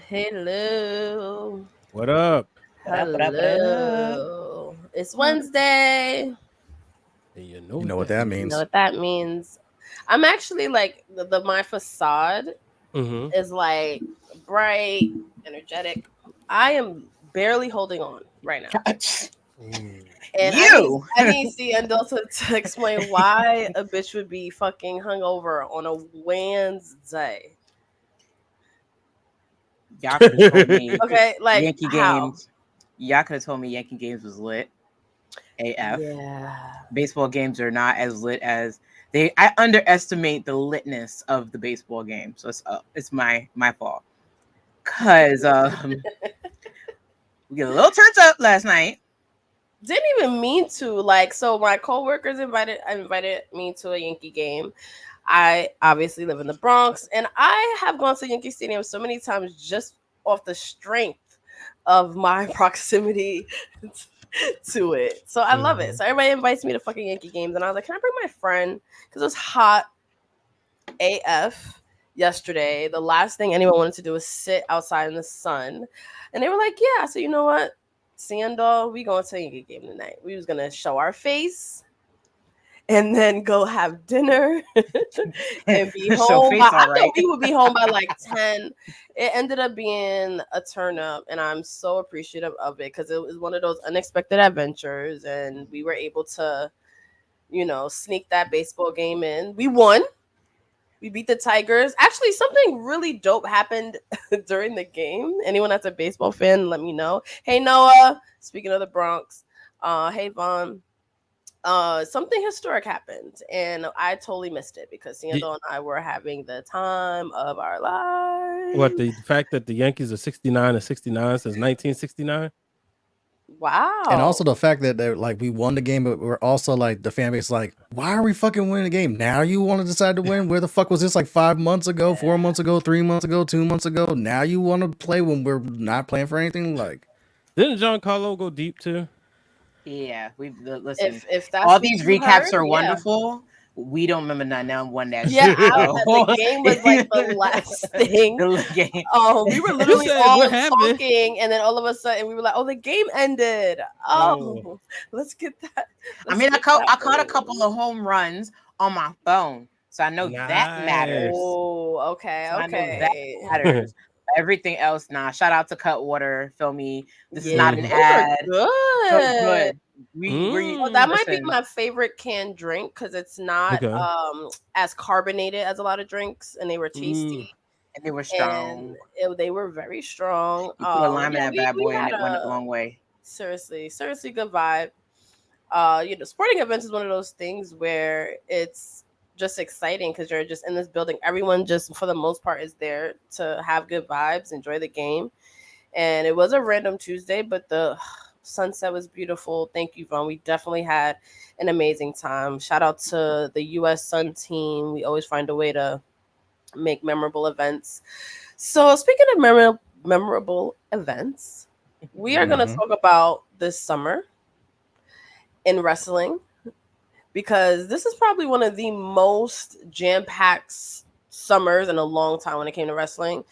Hello. What up? What up? Hello. It's Wednesday. And you You know know what what that that You means. know means. what that means. I'm actually like my facade Mm-hmm. is like bright, energetic. I am barely holding on right now. And You. I need Seindole to explain why a bitch would be fucking hungover on a Wednesday. Y'all could have told me Okay, like Yankee how? games. Y'all could have told me Yankee games was lit. AF. Yeah. Baseball games are not as lit as they. I underestimate the litness of the baseball game, so it's my fault. Cause we get a little turned up last night. Didn't even mean to. Like, so my coworkers invited me to a Yankee game. I obviously live in the Bronx, and I have gone to Yankee Stadium so many times just off the strength of my proximity to it. So I love it. So everybody invites me to fucking Yankee games, and I was like, "Can I bring my friend?" Because it was hot AF yesterday. The last thing anyone wanted to do was sit outside in the sun. And they were like, yeah. So you know what? Seindole, we going to Yankee game tonight. We was gonna show our face and then go have dinner and be So home. face I all thought right. we would be home by like 10. It ended up being a turn up, and I'm so appreciative of it because it was one of those unexpected adventures, and we were able to, sneak that baseball game in. We won. We beat the Tigers. Actually, something really dope happened during the game. Anyone that's a baseball fan, let me know. Hey Noah, speaking of the Bronx, hey Vaughn. Something historic happened, and I totally missed it because Seindole and I were having the time of our lives. What, the fact that the Yankees are 69 and 69 since 1969? Wow. And also the fact that they're like we won the game, but we're also like the fan base is like, why are we fucking winning the game? Now you want to decide to win? Where the fuck was this like 5 months ago, 4 months ago, 3 months ago, 2 months ago? Now you want to play when we're not playing for anything? Like, Didn't Giancarlo go deep too? yeah, we listen. If that's All what these you recaps heard, are yeah. wonderful. We don't remember none. Now won that Yeah, shit. So. the game was like the last thing. The game. We were literally said, all "What happened?" talking, and then all of a sudden we were like, "Oh, the game ended." Oh, let's get that. I mean, I caught a couple of home runs on my phone, so I know that matters. Oh, okay, So okay. I know that matters. Everything else, nah. Shout out to Cutwater. Feel me. This is not an those ad. are So good. good. Well, that might be my favorite canned drink because it's not as carbonated as a lot of drinks, and they were tasty. And they were strong. They were very strong. You put a lime in that bad boy, and had it went a long way. Seriously good vibe. Sporting events is one of those things where it's just exciting because you're just in this building. Everyone just, for the most part, is there to have good vibes, enjoy the game. And it was a random Tuesday, but the sunset was beautiful. Thank you, Vaughn. We definitely had an amazing time. Shout out to the U.S. Sun team. We always find a way to make memorable events. So, speaking of memorable events, we are going to talk about this summer in wrestling because this is probably one of the most jam-packed summers in a long time when it came to wrestling.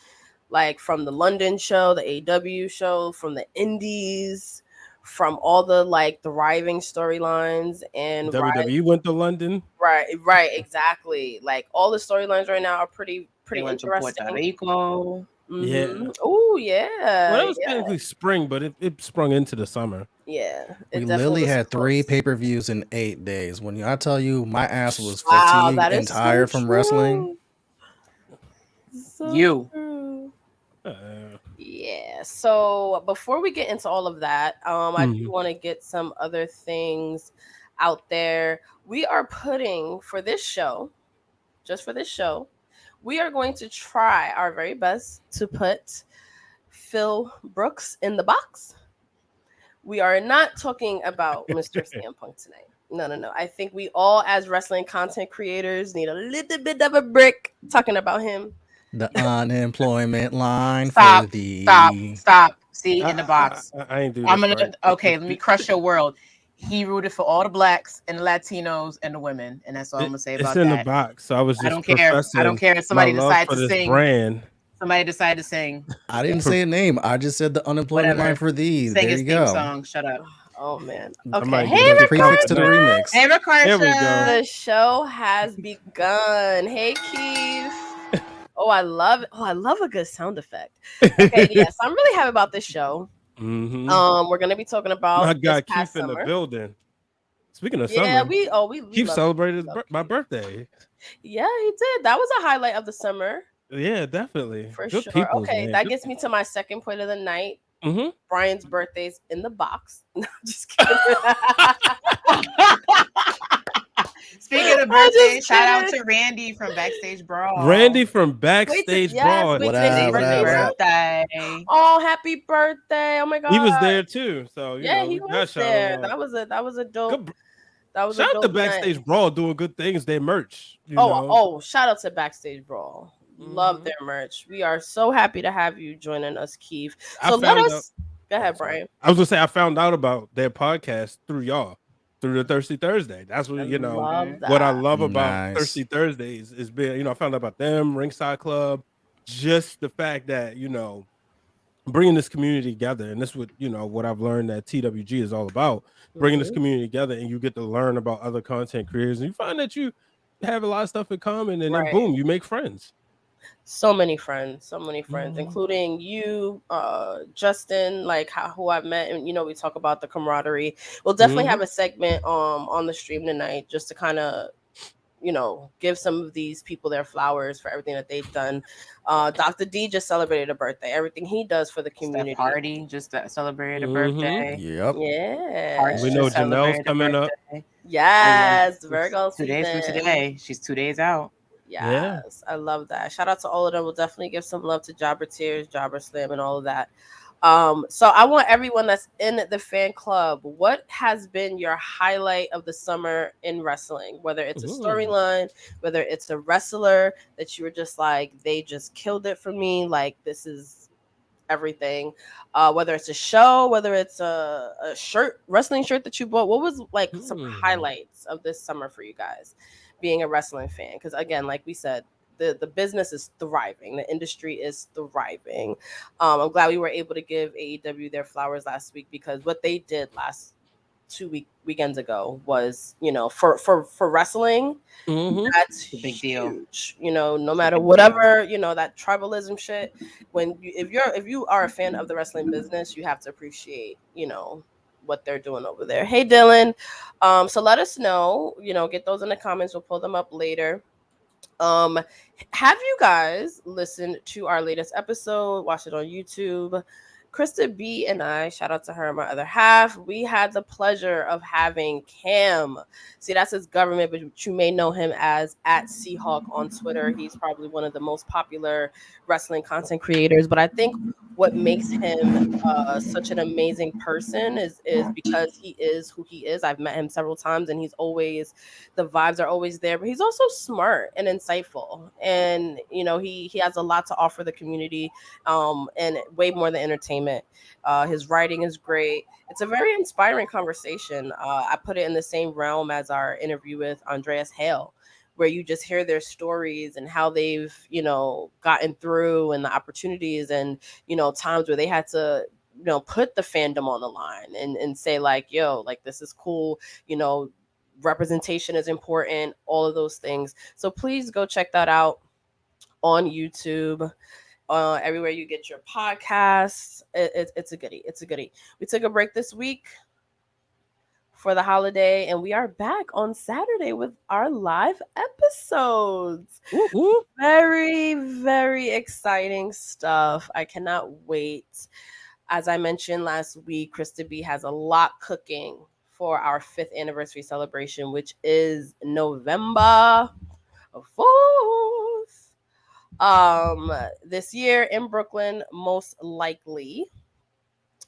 Like from the London show, the AEW show, from the indies, from all the like thriving storylines, and WWE went to London. Right, exactly. Like all the storylines right now are pretty They went interesting. to Puerto Rico. Yeah. Oh yeah. Well, it was technically spring, but it sprung into the summer. Yeah. We literally had 3 pay-per-views in 8 days. When I tell you my ass was fatigued and tired from wrestling. Yeah. So before we get into all of that, I do want to get some other things out there. We are putting for this show, we are going to try our very best to put Phil Brooks in the box. We are not talking about Mr. CM Punk tonight. No. I think we all, as wrestling content creators, need a little bit of a break talking about him. The unemployment line Stop. See, in the box. I ain't do this. I'm gonna okay. Let me crush your world. He rooted for all the blacks and the Latinos and the women, and that's all I'm gonna say about that. It's in the box, so I was just. I don't care. If somebody decides to sing. Brand. Somebody decided to sing. I didn't say a name. I just said the unemployment Whatever. line for thee. Sing There his you theme go. song. Shut up. Oh man. I Okay. might Hey, get The into prefix to the tonight. remix. Hey, There we go. Rakarsha. the show has begun. Hey, Keith. Oh, I love it. Oh, I love a good sound effect. Okay, yes, I'm really happy about this show. We're gonna be talking about My this guy past Keith in the summer. building. Speaking of Yeah, summer, we Keith love celebrated love my Keith. birthday. Yeah, he did. That was a highlight of the summer Yeah, definitely. for Good sure. peoples, Okay, man. that gets me to my second point of the night. Mm-hmm. Bryan's birthday's in the box. No, just kidding. Speaking of I'm birthday, just shout out kidding. to Randy from Backstage Brawl. Randy from Wait, Backstage Brawl. wait, What today's his up? What Today's his up? birthday, What bro. up? birthday. Oh, happy birthday! Oh my He was god. there too, so you Yeah, know he we got was shout him there. out. That was a dope. Good. That was a Shout out to dope night. Backstage Brawl doing good things. They merch, you Oh, know. oh! Shout out to Backstage Brawl. Love Mhm. their merch. We are so happy to have you joining us, Keith. I So let found out. us go ahead, Sorry. Bryan. I was gonna say I found out about their podcast through y'all, through the Thirsty Thursday. That's what I you know. love What I that. love about Nice. Thirsty Thursdays is being, I found out about them, Ringside Club, just the fact that bringing this community together, and this would what I've learned that TWG is all about, bringing this Mhm. community together, and you get to learn about other content creators, and you find that you have a lot of stuff in common, and then Right. boom, you make friends. So many friends, Mhm. including you, Justin, like who I've met, and we talk about the camaraderie. We'll definitely have a segment on the stream tonight just to kind of give some of these people their flowers for everything that they've done. Dr. D just celebrated a birthday. Everything he does for the community. Steph Hardy just celebrated a Mhm. birthday. Yep. Yeah. Hearts We know just Janelle's celebrated a coming up. birthday. Yes, It's Virgo 2 days from season. today. She's 2 days out. Yeah. Yes, I love that. Shout out to all of them. We'll definitely give some love to Jobber Tears, Jobber Slam, and all of that. So I want everyone that's in the fan club, what has been your highlight of the summer in wrestling? Whether it's a Ooh. storyline, whether it's a wrestler that you were just like, they just killed it for me. Like, this is everything. Whether it's a show, whether it's a shirt, wrestling shirt that you bought. What was like some highlights of this summer for you guys being a wrestling fan? Because again, like we said, the business is thriving, the industry is thriving. I'm glad we were able to give AEW their flowers last week, because what they did last weekends ago was, for wrestling, that's a big deal. huge. No matter whatever, that tribalism shit. If you are a fan of the wrestling business, you have to appreciate, what they're doing over there. Hey, Dylan. So let us know. Get those in the comments. We'll pull them up later. Have you guys listened to our latest episode? Watch it on YouTube. Krista B and I, shout out to her, my other half, we had the pleasure of having Cam. See, that's his government, but you may know him as @Seahawk on Twitter. He's probably one of the most popular wrestling content creators. But I think what makes him such an amazing person is because he is who he is. I've met him several times, and the vibes are always there. But he's also smart and insightful, and he has a lot to offer the community, and way more than entertainment. His writing is great. It's a very inspiring conversation. I put it in the same realm as our interview with Andreas Hale, where you just hear their stories and how they've, gotten through, and the opportunities, and, times where they had to, put the fandom on the line, and say like, yo, like, this is cool, representation is important, all of those things. So please go check that out on YouTube. Everywhere you get your podcasts. It's a goodie. It's a goodie. We took a break this week for the holiday, and we are back on Saturday with our live episodes. Very, very exciting stuff. I cannot wait. As I mentioned last week, Krista B has a lot cooking for our 5th anniversary celebration, which is November 4th. This year in Brooklyn, most likely.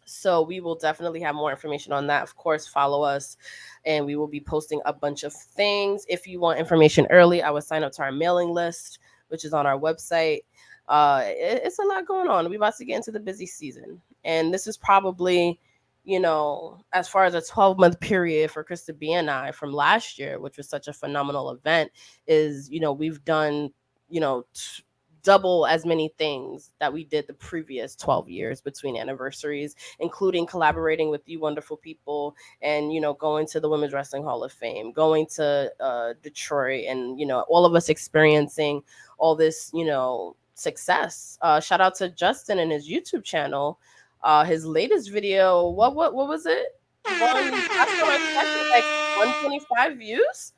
So we will definitely have more information on that. Of course, follow us, and we will be posting a bunch of things. If you want information early, I would sign up to our mailing list, which is on our website. It's a lot going on. We're about to get into the busy season, and this is probably, as far as a 12-month period for Krista B and I from last year, which was such a phenomenal event, is, we've done, double as many things that we did the previous 12 years between anniversaries, including collaborating with you wonderful people and, going to the Women's Wrestling Hall of Fame, going to Detroit, and, all of us experiencing all this, success. Shout out to Justin and his YouTube channel. His latest video, what was it? Last time I checked, it was like 125 views.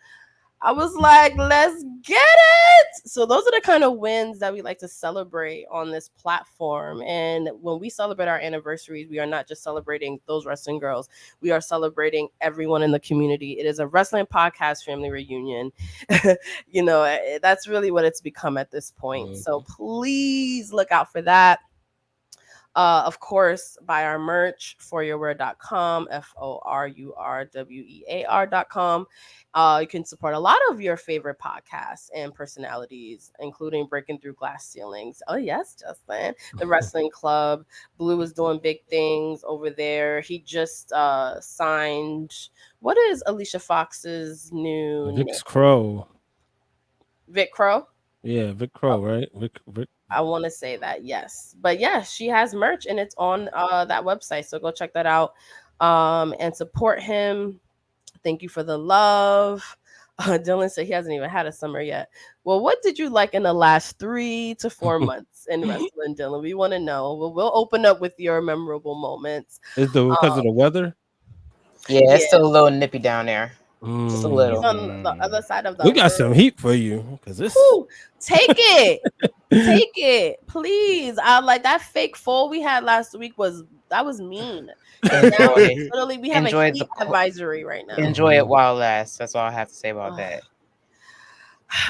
I was like, let's get it. So those are the kind of wins that we like to celebrate on this platform. And when we celebrate our anniversaries, we are not just celebrating those wrestling girls. We are celebrating everyone in the community. It is a wrestling podcast family reunion. That's really what it's become at this point. So please look out for that. Of course, buy our merch, foryourwear.com, FORURWEAR.com. You can support a lot of your favorite podcasts and personalities, including Breaking Through Glass Ceilings. Oh, yes, Justin. The Wrestling Club. Blue is doing big things over there. He just signed, what is Alicia Fox's new name? Crow. Vic Crow? Yeah, Vic Crow, right? Vic. I want to say that, yes. But yeah, she has merch and it's on that website. So go check that out and support him. Thank you for the love. Dylan said he hasn't even had a summer yet. Well, what did you like in the last 3 to 4 months in wrestling, Dylan? We want to know. We'll open up with your memorable moments. Is it because of the weather? Yeah, it's still a little nippy down there. Just a little. He's on the other side of the We got some heat for you because this. Take it. Take it, please. I like that fake fall we had last week was mean. Literally, we have a heat advisory right now. Enjoy it while it lasts. That's all I have to say about that.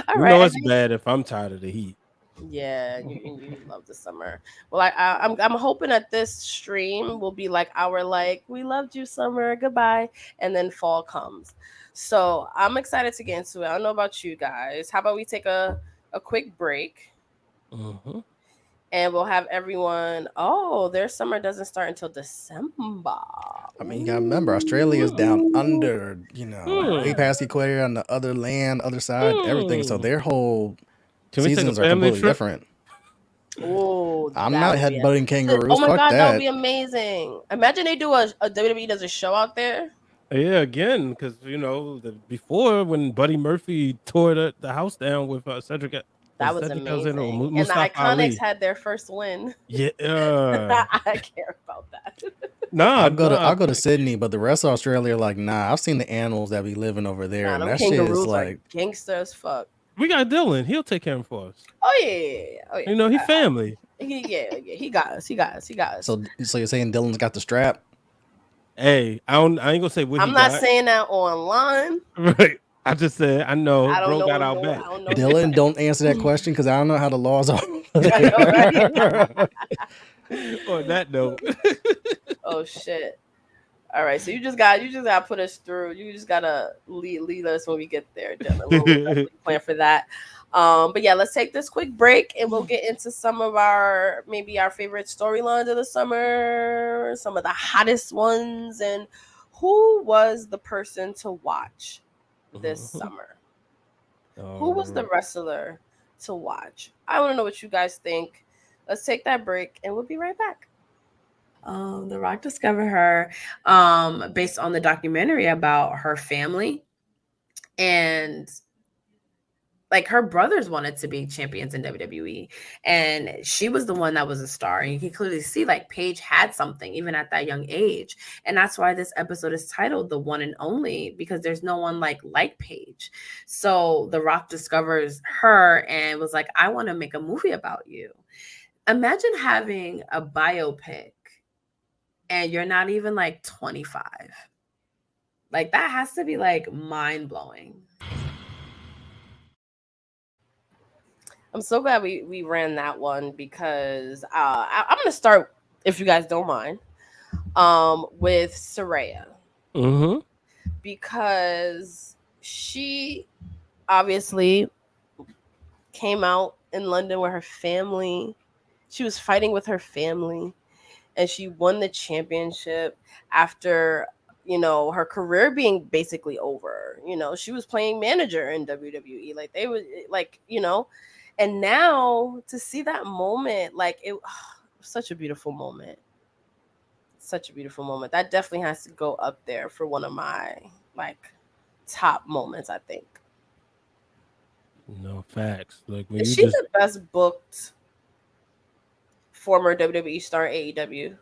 All right. Know it's bad if I'm tired of the heat. Yeah, you love the summer. Well, I'm hoping that this stream will be like we loved you summer, goodbye, and then fall comes. So I'm excited to get into it. I don't know about you guys. How about we take a quick break? And we'll have everyone. Oh, their summer doesn't start until December. I mean, you gotta remember, Australia's down under, way past the equator on the other side, everything. So their whole seasons are completely different. Oh, I'm not headbutting kangaroos. Oh my Fuck god, that would that. be amazing. Imagine they do a WWE does a show out there. Yeah, again, because before when Buddy Murphy tore the house down with Cedric. That was amazing. And the Iconics had their first win. Yeah. I care about that. I'll go to Sydney, but the rest of Australia are like, nah, I've seen the animals that be living over there. And that shit is like gangster as fuck. We got Dylan. He'll take care of him for us. Oh yeah. He family. He got us. He got us. So you're saying Dylan's got the strap? Hey, I ain't gonna say what I'm not saying that online. Right. I just said I know. Bro got our back. Dylan, don't answer that question because I don't know how the laws are. On that note. Oh shit. All right, so you just gotta put us through. You just gotta lead us when we get there, Dylan. We'll definitely plan for that. But yeah, let's take this quick break and we'll get into some of our favorite storylines of the summer, some of the hottest ones, and who was the person to watch this summer. Who was the wrestler to watch? I want to know what you guys think. Let's take that break and we'll be right back. The Rock discovered her based on the documentary about her family, and like her brothers wanted to be champions in WWE, and she was the one that was a star. And you can clearly see like Paige had something even at that young age, and that's why this episode is titled "The One and Only," because there's no one like Paige. So The Rock discovers her and was like, "I want to make a movie about you." Imagine having a biopic and you're not even like 25. Like that has to be like mind blowing. I'm so glad we ran that one because I'm going to start, if you guys don't mind, with Saraya. Because she obviously came out in London with her family. She was fighting with her family. And she won the championship after, her career being basically over. She was playing manager in WWE. Like they was like, And now to see that moment, like it such a beautiful moment. Such a beautiful moment. That definitely has to go up there for one of my like top moments, I think. No facts. Like when Is you she just the best booked former WWE star AEW?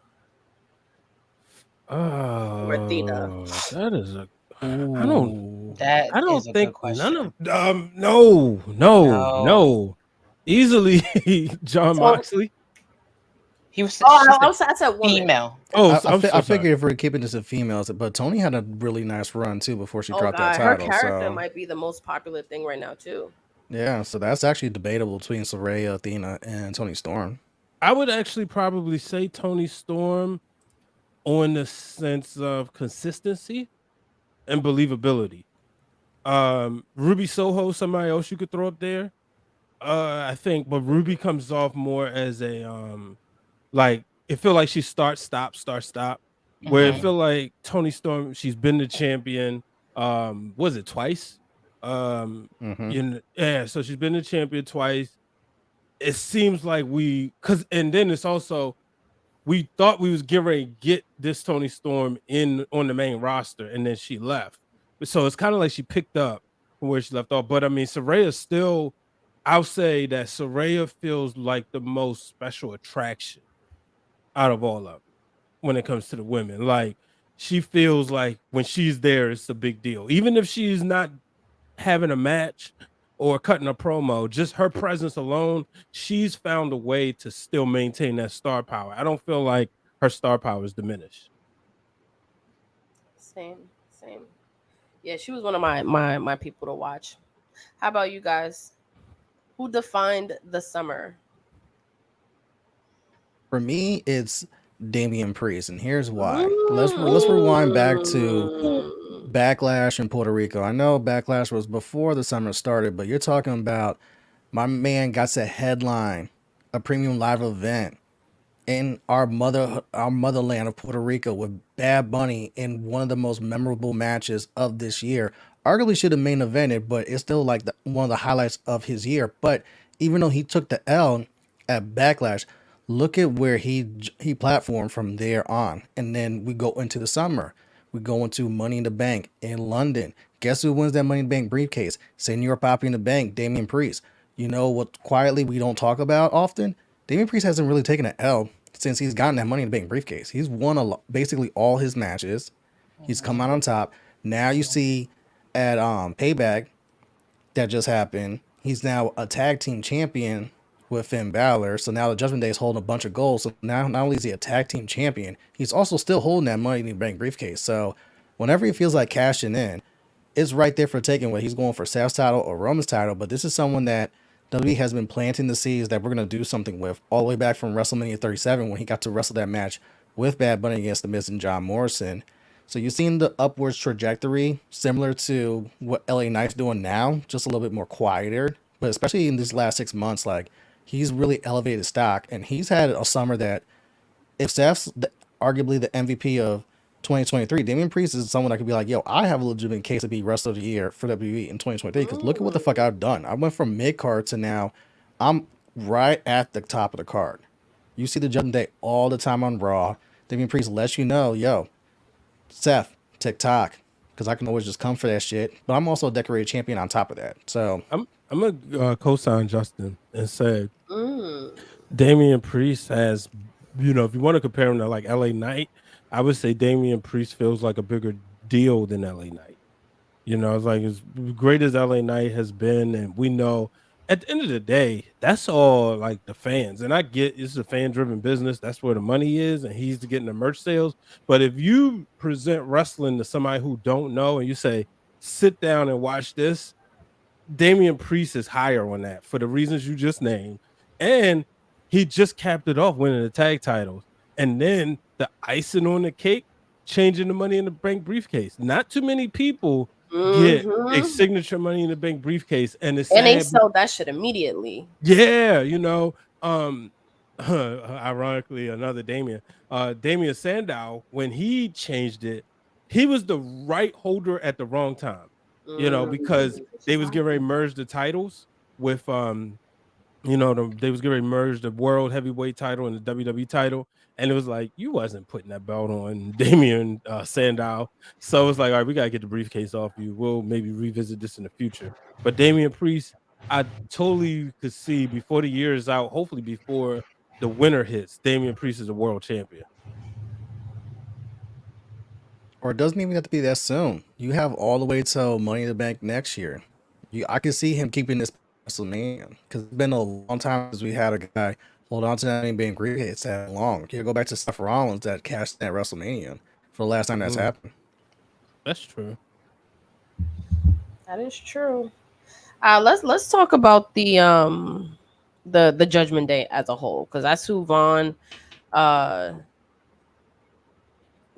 Or Athena? that is a I don't Ooh. That I don't is a good think none of question. no. No. Easily John So, Moxley. She said I said woman. female. Oh, I, I'm so I sorry. figured if we're keeping this to females, but Tony had a really nice run too before she Oh dropped that god, her title. character So might be the most popular thing right now too. yeah, so that's actually debatable between Saraya, Athena, and Tony Storm. I would actually probably say Tony Storm on the sense of consistency and believability. Ruby Soho, somebody else you could throw up there. I think, but Ruby comes off more as a like it feel like she start stop. Where it Hmm. feel like Tony Storm, she's been the champion. Was it twice? Mm-hmm. Yeah, so she's been the champion twice. It seems like and then it's also we thought we was getting ready to get this Tony Storm in on the main roster, and then she left. So it's kind of like she picked up from where she left off. But I mean, Saraya still, I'll say that Saraya feels like the most special attraction out of all of them when it comes to the women. Like she feels like when she's there, it's a big deal. Even if she's not having a match or cutting a promo, just her presence alone, she's found a way to still maintain that star power. I don't feel like her star power is diminished. Same. Yeah, she was one of my people to watch. How about you guys? Who defined the summer? For me, it's Damian Priest, and here's why. Let's rewind back to Mm. Backlash in Puerto Rico. I know Backlash was before the summer started, but you're talking about my man got to headline a premium live event in our motherland of Puerto Rico with Bad Bunny in one of the most memorable matches of this year. Arguably should have main evented, but it's still like one of the highlights of his year. But even though he took the L at Backlash, look at where he platformed from there on. And then we go into the summer. We go into Money in the Bank in London. Guess who wins that Money in the Bank briefcase? Senor Papi in the Bank, Damian Priest. You know what quietly we don't talk about often? Damian Priest hasn't really taken an L since he's gotten that Money in the Bank briefcase. He's won basically all his matches. He's come out on top. Now you see at Payback that just happened, he's now a tag team champion with Finn Balor. So now the Judgment Day is holding a bunch of gold. So now not only is he a tag team champion, he's also still holding that Money in the Bank briefcase. So whenever he feels like cashing in, it's right there for taking what he's going for Seth's title or Roman's title. But this is someone that WWE has been planting the seeds that we're going to do something with all the way back from WrestleMania 37 when he got to wrestle that match with Bad Bunny against The Miz and John Morrison. So you've seen the upwards trajectory similar to what LA Knight's doing now, just a little bit more quieter. But especially in these last 6 months, like he's really elevated stock and he's had a summer that if arguably the MVP of 2023, Damian Priest is someone that could be like, yo, I have a legitimate case to be Wrestler of the Year for WWE in 2023 because look at what the fuck I've done. I went from mid card to now I'm right at the top of the card. You see the Judgment Day all the time on Raw. Damian Priest lets you know, yo, Seth, TikTok, because I can always just come for that shit. But I'm also a decorated champion on top of that. So I'm gonna co-sign Justin and say Mm. Damian Priest has, if you want to compare him to like LA Knight, I would say Damian Priest feels like a bigger deal than LA Knight. It's like as great as LA Knight has been, and we know at the end of the day, that's all like the fans. And I get it's a fan-driven business, that's where the money is, and he's getting the merch sales. But if you present wrestling to somebody who don't know and you say, sit down and watch this, Damian Priest is higher on that for the reasons you just named. And he just capped it off winning the tag titles. And then the icing on the cake, changing the Money in the Bank briefcase. Not too many people get a Mm-hmm. signature Money in the Bank briefcase. And it's And they sad. sold that shit immediately. Yeah, ironically, another Damian Sandow, when he changed it, he was the right holder at the wrong time, Mm. because they was getting ready to merge the titles with you know, they was going to merge the world heavyweight title and the WWE title, and it was like you wasn't putting that belt on Damian Sandow, so it's like, all right, we gotta get the briefcase off you. We'll maybe revisit this in the future. But Damian Priest, I totally could see before the year is out, hopefully before the winter hits, Damian Priest is a world champion. Or it doesn't even have to be that soon. You have all the way till Money in the Bank next year. I can see him keeping this WrestleMania because it's been a long time since we had a guy hold on to that and being great. It's that long. You go back to Seth Rollins that cashed in at WrestleMania for the last time that's happened. That's true. That is true. Let's talk about the Judgment Day as a whole, because that's who Vaughn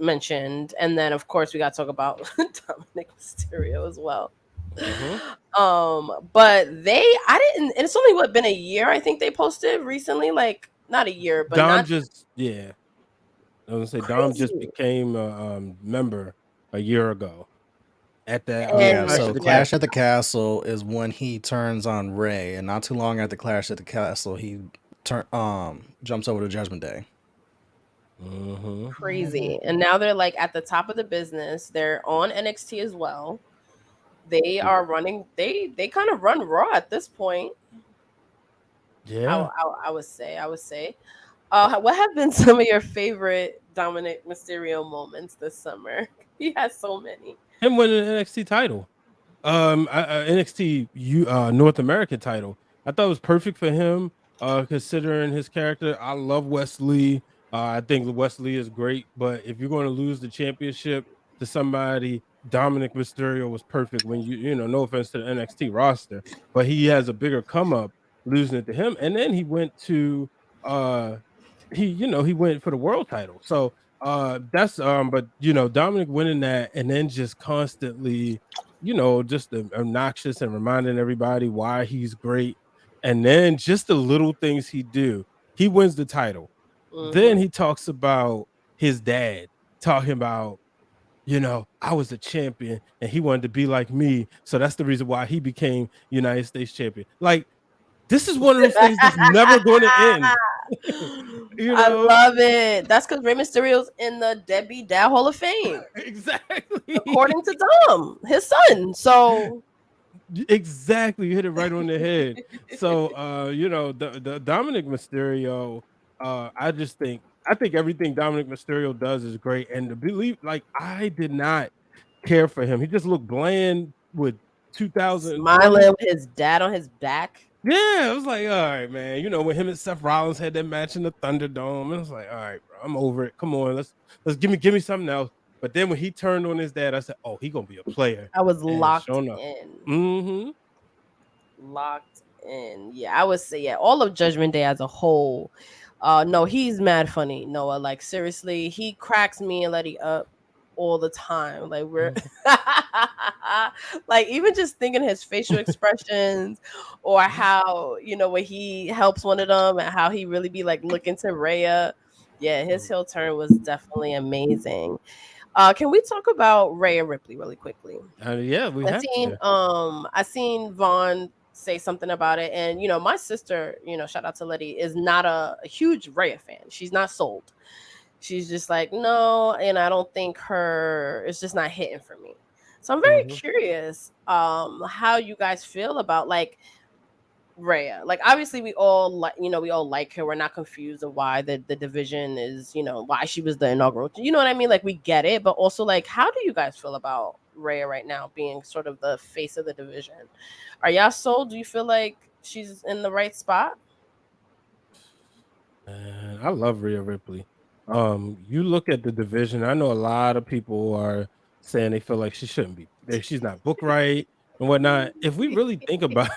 mentioned, and then of course we got to talk about Dominik Mysterio as well. But I didn't, and it's only been a year. I think they posted recently, like not a year, but Dom not just I was gonna say Dom just crazy. became a member a year ago at that Yeah, And so Clash of the Clash at Castle. the Castle is when he turns on Ray, and not too long after Clash at the Castle, he jumps over to Judgment Day. crazy. And now they're like at the top of the business. They're on NXT as well. They are running. They kind of run Raw at this point. Yeah. I would say. What have been some of your favorite Dominik Mysterio moments this summer? He has so many. Him winning the NXT title. NXT North American title. I thought it was perfect for him, considering his character. I love Wesley. I think Wesley is great, but if you're going to lose the championship to somebody, Dominik Mysterio was perfect. When you know, no offense to the NXT roster, but he has a bigger come up losing it to him, and then he went to he went for the world title. So that's but Dominik winning that and then just constantly just obnoxious and reminding everybody why he's great. And then just the little things he do. He wins the title. Then he talks about his dad, talking about, I was a champion and he wanted to be like me. So that's the reason why he became United States champion. Like, this is one of those things that's never going to end. I love it. That's because Rey Mysterio's in the Deadbeat Dad Hall of Fame. Exactly. According to Dom, his son. So exactly, you hit it right on the head. So the Dominik Mysterio, I think everything Dominik Mysterio does is great. And to believe, like, I did not care for him. He just looked bland with 2020. Smiling with his dad on his back. Yeah, it was like, all right, man. When him and Seth Rollins had that match in the Thunderdome, it was like, all right, bro, I'm over it. Come on, let's give me something else. But then when he turned on his dad, I said, oh, he gonna be a player. I was and locked in. Locked in. Yeah, I would say, yeah, all of Judgment Day as a whole. No, he's mad funny, Noah. Like, seriously, he cracks me and Letty up all the time. Like, we're like, even just thinking his facial expressions, or how, when he helps one of them and how he really be like looking to Rhea. Yeah, his heel turn was definitely amazing. Can we talk about Rhea Ripley really quickly? Yeah, we have to. I seen Vaughn say something about it, and my sister, shout out to Letty, is not a huge Rhea fan. She's not sold. She's just like, no, and I don't think it's just not hitting for me. So I'm very curious how you guys feel about, like, Rhea. Like, obviously we all like her. We're not confused of why the division is, why she was the inaugural. You know what I mean? Like, we get it, but also, like, how do you guys feel about Rhea right now being sort of the face of the division? Are y'all sold? Do you feel like she's in the right spot? I love Rhea Ripley. You look at the division. I know a lot of people are saying they feel like she shouldn't be there. She's not booked right and whatnot. If we really think about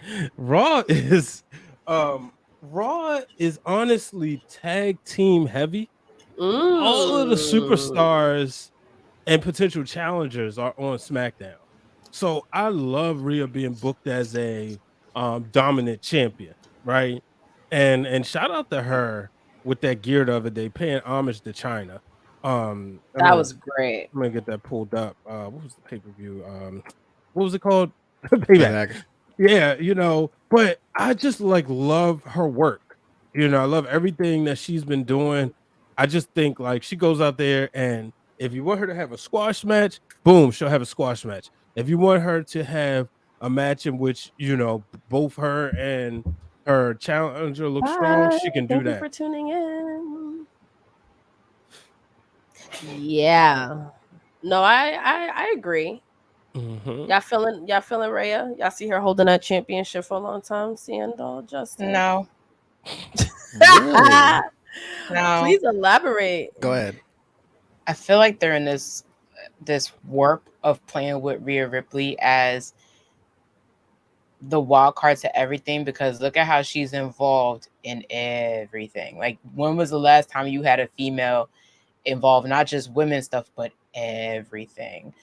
it, Raw is honestly tag team heavy. All of the superstars and potential challengers are on SmackDown. So I love Rhea being booked as a dominant champion, right? And shout out to her with that gear the other day, paying homage to China. That was great. I'm gonna get that pulled up. What was the pay-per-view? What was it called? Payback. Yeah, but I just like love her work. I love everything that she's been doing. I just think like she goes out there and if you want her to have a squash match, boom, she'll have a squash match. If you want her to have a match in which, both her and her challenger look strong, Bye. she can do Thank you that. for tuning in. Yeah. No, I agree. Mhm. Y'all feeling Rhea? Y'all see her holding that championship for a long time, Seindole, Justin? No, Really? no. Please elaborate. Go ahead. I feel like they're in this warp of playing with Rhea Ripley as the wild card to everything, because look at how she's involved in everything. Like, when was the last time you had a female involved, not just women's stuff, but everything?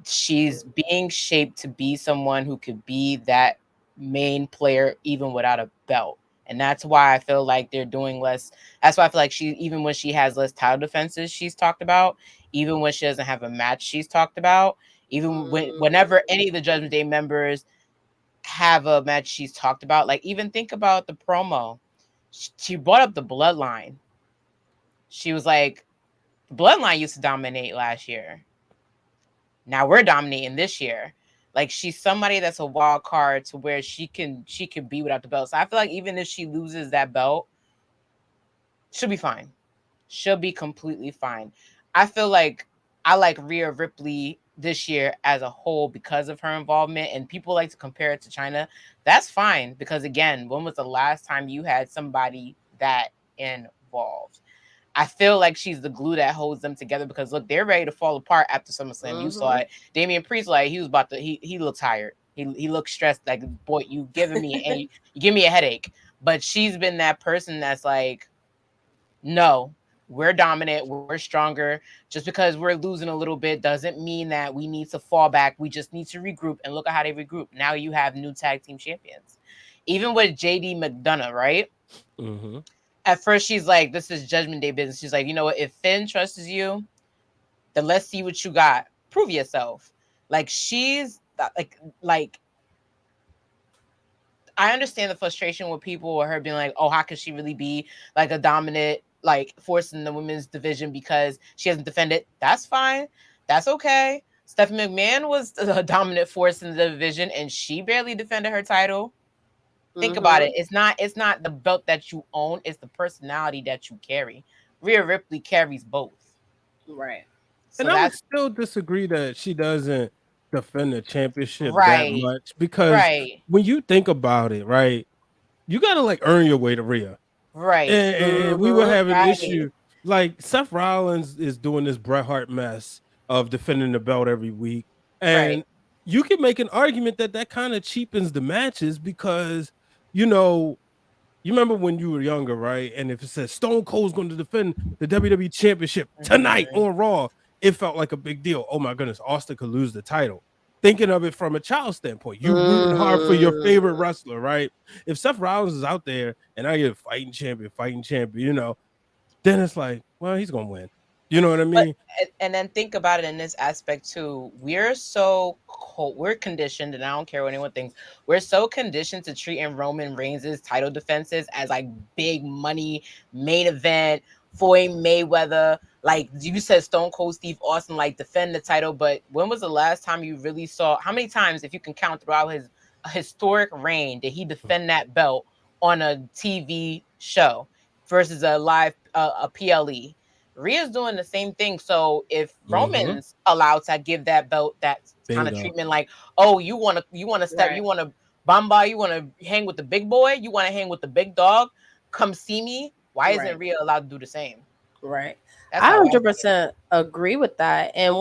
She's being shaped to be someone who could be that main player even without a belt. And that's why I feel like they're doing less. That's why I feel like even when she has less title defenses, she's talked about, even when she doesn't have a match, she's talked about, even whenever any of the Judgment Day members have a match, she's talked about. Like, even think about the promo. She brought up the Bloodline. She was like, the Bloodline used to dominate last year. Now we're dominating this year. Like, she's somebody that's a wild card to where she can be without the belt. So I feel like even if she loses that belt, she'll be fine. She'll be completely fine. I feel like I like Rhea Ripley this year as a whole because of her involvement, and people like to compare it to China. That's fine, because again, when was the last time you had somebody that involved? I feel like she's the glue that holds them together, because look, they're ready to fall apart after SummerSlam. You saw it. Damian Priest, like, he was about to he looked tired. He looked stressed, like, boy, you giving me you give me a headache. But she's been that person that's like, no, we're dominant, we're stronger. Just because we're losing a little bit doesn't mean that we need to fall back. We just need to regroup. And look at how they regroup. Now you have new tag team champions. Even with JD McDonough, right? Mm-hmm. At first, she's like, this is Judgment Day business. She's like, you know what? If Finn trusts you, then let's see what you got. Prove yourself. Like, she's like I understand the frustration with people or her being like, oh, how could she really be like a dominant like force in the women's division because she hasn't defended? That's fine. That's okay. Stephanie McMahon was a dominant force in the division and she barely defended her title. Think about it. It's not the belt that you own, it's the personality that you carry. Rhea Ripley carries both. Right. So And I would that's still disagree that she doesn't defend the championship that right. much because Right. when you think about it, right, you got to like earn your way to Rhea. Right. And we were having Right. issue like Seth Rollins is doing this Bret Hart mess of defending the belt every week, and Right. you can make an argument that kind of cheapens the matches because you remember when you were younger, right? And if it says Stone Cold's going to defend the WWE Championship tonight on Raw, it felt like a big deal. Oh my goodness, Austin could lose the title. Thinking of it from a child standpoint, you rooting hard for your favorite wrestler, right? If Seth Rollins is out there and I get fighting champion, then it's like, well, he's gonna win. You know what I mean? And then think about it in this aspect too. We're so cold, we're conditioned, and I don't care what anyone thinks. We're so conditioned to treating Roman Reigns' title defenses as like big money main event. Floyd Mayweather, like you said, Stone Cold Steve Austin, like defend the title. But when was the last time you really saw? How many times, if you can count throughout his historic reign, did he defend that belt on a TV show versus a live a PLE? Rhea's doing the same thing. So if Roman's allowed to give that belt that kind of treatment, like, oh, you want to step, Right. you want to bamba, you want to hang with the big boy, you want to hang with the big dog, come see me. Why isn't Rhea allowed to do the same? Right. That's I how I see it. 100% agree with that. And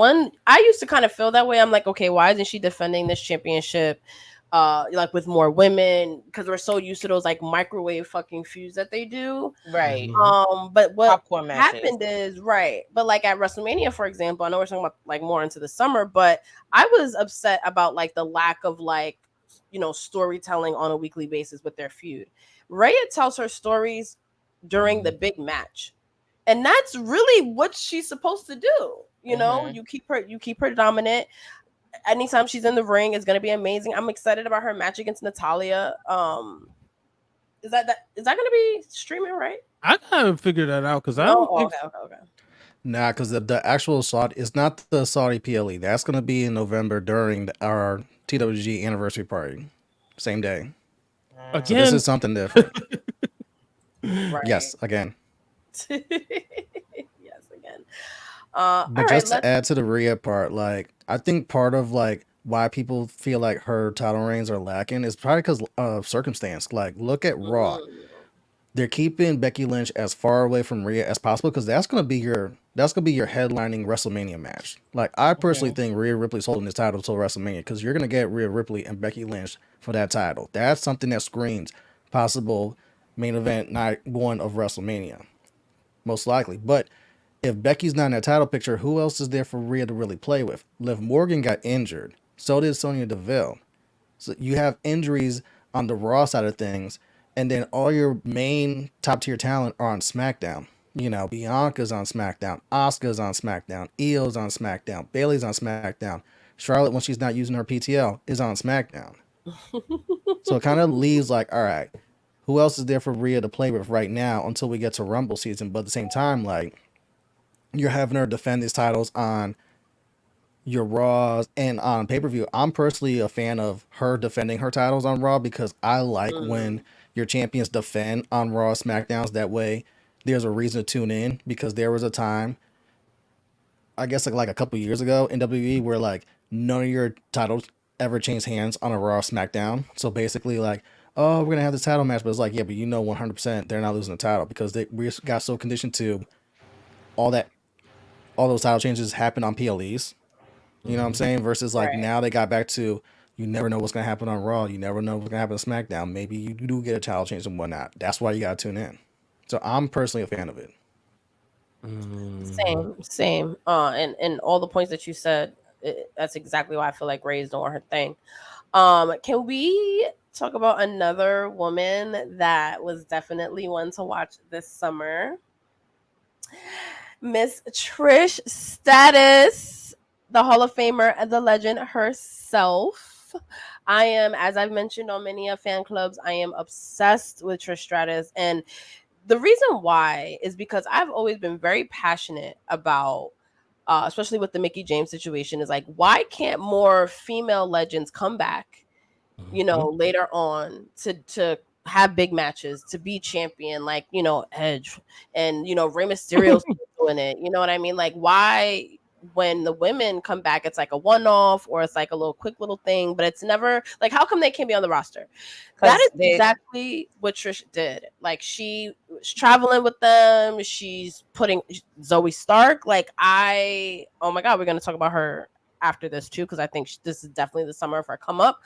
I used to kind of feel that way. I'm like, okay, why isn't she defending this championship? Like with more women, because we're so used to those like microwave fucking feuds that they do. Right. But what Popcorn matches. happened is right. But like at WrestleMania, for example, I know we're talking about like more into the summer, but I was upset about like the lack of like storytelling on a weekly basis with their feud. Rhea tells her stories during the big match. And that's really what she's supposed to do. You keep her dominant. anytime she's in the ring is going to be amazing. I'm excited about her match against Natalia. Is that going to be streaming, right? I gotta figure that out because I No. don't think. Okay. Nah, because the actual Saudi is not the Saudi PLE. That's going to be in November during our TWG anniversary party, same day. So this Again, is something different. Right. Yes, again. Yes, again. All But right. just to add to the Rhea part, like I think part of like why people feel like her title reigns are lacking is probably because of circumstance. Like, look at Raw. They're keeping Becky Lynch as far away from Rhea as possible because that's gonna be your headlining WrestleMania match. Like, I personally think Rhea Ripley's holding this title until WrestleMania because you're gonna get Rhea Ripley and Becky Lynch for that title. That's something that screams possible main event night one of WrestleMania, most likely. But if Becky's not in that title picture, who else is there for Rhea to really play with? Liv Morgan got injured. So did Sonya Deville. So you have injuries on the Raw side of things, and then all your main top tier talent are on SmackDown. You know, Bianca's on SmackDown, Asuka's on SmackDown, Io's on SmackDown, Bayley's on SmackDown. Charlotte, when she's not using her PTL, is on SmackDown. So it kind of leaves like, all right, who else is there for Rhea to play with right now until we get to Rumble season? But at the same time, like, you're having her defend these titles on your Raws and on pay-per-view. I'm personally a fan of her defending her titles on Raw because I like when your champions defend on Raw SmackDowns. That way there's a reason to tune in, because there was a time, I guess like a couple years ago in WWE, where like none of your titles ever changed hands on a Raw SmackDown. So basically like, oh, we're gonna have this title match, but it's like, yeah, but 100% they're not losing the title because we got so conditioned to all those title changes happen on PLEs. You know what I'm saying? Versus like now they got back to, you never know what's gonna happen on Raw. You never know what's gonna happen on SmackDown. Maybe you do get a title change and whatnot. That's why you gotta tune in. So I'm personally a fan of it. Same. And all the points that you said, that's exactly why I feel like Ray's doing her thing. Can we talk about another woman that was definitely one to watch this summer? Miss Trish Stratus, the Hall of Famer and the legend herself. I am, as I've mentioned on many of fan clubs, I am obsessed with Trish Stratus. And the reason why is because I've always been very passionate about, especially with the Mickie James situation, is like, why can't more female legends come back, later on to have big matches, to be champion, like, Edge and, Rey Mysterio's doing it. You know what I mean? Like, why, when the women come back, it's like a one-off or it's like a little quick little thing, but it's never like, how come they can't be on the roster? That is exactly what Trish did. Like, she was traveling with them. She's putting Zoey Stark. Like, oh my God, we're going to talk about her after this too, because I think this is definitely the summer of her come up.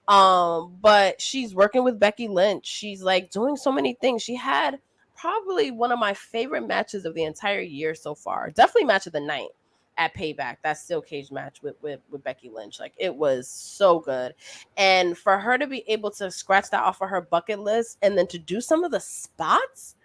But she's working with Becky Lynch. She's like doing so many things. She had probably one of my favorite matches of the entire year so far. Definitely match of the night at Payback. That steel cage match with Becky Lynch. Like, it was so good. And for her to be able to scratch that off of her bucket list and then to do some of the spots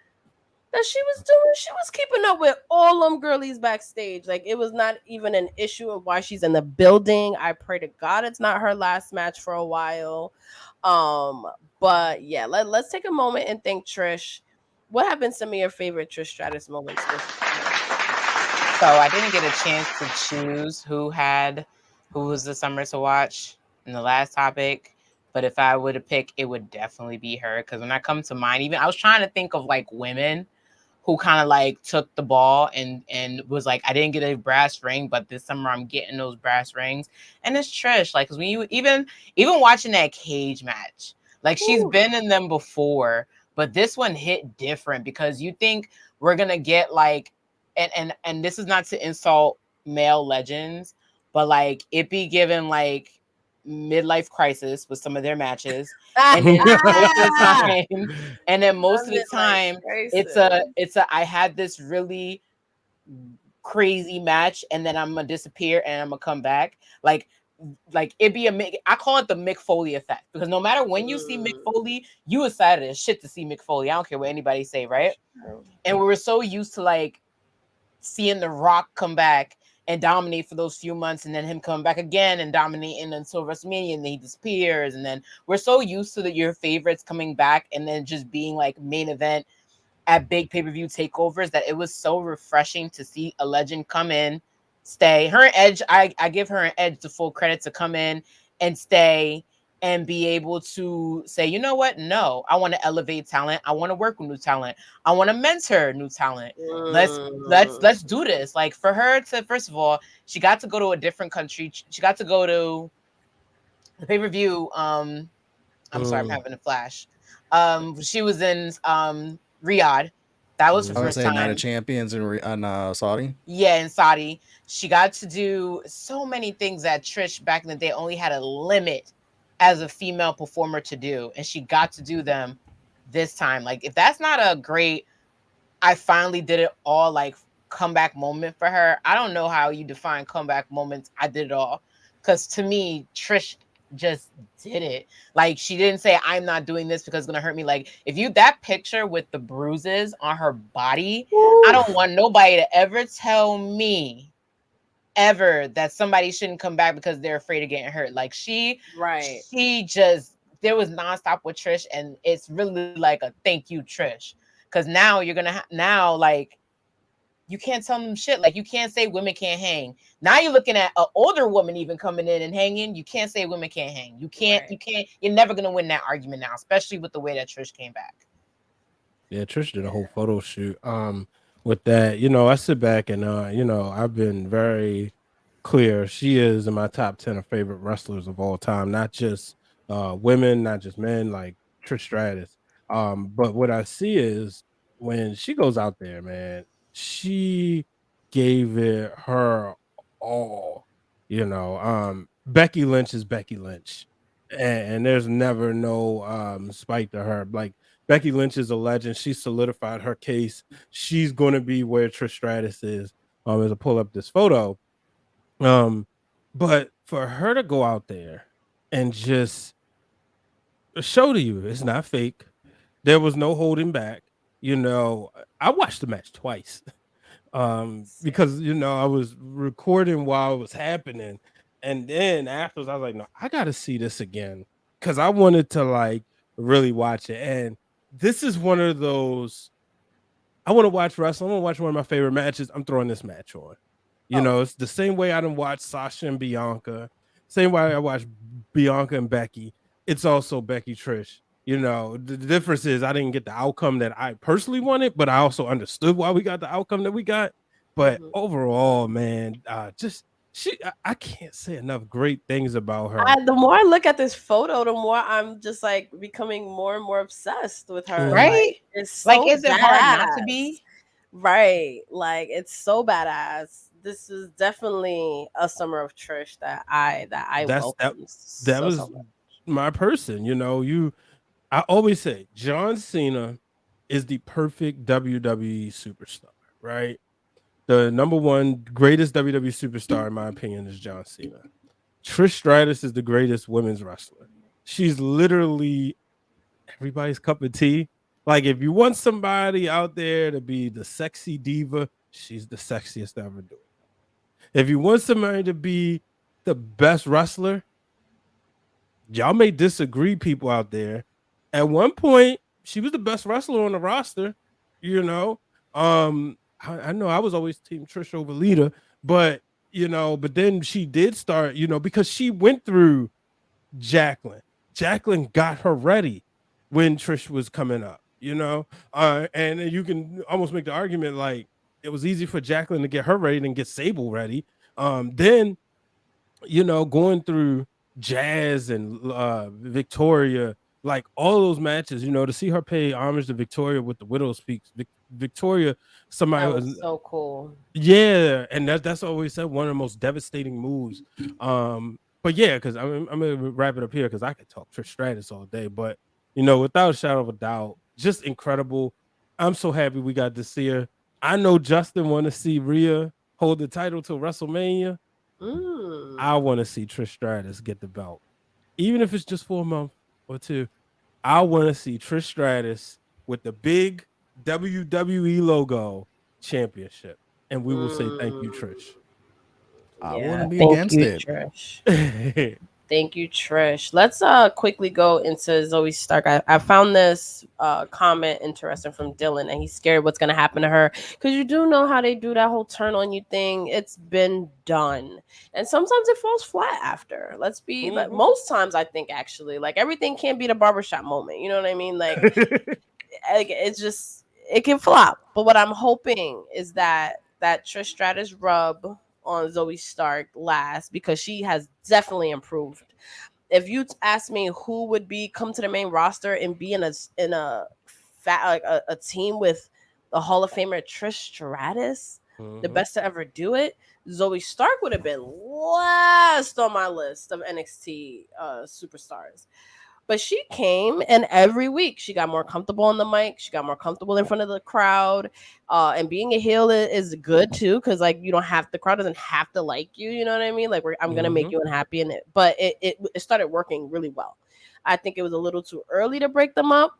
that she was doing, she was keeping up with all them girlies backstage. Like, it was not even an issue of why she's in the building. I pray to God it's not her last match for a while. But yeah, let's take a moment and thank Trish. What have been some of your favorite Trish Stratus moments? So I didn't get a chance to choose who was the summer to watch in the last topic. But if I were to pick, it would definitely be her. Because when I come to mind, even I was trying to think of like women who kind of like took the ball and was like, I didn't get a brass ring, but this summer I'm getting those brass rings. And it's Trish. Like, because when you even watching that cage match, like, she's been in them before, but this one hit different because you think we're gonna get like, and this is not to insult male legends, but like it be given like midlife crisis with some of their matches, and then most of the time it's a I had this really crazy match and then I'm gonna disappear and I'm gonna come back. Like it'd be I call it the Mick Foley effect, because no matter when you see Mick Foley, you excited as shit to see Mick Foley. I don't care what anybody say, right? And we were so used to like seeing The Rock come back and dominate for those few months, and then him come back again and dominate until WrestleMania, and then he disappears. And then we're so used to your favorites coming back and then just being like main event at big pay-per-view takeovers that it was so refreshing to see a legend come in, stay. Her Edge, I give her an Edge the full credit to come in and stay and be able to say, you know what? No, I want to elevate talent. I want to work with new talent. I want to mentor new talent. Let's do this. Like, for her to, first of all, she got to go to a different country. She got to go to the pay-per-view. I'm sorry, I'm having a flash. She was in Riyadh. That was her I would first say Night time. of Champions in Saudi. Yeah, in Saudi. She got to do so many things that Trish back in the day only had a limit as a female performer to do, and she got to do them this time. Like, if that's not a great, I finally did it all, like, comeback moment for her, I don't know how you define comeback moments. I did it all, because to me, Trish just did it. Like, she didn't say, I'm not doing this because it's gonna hurt me. Like, if you, that picture with the bruises on her body, I don't want nobody to ever tell me ever that somebody shouldn't come back because they're afraid of getting hurt. Like, she just, there was nonstop with Trish, and it's really like a thank you, Trish, because now you're gonna now, like, you can't tell them shit. Like, you can't say women can't hang. Now you're looking at an older woman even coming in and hanging. You can't say women can't hang. You can't. You're never gonna win that argument now, especially with the way that Trish came back. Yeah, Trish did a whole photo shoot. With that, you know, I sit back and you know, I've been very clear. She is in my top 10 of favorite wrestlers of all time, not just women, not just men, like Trish Stratus. But what I see is when she goes out there, man, she gave it her all. You know, Becky Lynch is Becky Lynch. And there's never no spite to her. Like, Becky Lynch is a legend. She solidified her case. She's going to be where Trish Stratus is. As I pull up this photo, but for her to go out there and just show to you it's not fake. There was no holding back. You know, I watched the match twice. Because, you know, I was recording while it was happening, and then afterwards I was like, no, I gotta see this again, because I wanted to, like, really watch it. And this is one of those, I want to watch wrestling, I want to watch one of my favorite matches, I'm throwing this match on. You know, it's the same way I didn't watch Sasha and Bianca, same way I watched Bianca and Becky. It's also Becky Trish. You know, the difference is I didn't get the outcome that I personally wanted, but I also understood why we got the outcome that we got. But overall, man, just I can't say enough great things about her. The more I look at this photo, the more I'm just like becoming more and more obsessed with her. Right? Like, it's so like, is it badass. hard not to be? Right. Like, it's so badass. This is definitely a summer of Trish that I welcome. That was my person. You know, I always say John Cena is the perfect WWE superstar, right? The number one greatest WWE superstar, in my opinion, is John Cena. Trish Stratus is the greatest women's wrestler. She's literally everybody's cup of tea. Like, if you want somebody out there to be the sexy diva, she's the sexiest to ever do it. If you want somebody to be the best wrestler, y'all may disagree, people out there. At one point, she was the best wrestler on the roster. You know, I know I was always team Trish over Lita, but you know, but then she did start, you know, because she went through Jacqueline. Jacqueline got her ready when Trish was coming up, you know, and you can almost make the argument like it was easy for Jacqueline to get her ready than get Sable ready. Then, you know, going through Jazz and Victoria, like all those matches, you know, to see her pay homage to Victoria with the Widow's Peak. Victoria, somebody that was so cool. Yeah, and that's always said one of the most devastating moves. But yeah, because I'm gonna wrap it up here because I could talk Trish Stratus all day, but you know, without a shadow of a doubt, just incredible. I'm so happy we got to see her. I know Justin want to see Rhea hold the title till WrestleMania. I want to see Trish Stratus get the belt, even if it's just for a month or two. I want to see Trish Stratus with the big WWE logo championship, and we will say thank you, Trish. I wouldn't be Thank against you, it. Trish. Thank you, Trish. Let's quickly go into Zoey Stark. I found this comment interesting from Dylan, and he's scared what's gonna happen to her because you do know how they do that whole turn on you thing. It's been done, and sometimes it falls flat after. Let's be like most times I think actually like everything can't be the barbershop moment. You know what I mean? Like it's just it can flop. But what I'm hoping is that Trish Stratus rub on Zoey Stark lasts because she has definitely improved. If you ask me who would be come to the main roster and be in a fat like a team with the Hall of Famer Trish Stratus, the best to ever do it, Zoey Stark would have been last on my list of NXT superstars. But she came, and every week she got more comfortable on the mic. She got more comfortable in front of the crowd. And being a heel is good too, because like you don't have the crowd doesn't have to like you. You know what I mean? Like I'm gonna make you unhappy in it, but it started working really well. I think it was a little too early to break them up.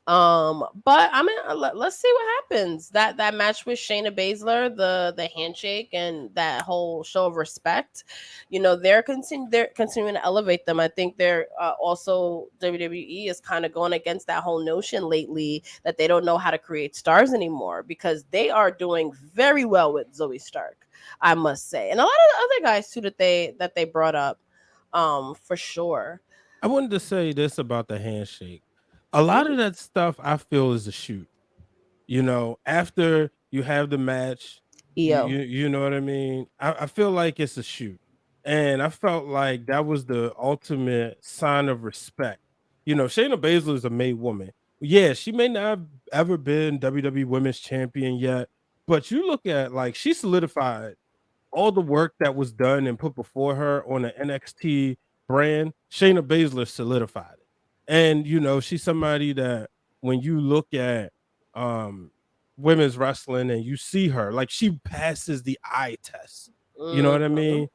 But I mean, let's see what happens. That match with Shayna Baszler, the handshake and that whole show of respect, you know, they're continuing to elevate them. I think they're also WWE is kind of going against that whole notion lately that they don't know how to create stars anymore because they are doing very well with Zoey Stark, I must say, and a lot of the other guys too that they brought up, for sure. I wanted to say this about the handshake. A lot of that stuff I feel is a shoot. You know, after you have the match, EO. you know what I mean? I feel like it's a shoot. And I felt like that was the ultimate sign of respect. You know, Shayna Baszler is a made woman. Yeah, she may not have ever been WWE Women's Champion yet, but you look at like she solidified all the work that was done and put before her on the NXT brand. Shayna Baszler solidified it. And you know, she's somebody that when you look at women's wrestling and you see her, like she passes the eye test. You know what I mean?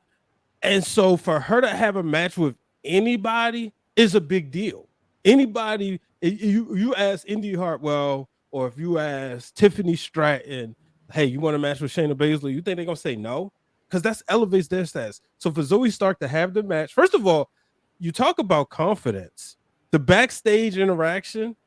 And so for her to have a match with anybody is a big deal. Anybody, you ask Indy Hartwell, or if you ask Tiffany Stratton, hey, you want a match with Shayna Baszler? You think they're gonna say no? Because that elevates their status. So for Zoey Stark to have the match, first of all, you talk about confidence. The backstage interaction,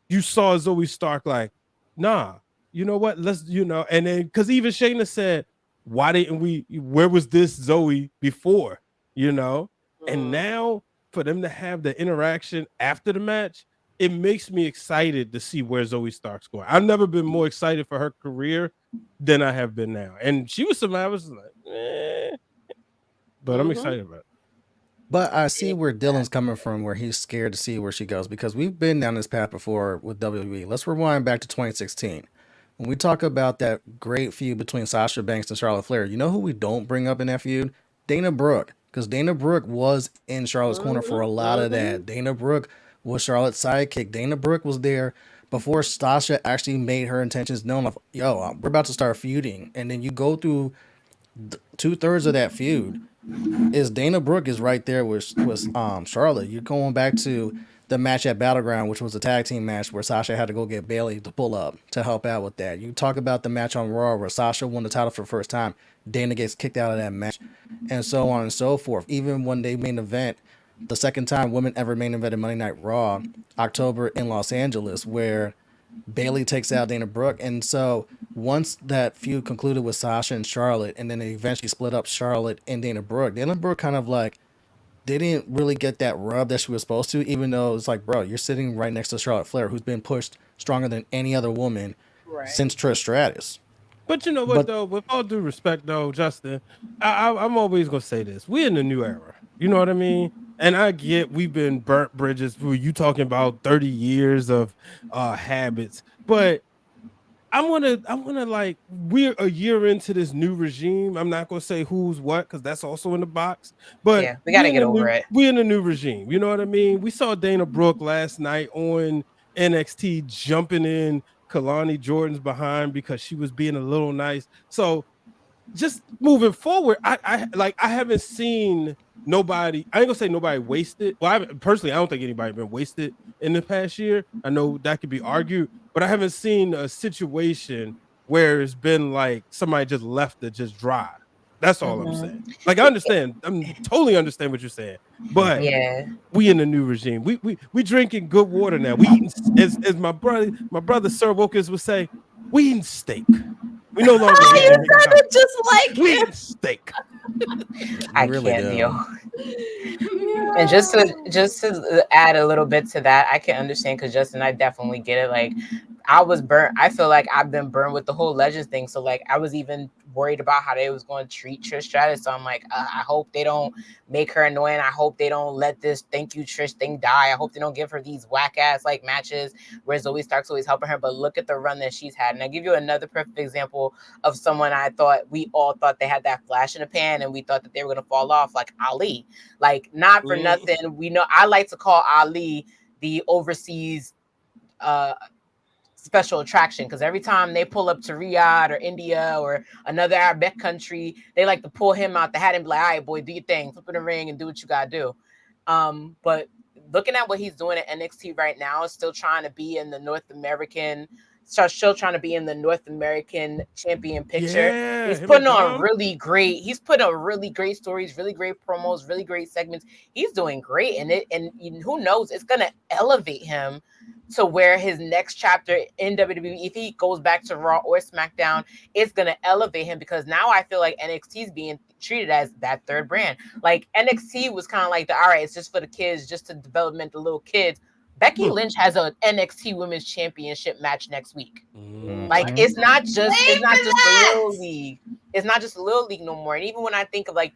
you saw Zoey Stark like, nah, you know what? Let's, you know, and then because even Shayna said, why didn't we? Where was this Zoey before? You know, and now for them to have the interaction after the match, it makes me excited to see where Zoey Stark's going. I've never been more excited for her career than I have been now. And she was somebody I was like, but I'm excited about it. But I see where Dylan's coming from, where he's scared to see where she goes, because we've been down this path before with WWE. Let's rewind back to 2016. When we talk about that great feud between Sasha Banks and Charlotte Flair, you know who we don't bring up in that feud? Dana Brooke. Because Dana Brooke was in Charlotte's corner for a lot of that. Dana Brooke was Charlotte's sidekick. Dana Brooke was there before Sasha actually made her intentions known of, yo, we're about to start feuding. And then you go through 2/3 of that feud is Dana Brooke is right there with Charlotte. You're going back to the match at Battleground, which was a tag team match where Sasha had to go get Bayley to pull up to help out with that. You talk about the match on Raw where Sasha won the title for the first time. Dana gets kicked out of that match, and so on and so forth. Even when they main event, the second time women ever main evented Monday Night Raw, October in Los Angeles, where Bayley takes out Dana Brooke. And so once that feud concluded with Sasha and Charlotte, and then they eventually split up Charlotte and Dana Brooke kind of like didn't really get that rub that she was supposed to, even though it's like, bro, you're sitting right next to Charlotte Flair, who's been pushed stronger than any other woman since Trish Stratus. But you know what, though? With all due respect, though, Justin, I'm always going to say this. We're in a new era. You know what I mean? And I get we've been burnt bridges. You talking about 30 years of habits. But I wanna like, we're a year into this new regime. I'm not gonna say who's what because that's also in the box. But Yeah, we gotta get over it. We're in a new regime. You know what I mean? We saw Dana Brooke last night on NXT jumping in Kalani Jordan's behind because she was being a little nice. So just moving forward, I haven't seen nobody. I ain't gonna say nobody wasted. Well, I don't think anybody been wasted in the past year. I know that could be argued, but I haven't seen a situation where it's been like somebody just left it just dry. That's all I'm saying. Like I understand, I'm totally understand what you're saying, but Yeah. we in the new regime. We drinking good water now. We eating as my brother Sir Wilkins would say, we eating steak. We no longer Oh, eating you meat. sounded just like We him. eating steak. I really can't do. deal. And just to add a little bit to that, I can understand because Justin, I definitely get it. Like I was burnt. I feel like I've been burned with the whole Legends thing. So like I was even worried about how they was going to treat Trish Stratus. So I'm like, I hope they don't make her annoying. I hope they don't let this thank you Trish thing die. I hope they don't give her these whack ass like matches where Zoey Stark's always helping her. But look at the run that she's had. And I give you another perfect example of someone I thought we all thought they had that flash in the pan and we thought that they were gonna fall off, like Ali. Like not for nothing, we know I like to call Ali the overseas special attraction because every time they pull up to Riyadh or India or another Arabic country, they like to pull him out the hat and be like, all right, boy, do your thing, flip in the ring and do what you gotta do. But looking at what he's doing at NXT right now, still trying to be in the North American, still trying to be in the North American champion picture. Yeah, He's him putting and on Dom. he's putting on really great stories, really great promos, really great segments. He's doing great in it, and who knows, it's gonna elevate him to where his next chapter in WWE, if he goes back to Raw or SmackDown, it's gonna elevate him because now I feel like NXT is being treated as that third brand. Like NXT was kind of like all right, it's just for the kids, just to development the little kids. Becky Lynch has an NXT Women's Championship match next week. Like it's not just the little league. It's not just the little league no more. And even when I think of like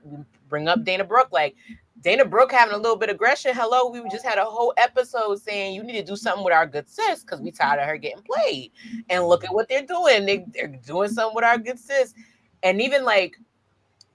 bring up Dana Brooke, like Dana Brooke having a little bit of aggression. Hello, we just had a whole episode saying you need to do something with our good sis because we tired of her getting played. And look at what they're doing. They're doing something with our good sis. And even like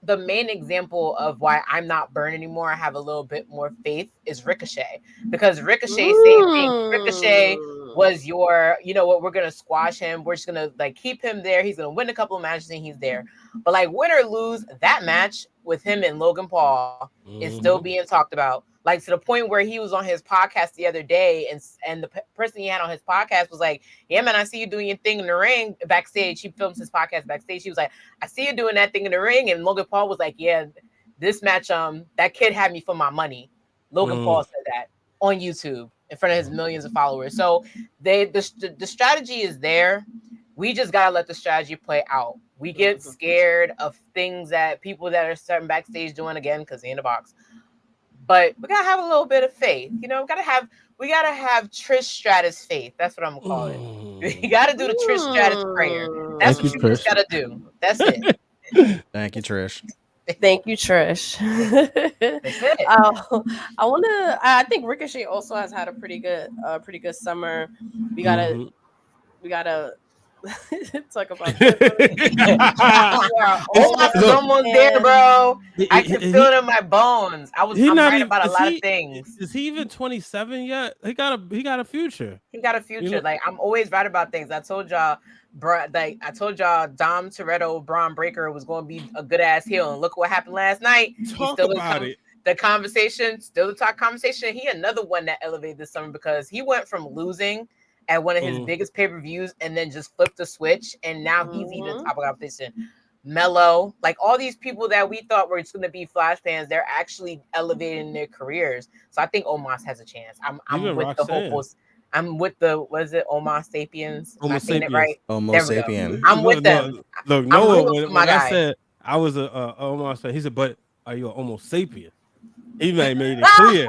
the main example of why I'm not burned anymore, I have a little bit more faith, is Ricochet. Because Ricochet, same thing. Ricochet was your, you know what, we're going to squash him. We're just going to like keep him there. He's going to win a couple of matches and he's there. But like win or lose, that match with him and Logan Paul is still being talked about. Like to the point where he was on his podcast the other day and the person he had on his podcast was like, yeah, man, I see you doing your thing in the ring backstage. He films his podcast backstage. He was like, I see you doing that thing in the ring. And Logan Paul was like, yeah, this match, that kid had me for my money. Logan Paul said that on YouTube in front of his millions of followers. So the strategy is there. We just got to let the strategy play out. We get scared of things that people that are starting backstage doing again because they're in the box. But we gotta have a little bit of faith, you know. We gotta have Trish Stratus faith. That's what I'm gonna call it. You gotta do the Trish Stratus prayer. That's Thank what you, you just Trish. gotta do. That's it. Thank you, Trish. Thank you, Trish. That's it. I think Ricochet also has had a pretty good summer. We gotta talk about Omos is almost there, bro. I can feel it in my bones. I'm not right even, about a lot of things. Is he even 27 yet? He got a future. He got a future. You know? Like I'm always right about things. I told y'all, Dom Toretto, Braun Breaker was going to be a good ass heel, and look what happened last night. Talk about it. The conversation, still the top conversation. He another one that elevated this summer because he went from losing at one of his biggest pay-per-views and then just flipped the switch, and now he's even top of competition. Mello, like all these people that we thought were just going to be flash fans, they're actually elevating their careers. So I think Omos has a chance. I'm with the hopefuls. I'm with the, what is it, Omos Sapiens? Am I saying it right? Homo There we sapien. go. I'm with them. Look, Noah, when I said I was a Omos fan, he said, but are you a Homo sapien? He made it clear.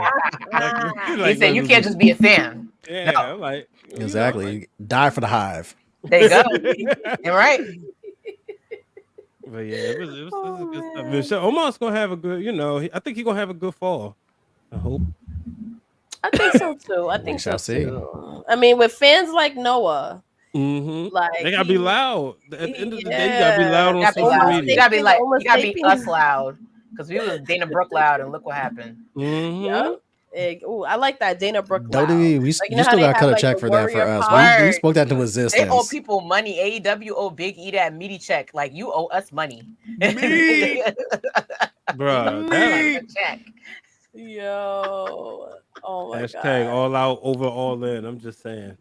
He said, you can't just be a fan. Yeah, no. like exactly. Like, die for the hive. There you go. You're right. But yeah, it was good stuff. Omos gonna have a good, I think he's gonna have a good fall. I hope. I think so too. We shall see. I mean, with fans like Noah, like they gotta be loud. At the end of the day, you gotta be loud on social media. You gotta be us loud. Because we was Dana Brooke loud, and look what happened. Yep. I like that Dana Brooke. You still gotta cut a check for that for us. We spoke that into existence. They owe people money. AEW owe Big E that meaty check. Like you owe us money, bro. Check. Yo, oh my God. All out over all in. I'm just saying.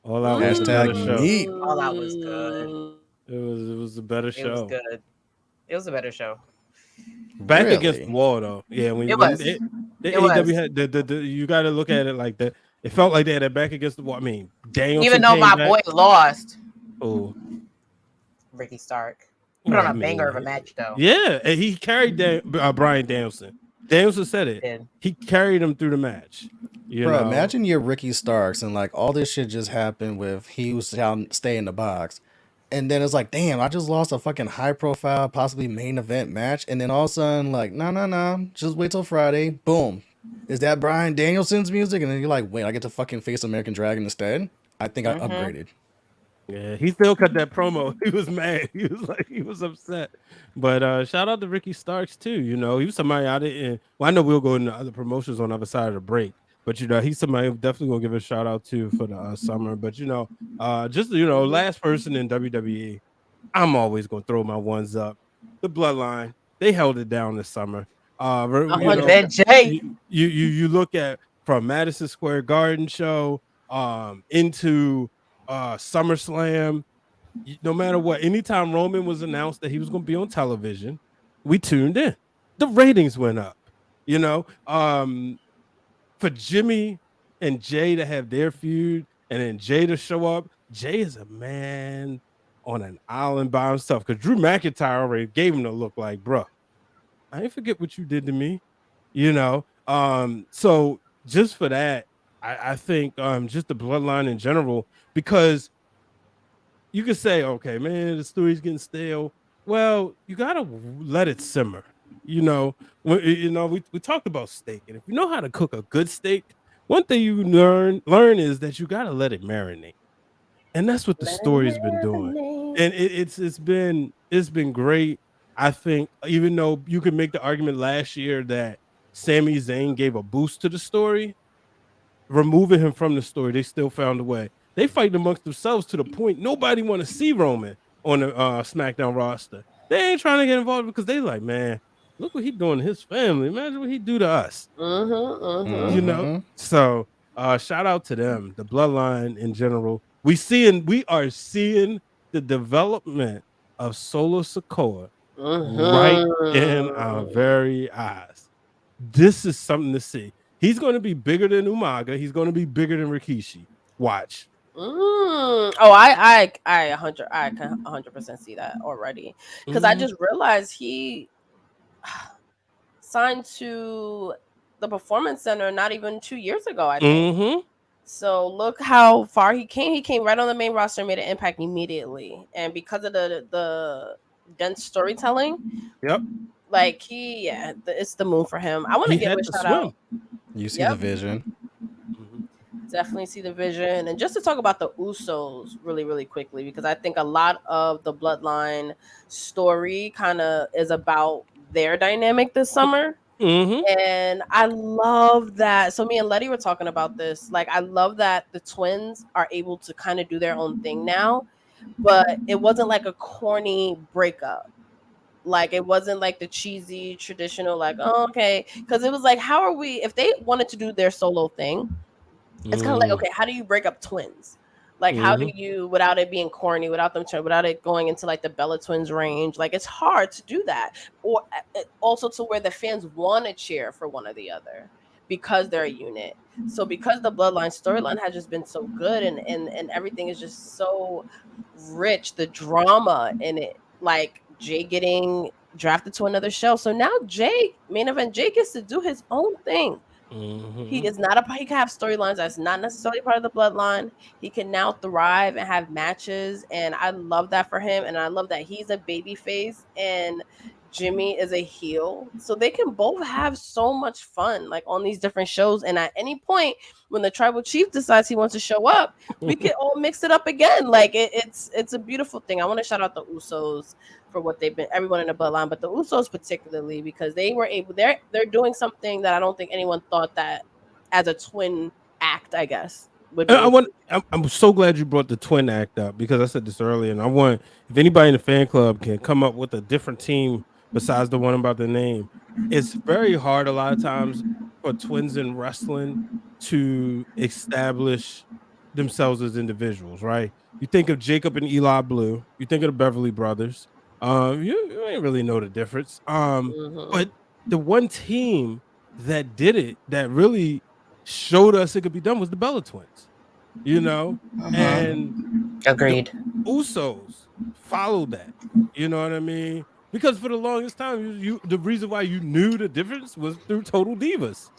All out was a better show. All out was good. It was a better show. It was good. It was a better show. Back against the Really? wall though. Yeah, when It when was. the It AEW was. had the you got to look at it like that. It felt like they had that back against the wall. I mean, Even Danielson though came my back. boy lost, Oh, Ricky Stark put well, on I a banger of a mean, match though. yeah, and he carried Bryan Danielson. Danielson said it. Did. He carried him through the match. You Bro, know, imagine you're Ricky Starks and like all this shit just happened with he was down stay in the box. And then it's like, damn, I just lost a fucking high profile, possibly main event match. And then all of a sudden, like, no, just wait till Friday. Boom. Is that Bryan Danielson's music? And then you're like, wait, I get to fucking face American Dragon instead? I think I upgraded. yeah, he still cut that promo. He was mad. He was like, he was upset. But shout out to Ricky Starks too. You know, he was somebody I didn't. Well, I know we'll go into other promotions on the other side of the break. But you know, he's somebody I'm definitely gonna give a shout out to for the summer. But you know, just you know, last person in WWE, I'm always gonna throw my ones up. The Bloodline, they held it down this summer. You know, 100. Jay. you look at from Madison Square Garden show into SummerSlam. No matter what, anytime Roman was announced that he was going to be on television, we tuned in. The ratings went up. You know, for Jimmy and Jay to have their feud, and then Jay to show up. Jay is a man on an island by himself because Drew McIntyre already gave him the look like, bro, I ain't forget what you did to me. You know, so just for that, I think just the Bloodline in general, because you could say, okay, man, the story's getting stale. Well, you gotta let it simmer. You know, we talked about steak, and if you know how to cook a good steak, one thing you learn is that you gotta let it marinate, and that's what the story's been doing. And it's been great. I think even though you could make the argument last year that Sami Zayn gave a boost to the story, removing him from the story, they still found a way. They fight amongst themselves to the point nobody want to see Roman on the SmackDown roster. They ain't trying to get involved because they like, man, look what he doing to his family. Imagine what he do to us. You know? So shout out to them, the Bloodline in general. We are seeing the development of Solo Sikoa right in our very eyes. This is something to see. He's going to be bigger than Umaga. He's going to be bigger than Rikishi. Watch. Oh, I can 100% see that already because I just realized he signed to the Performance Center not even 2 years ago, I think. So look how far he came. He came right on the main roster and made an impact immediately. And because of the dense storytelling, yep, like it's the moon for him. I want to give a shout out. You see the vision. Definitely see the vision. And just to talk about the Usos really, really quickly, because I think a lot of the Bloodline story kind of is about their dynamic this summer. And I love that. So me and Letty were talking about this. Like, I love that the twins are able to kind of do their own thing now, but it wasn't like a corny breakup. Like, it wasn't like the cheesy traditional, like, oh, okay. Because it was like, how are we, if they wanted to do their solo thing, it's kind of like, okay, how do you break up twins? Like, how do you, without it being corny, without it going into like the Bella Twins range? Like, it's hard to do that. Or also to where the fans want to cheer for one or the other because they're a unit. So because the Bloodline storyline has just been so good and everything is just so rich, the drama in it, like Jay getting drafted to another show. So now main event Jay gets to do his own thing. He is not he can have storylines that's not necessarily part of the Bloodline. He can now thrive and have matches, and I love that for him. And I love that he's a baby face and Jimmy is a heel, so they can both have so much fun, like on these different shows. And at any point, when the Tribal Chief decides he wants to show up, we can all mix it up again. Like it's a beautiful thing. I want to shout out the Usos for what they've been, everyone in the Bloodline, but the Usos particularly, because they were able, they're doing something that I don't think anyone thought that as a twin act, I guess. I'm so glad you brought the twin act up because I said this earlier, and I want, if anybody in the fan club can come up with a different team besides the one about the name. It's very hard a lot of times for twins in wrestling to establish themselves as individuals, right? You think of Jacob and Eli Blue, you think of the Beverly Brothers, You ain't really know the difference. Mm-hmm. But the one team that did it, that really showed us it could be done, was the Bella Twins. You know, and the Agreed. Usos followed that. You know what I mean? Because for the longest time, the reason why you knew the difference was through Total Divas.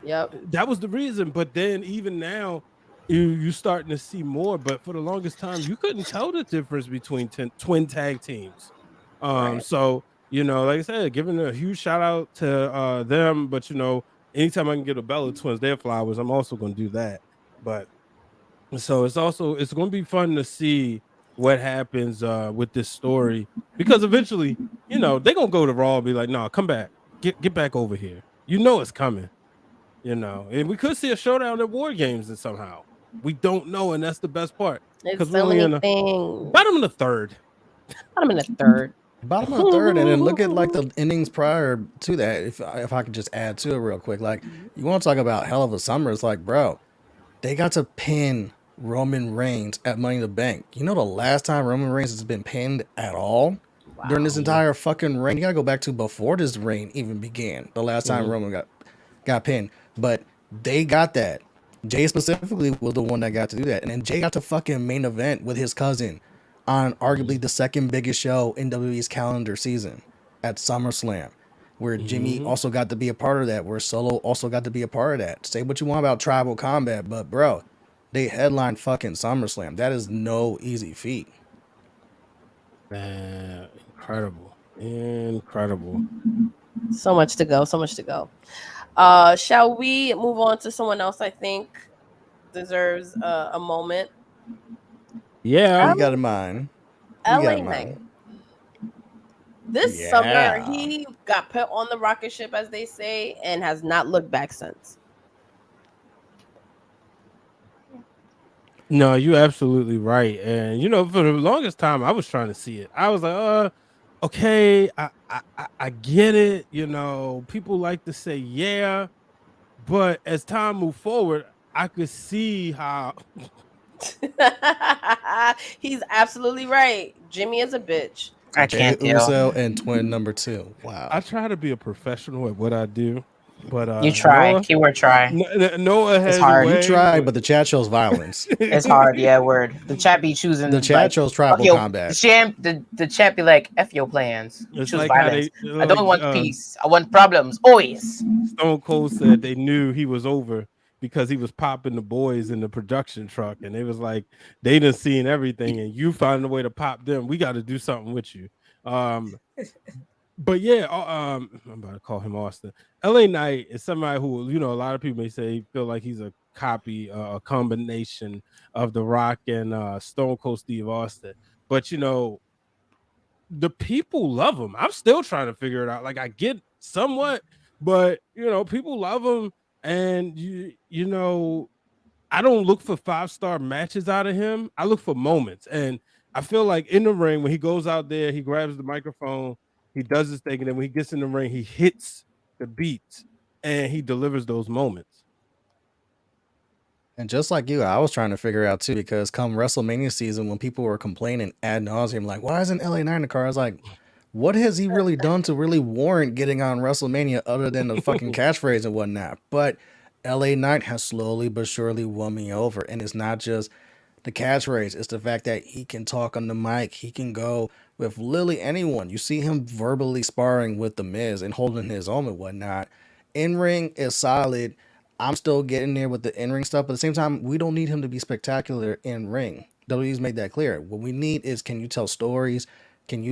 Yep. That was the reason. But then even now, you starting to see more. But for the longest time, you couldn't tell the difference between twin tag teams. Right. So like I said, giving a huge shout out to them. But anytime I can get a Bella Twins their flowers, I'm also going to do that. But so it's going to be fun to see what happens with this story, because eventually, they're going to go to Raw and be like, "No, come back. Get back over here. It's coming." And we could see a showdown at War Games and somehow. We don't know, and that's the best part, It's because we're so only many in the things. bottom of the third. I'm in the third. Bottom of the third, and then look at like the innings prior to that. If I could just add to it real quick, like you want to talk about hell of a summer? It's like, bro, they got to pin Roman Reigns at Money in the Bank. You know, the last time Roman Reigns has been pinned at all during this Wow. entire fucking reign, you gotta go back to before this reign even began. The last time Roman got pinned, but they got that. Jay specifically was the one that got to do that, and then Jay got to fucking main event with his cousin on arguably the second biggest show in WWE's calendar season at SummerSlam, where Jimmy also got to be a part of that, where Solo also got to be a part of that. Say what you want about Tribal Combat, but bro, they headlined fucking SummerSlam. That is no easy feat. Man, incredible. So much to go. So much to go. Shall we move on to someone else? I think deserves a moment. Yeah. You got in mind. You got LA in Knight. mind. This summer, he got put on the rocket ship, as they say, and has not looked back since. No, you're absolutely right. And for the longest time, I was trying to see it. I was like, okay, I get it. People like to say yeah, but as time moved forward, I could see how He's absolutely right. Jimmy is a bitch. I Jay can't deal. Uso and twin number 2. Wow. I try to be a professional at what I do, but You try. Noah, Keyword try. Noah It's has a hard. You way. try, but the chat shows violence. It's hard. Yeah, word. The chat be choosing. The chat shows Tribal Combat. The chat be like, F your plans. It's Choose like how violence. they I don't want peace. I want problems. Always. Stone Cold said they knew he was over because he was popping the boys in the production truck, and it was like they done seen everything, and you finding a way to pop them. We got to do something with you. But yeah, I'm about to call him Austin. LA Knight is somebody who, a lot of people may say feel like he's a copy, a combination of The Rock and Stone Cold Steve Austin. But the people love him. I'm still trying to figure it out. Like I get somewhat, but people love him, and I don't look for 5-star matches out of him. I look for moments, and I feel like in the ring when he goes out there, he grabs the microphone, he does his thing, and then when he gets in the ring, he hits the beats and he delivers those moments. And just like you, I was trying to figure out too, because come WrestleMania season, when people were complaining ad nauseum, like, why isn't LA Knight in the car? I was like, what has he really done to really warrant getting on WrestleMania other than the fucking catchphrase and whatnot? But LA Knight has slowly but surely won me over. And it's not just the catchphrase, it's the fact that he can talk on the mic. He can go with literally anyone. You see him verbally sparring with The Miz and holding his own and whatnot. In ring is solid. I'm still getting there with the in-ring stuff, but at the same time, we don't need him to be spectacular in ring. WWE's made that clear. What we need is, can you tell stories? Can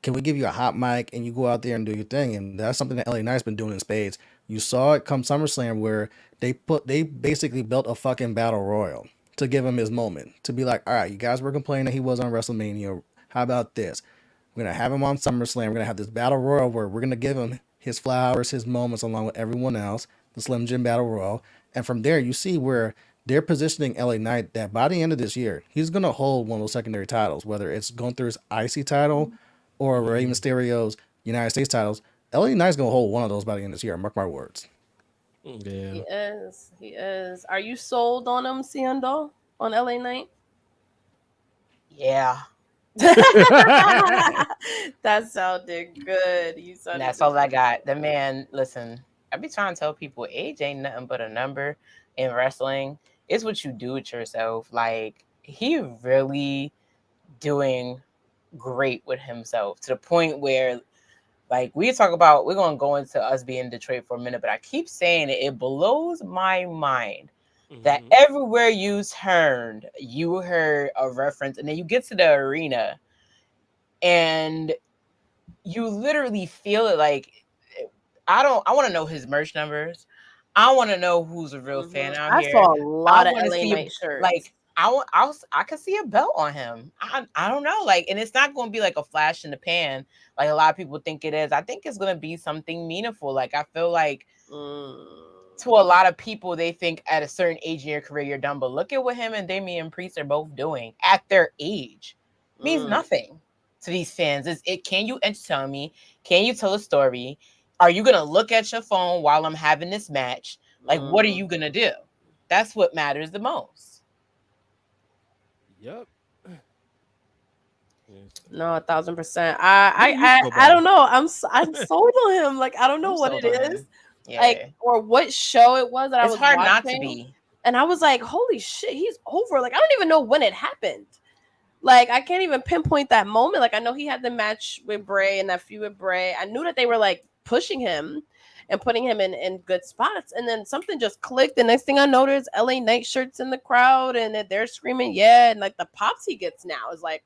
we give you a hot mic and you go out there and do your thing? And that's something that LA Knight's been doing in spades. You saw it come SummerSlam where they basically built a fucking battle royal to give him his moment. To be like, all right, you guys were complaining that he was on WrestleMania. How about this? We're gonna have him on SummerSlam. We're gonna have this battle royal where we're gonna give him his flowers, his moments, along with everyone else. The Slim Jim Battle Royal, and from there you see where they're positioning LA Knight that by the end of this year, he's gonna hold one of those secondary titles, whether it's Gunther's IC title or Rey Mysterio's United States titles. LA Knight's gonna hold one of those by the end of this year. Mark my words. Yeah. He is. He is. Are you sold on him, Seindole? On LA Knight? Yeah. That sounded good. You sounded That's all I got. The man, listen, I be trying to tell people age ain't nothing but a number in wrestling. It's what you do with yourself. Like, he really doing great with himself to the point where, like, we're going to go into us being in Detroit for a minute, but I keep saying it blows my mind that everywhere you turned, you heard a reference, and then you get to the arena and you literally feel it. Like, I want to know his merch numbers. I want to know who's a real fan out I here. saw a lot I of want to LA see Knight shirts. like I can see a belt on him. I don't know, like, and it's not going to be like a flash in the pan like a lot of people think it is. I think it's going to be something meaningful. Like, I feel like to a lot of people, they think at a certain age in your career you're done. But look at what him and Damian Priest are both doing at their age. It means nothing to these fans. Can you tell me? Can you tell a story? Are you gonna look at your phone while I'm having this match? Like, what are you gonna do? That's what matters the most. Yep. No, 1,000%. I don't know. I'm sold on him. Like, I don't know what it is. Yeah. Like, or what show it was that I was hard watching. not to be. And I was like, holy shit, he's over. Like, I don't even know when it happened. Like, I can't even pinpoint that moment. Like, I know he had the match with Bray and that feud with Bray. I knew that they were like pushing him and putting him in good spots. And then something just clicked. The next thing I know, there's LA Knight shirts in the crowd and they're screaming, yeah. And like the pops he gets now is like,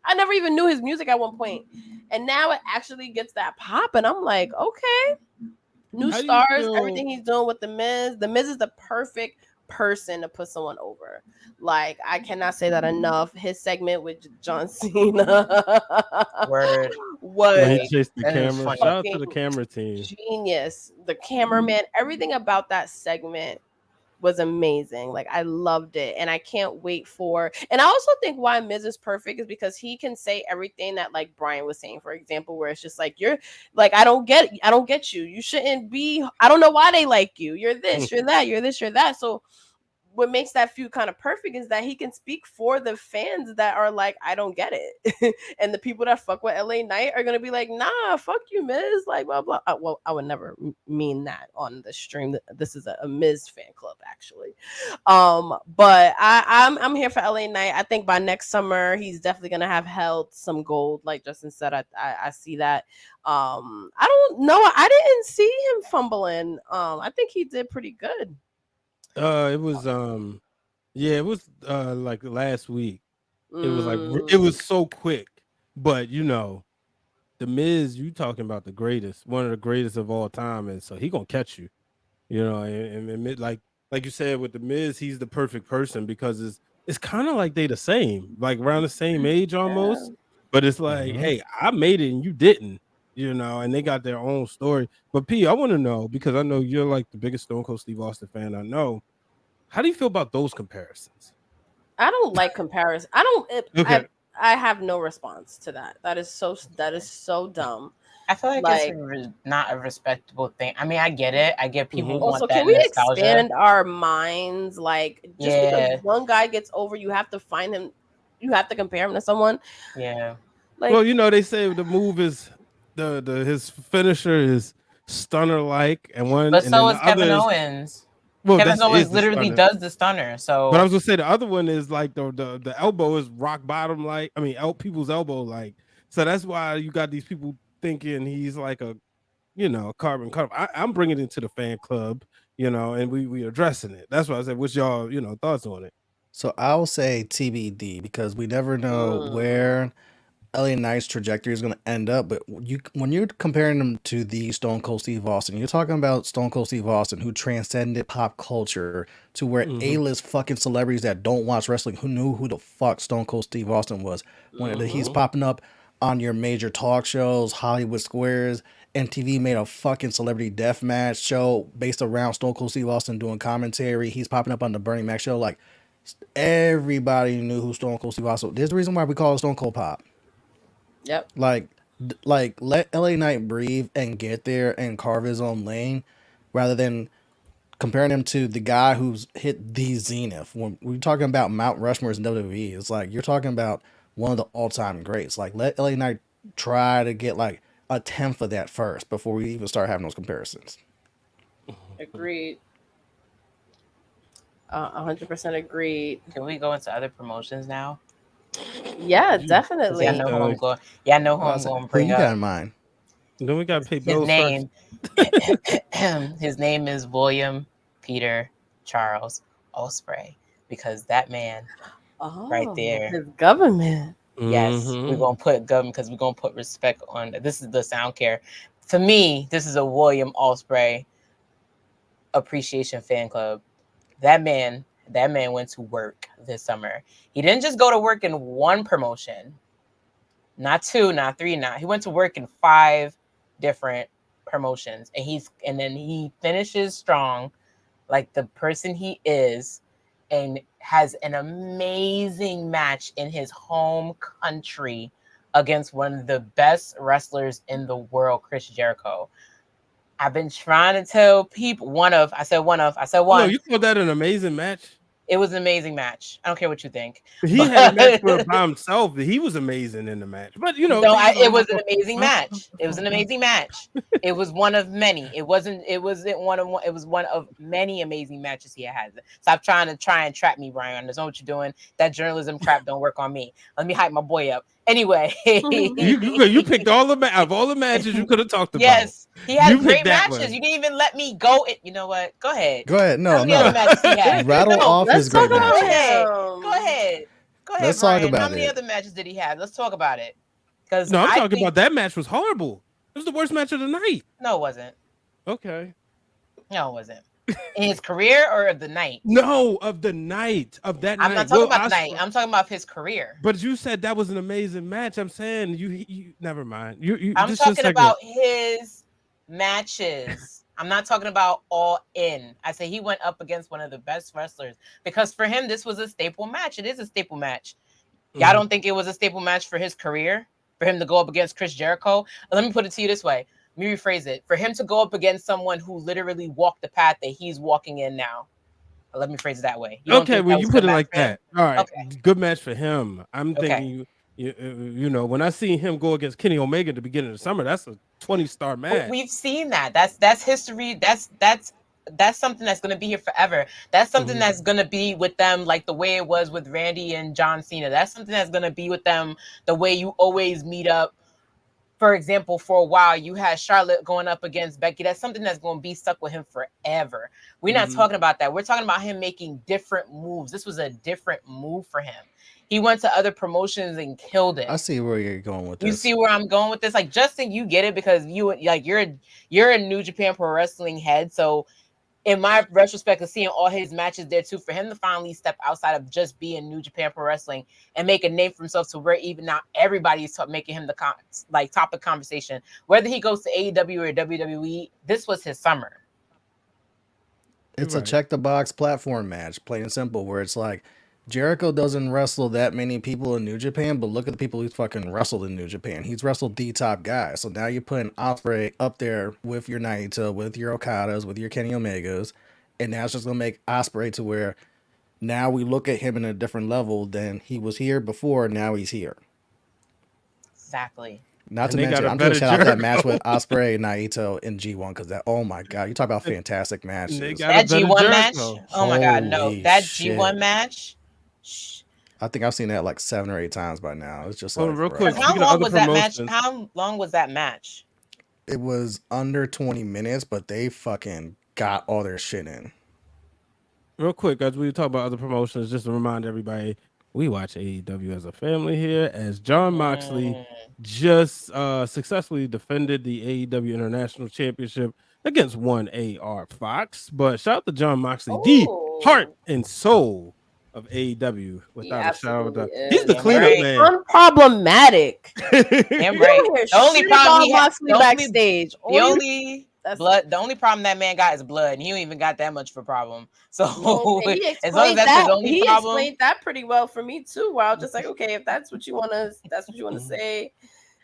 I never even knew his music at one point. And now it actually gets that pop. And I'm like, okay. New stars, everything he's doing with The Miz. The Miz is the perfect person to put someone over. Like, I cannot say that enough. His segment with John Cena Word. was when he chased the camera. Shout out to the fucking camera team. genius. The cameraman, everything about that segment was amazing. Like, I loved it, and I can't wait for. And I also think why Miz is perfect is because he can say everything that like Bryan was saying, for example, where it's just like, you're like, I don't get you. You shouldn't be. I don't know why they like you. You're this, you're that, you're this, you're that. So what makes that feud kind of perfect is that he can speak for the fans that are like, I don't get it. And the people that fuck with LA Knight are going to be like, nah, fuck you, Miz. Like, blah, blah. Well, I would never mean that on the stream. This is a Miz fan club, actually. But I'm here for LA Knight. I think by next summer, he's definitely going to have held some gold. Like Justin said, I see that. I don't know. I didn't see him fumbling. I think he did pretty good. It was like last week. It was like it was so quick, but the Miz, you talking about the greatest, one of the greatest of all time, and so he gonna catch you, and like you said with the Miz, he's the perfect person because it's kind of like they the same, like around the same age almost, but it's like, hey, I made it and you didn't, and they got their own story. But P, I want to know, because I know you're like the biggest Stone Cold Steve Austin fan I know. How do you feel about those comparisons? I don't like comparison. I don't. Okay. I have no response to that. That is so dumb. I feel like it's not a respectable thing. I mean, I get it. I get people want Also, that can we nostalgia. expand our minds? Like, just because one guy gets over, you have to find him. You have to compare him to someone. Yeah. Like, well, they say the move is his finisher is stunner like, and one. But and so then is the Kevin other Owens. Well, Kevin Owens literally does the stunner. So, but I was gonna say the other one is like the elbow is rock bottom, like, I mean, people's elbow, like, so that's why you got these people thinking he's like a carbon copy. I'm bringing it into the fan club, and we addressing it. That's why I said, what's y'all thoughts on it? So I'll say TBD, because we never know where LA Knight's trajectory is going to end up. But when you're comparing them to the Stone Cold Steve Austin, you're talking about Stone Cold Steve Austin, who transcended pop culture to where A-list fucking celebrities that don't watch wrestling who knew who the fuck Stone Cold Steve Austin was. When he's popping up on your major talk shows, Hollywood Squares, MTV made a fucking celebrity deathmatch show based around Stone Cold Steve Austin doing commentary. He's popping up on the Bernie Mac show. Like, everybody knew who Stone Cold Steve Austin was. There's the reason why we call it Stone Cold Pop. yep. Like let LA Knight breathe and get there and carve his own lane, rather than comparing him to the guy who's hit the zenith. When we're talking about Mount Rushmore's in WWE, it's like you're talking about one of the all-time greats. Like, let LA Knight try to get like a tenth of that first before we even start having those comparisons. Agreed. 100% agreed. Can we go into other promotions now? Yeah, You- definitely. Yeah, I know who I'm going. Yeah, I know who I I'm was like, going to who bring you got up. in mind? Then we got to pay His bills name, his name is William Peter Charles Osprey, because that man right there. His government. Yes, first. we're gonna put government because we're gonna put respect on. This is the sound care. For me, this is a William Osprey appreciation fan club. That man went to work this summer. He didn't just go to work in one promotion, not two, not three, not. He went to work in 5 different promotions, and then he finishes strong, like the person he is, and has an amazing match in his home country against one of the best wrestlers in the world, Chris Jericho. I've been trying to tell people I said one. No, you called that an amazing match? It was an amazing match. I don't care what you think. He had a match by himself. He was amazing in the match. But, you know. No, it was an amazing match. It was an amazing match. It was one of many. It was one of many amazing matches he had. Stop trying and trap me, Bryan. I understand what you're doing. That journalism trap don't work on me. Let me hype my boy up. Anyway. You picked all the matches you could have talked about. Yes. He had great that matches. one. You didn't even let me go. You know what? Go ahead. Go ahead. How many other matches he had? Rattle off Let's his great talk about matches. him. Go ahead. Let's talk Bryan. about How many it. other matches did he have? Let's talk about it. Because No, I'm talking about that match was horrible. It was the worst match of the night. No, it wasn't. Okay. No, it wasn't. In his career or of the night? No, of the night. Of that night. I'm not talking about the night. I'm talking about his career. But you said that was an amazing match. I'm saying you never mind. I'm talking about his matches. I'm not talking about all in. I say he went up against one of the best wrestlers because for him, this was a staple match. It is a staple match. Y'all don't think it was a staple match for his career? For him to go up against Chris Jericho? Let me put it to you this way. Let me rephrase it. For him to go up against someone who literally walked the path that he's walking in now. Let me phrase it that way. Okay, well, you put it like that. All right. Okay. Good match for him. I'm thinking, you know, when I see him go against Kenny Omega at the beginning of the summer, that's a 20-star match. But we've seen that. That's history. That's something that's going to be here forever. That's something that's going to be with them like the way it was with Randy and John Cena. That's something that's going to be with them the way you always meet up. For example, for a while, you had Charlotte going up against Becky. That's something that's going to be stuck with him forever. We're not talking about that. We're talking about him making different moves. This was a different move for him. He went to other promotions and killed it. I see where you're going with this. You see where I'm going with this? Like, Justin, you get it because you're a New Japan Pro Wrestling head. So in my retrospect of seeing all his matches there too, for him to finally step outside of just being New Japan Pro Wrestling and make a name for himself to where even now everybody's making him the topic conversation. Whether he goes to AEW or WWE, this was his summer. It's a check the box platform match, plain and simple, where it's like Jericho doesn't wrestle that many people in New Japan, but look at the people he's fucking wrestled in New Japan. He's wrestled the top guys. So now you're putting Osprey up there with your Naito, with your Okadas, with your Kenny Omegas, and now it's just going to make Osprey to where now we look at him in a different level than he was here before, now he's here. Exactly. Not to mention, I'm going to shout out that match with Osprey and Naito in G1 because that, oh my God, you talk about fantastic matches. That G1 match? Oh my God, no. That G1 match? I think I've seen that like 7 or 8 times by now. It's just like, real quick. How long was that match? How long was that match? It was under 20 minutes, but they fucking got all their shit in. Real quick, as we talk about other promotions, just to remind everybody, we watch AEW as a family here, as Jon Moxley just successfully defended the AEW International Championship against one AR Fox. But shout out to Jon Moxley, the heart and soul of AEW, without a shadow. He's the cleanup man. Unproblematic. Damn right. The only problem he has backstage. The only problem that man got is blood, and he don't even got that much of a problem. So as long as that's his only problem, he explained that pretty well for me too. Where I was just like, okay, if that's what you want to say,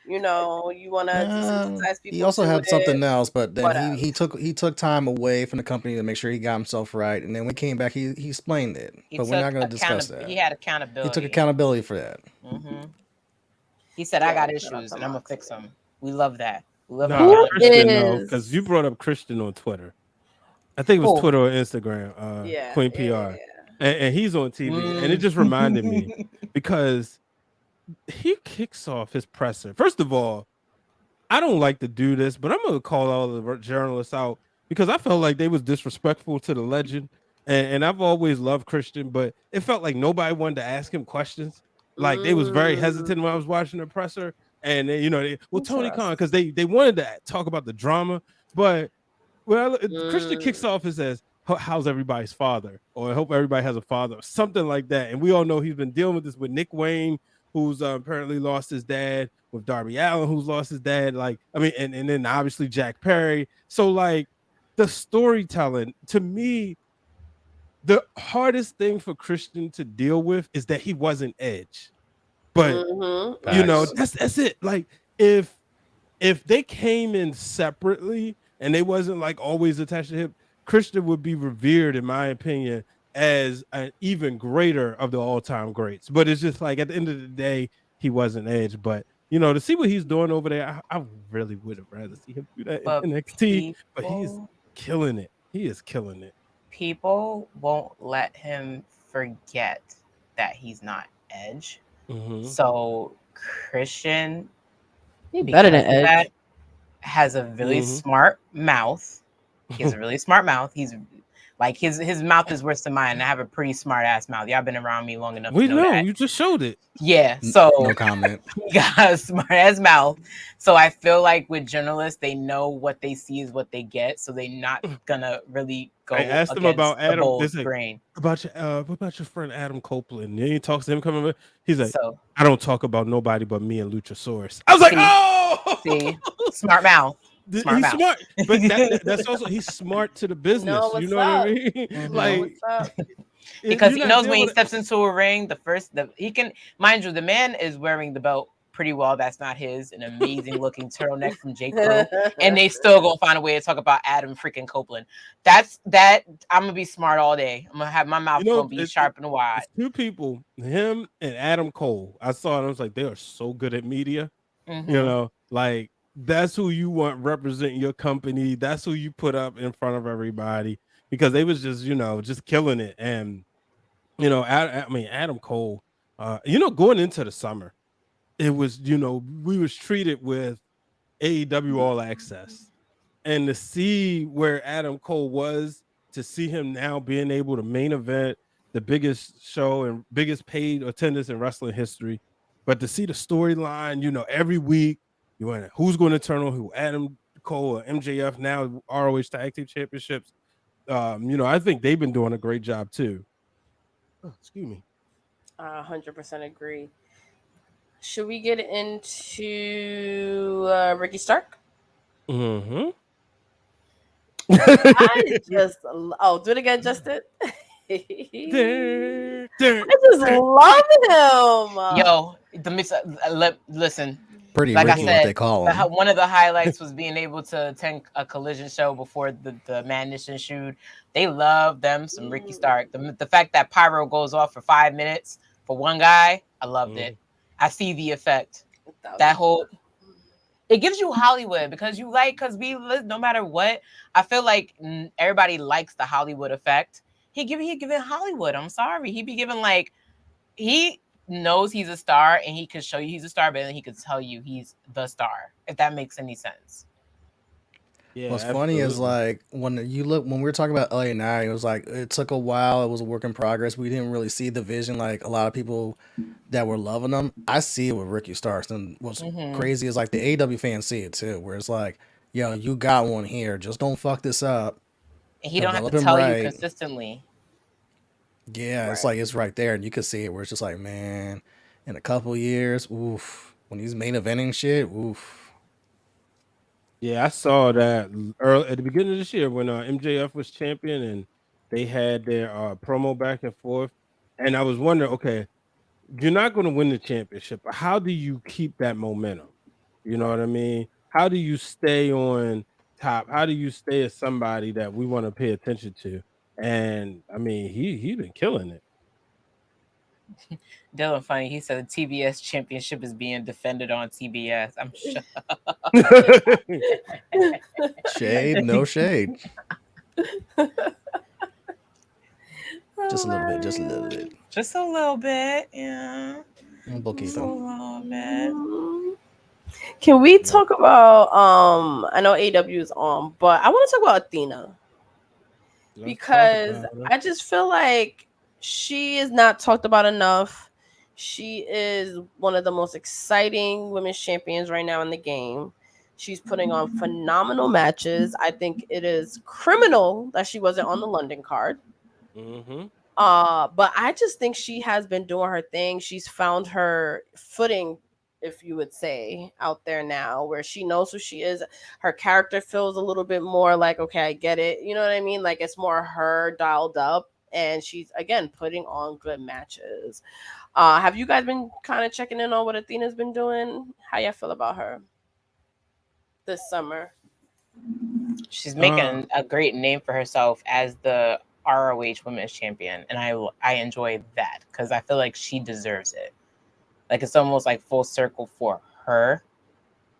you know, you want to desensitize people. He also had something else, but then he took time away from the company to make sure he got himself right, and then when he came back, he explained it. But we're not going to discuss that. He had accountability. He took accountability for that. He said, "I got Yeah, shout out issues, to and I'm gonna Moxley. fix them." We love that. We love Nah, Who Christian, no, because you is? brought up Christian on Twitter. I think it was Who? Twitter or Instagram, Yeah, Queen yeah, PR. And he's on TV. And it Mm. just reminded me because he kicks off his presser. First of all, I don't like to do this, but I'm gonna call all the journalists out because I felt like they was disrespectful to the legend. And I've always loved Christian, but it felt like nobody wanted to ask him questions. Like they was very hesitant when I was watching the presser. And they, well, Tony Khan, Interesting. because they wanted to talk about the drama, but Christian kicks Mm. off and says, "How's everybody's father?" Or "I hope everybody has a father," or something like that. And we all know he's been dealing with this with Nick Wayne, who's apparently lost his dad, with Darby Allin, who's lost his dad. Like, I mean, and then obviously Jack Perry. So, like, the storytelling to me, the hardest thing for Christian to deal with is that he wasn't Edge. But Facts. that's it. Like, if they came in separately and they wasn't like always attached to him, Christian would be revered, in my opinion, as an even greater of the all-time greats. But it's just like at the end of the day, he wasn't Edge. But to see what he's doing over there, I really would have rather see him do that in But NXT. But he's people, killing it. He is killing it. people won't let him forget that he's not Edge. Mhm. So Christian, He better than because of Edge. that, has a really Mhm. smart mouth. He has a really smart mouth. He's like his mouth is worse than mine. I have a pretty smart ass mouth. Y'all been around me long enough We to know know that. you just showed it. Yeah. So No comment. he got a smart ass mouth. So I feel like with journalists, they know what they see is what they get. So they're not gonna really go I asked him against about the Adam. bold This like, grain. what about your friend Adam Copeland? And he talks to him coming over. He's like, So I don't talk about nobody but me and Luchasaurus. I was like, see, oh, see, smart mouth. Smart he's mouth. smart, but that's also he's smart to the business. Know You what's know what I up. mean? Mhm. Know Like, what's up. Because you're he not knows there when he with steps into a ring, he can, mind you, the man is wearing the belt pretty well. That's not his. An amazing looking turtleneck from J. Crew, and they still gonna find a way to talk about Adam freaking Copeland. That's that. I'm gonna be smart all day. I'm gonna have my mouth gonna be sharp and wide. it's two people, him and Adam Cole. I saw it. I was like, they are so good at media. Mm-hmm. Like that's who you want representing your company. That's who you put up in front of everybody because they was just just killing it. And Adam Cole, going into the summer, it was we was treated with AEW All Access, and to see where Adam Cole was, to see him now being able to main event the biggest show and biggest paid attendance in wrestling history, but to see the storyline, every week, who's going to turn on who, Adam Cole or MJF, now ROH Tag Team Championships. I think they've been doing a great job too. Oh, excuse me. 100% agree. Should we get into Ricky Stark? Mm-hmm. I just do it again, Justin. I just love him. Yo, listen. Pretty Like I Ricky, what said, they call him. one of the highlights was being able to attend a collision show before the madness ensued. They love them some Ricky Stark. The fact that pyro goes off for 5 minutes for one guy, I loved it. I see the effect. That whole, it gives you Hollywood because no matter what, I feel like everybody likes the Hollywood effect. He giving Hollywood. I'm sorry, he be giving like he knows he's a star and he could show you he's a star, but then he could tell you he's the star, if that makes any sense. Yeah, What's funny is like when we were talking about LA Knight, it was like it took a while. It was a work in progress. We didn't really see the vision like a lot of people that were loving them. I see it with Ricky Starks, and what's crazy is like the AEW fans see it too, where it's like, yo, you got one here, just don't fuck this up. And he don't have Develop to him tell you right. consistently. Yeah, it's like it's right there, and you can see it where it's just like, man, in a couple years, oof, when he's main eventing shit, oof. Yeah, I saw that early at the beginning of this year when MJF was champion and they had their promo back and forth. And I was wondering, okay, you're not going to win the championship, but how do you keep that momentum? You know what I mean? How do you stay on top? How do you stay as somebody that we want to pay attention to? And I mean, he's been killing it. Dylan funny. He said the TBS championship is being defended on TBS. I'm sure. Shade, no shade. Just a little bit. Just a little bit. Just a little bit, yeah. Un Just a poquito. little bit. Can we talk about I know AW is on, but I want to talk about Athena because I just feel like she is not talked about enough. She is one of the most exciting women's champions right now in the game. She's putting on phenomenal matches. I think it is criminal that she wasn't on the London card. Mm-hmm. But I just think she has been doing her thing. She's found her footing, if you would say, out there now, where she knows who she is. Her character feels a little bit more like, okay, I get it. You know what I mean? Like it's more her dialed up, and she's again putting on good matches. Have you guys been kind of checking in on what Athena's been doing? How y'all feel about her this summer? She's making a great name for herself as the ROH Women's Champion, and I enjoy that because I feel like she deserves it. Like it's almost like full circle for her,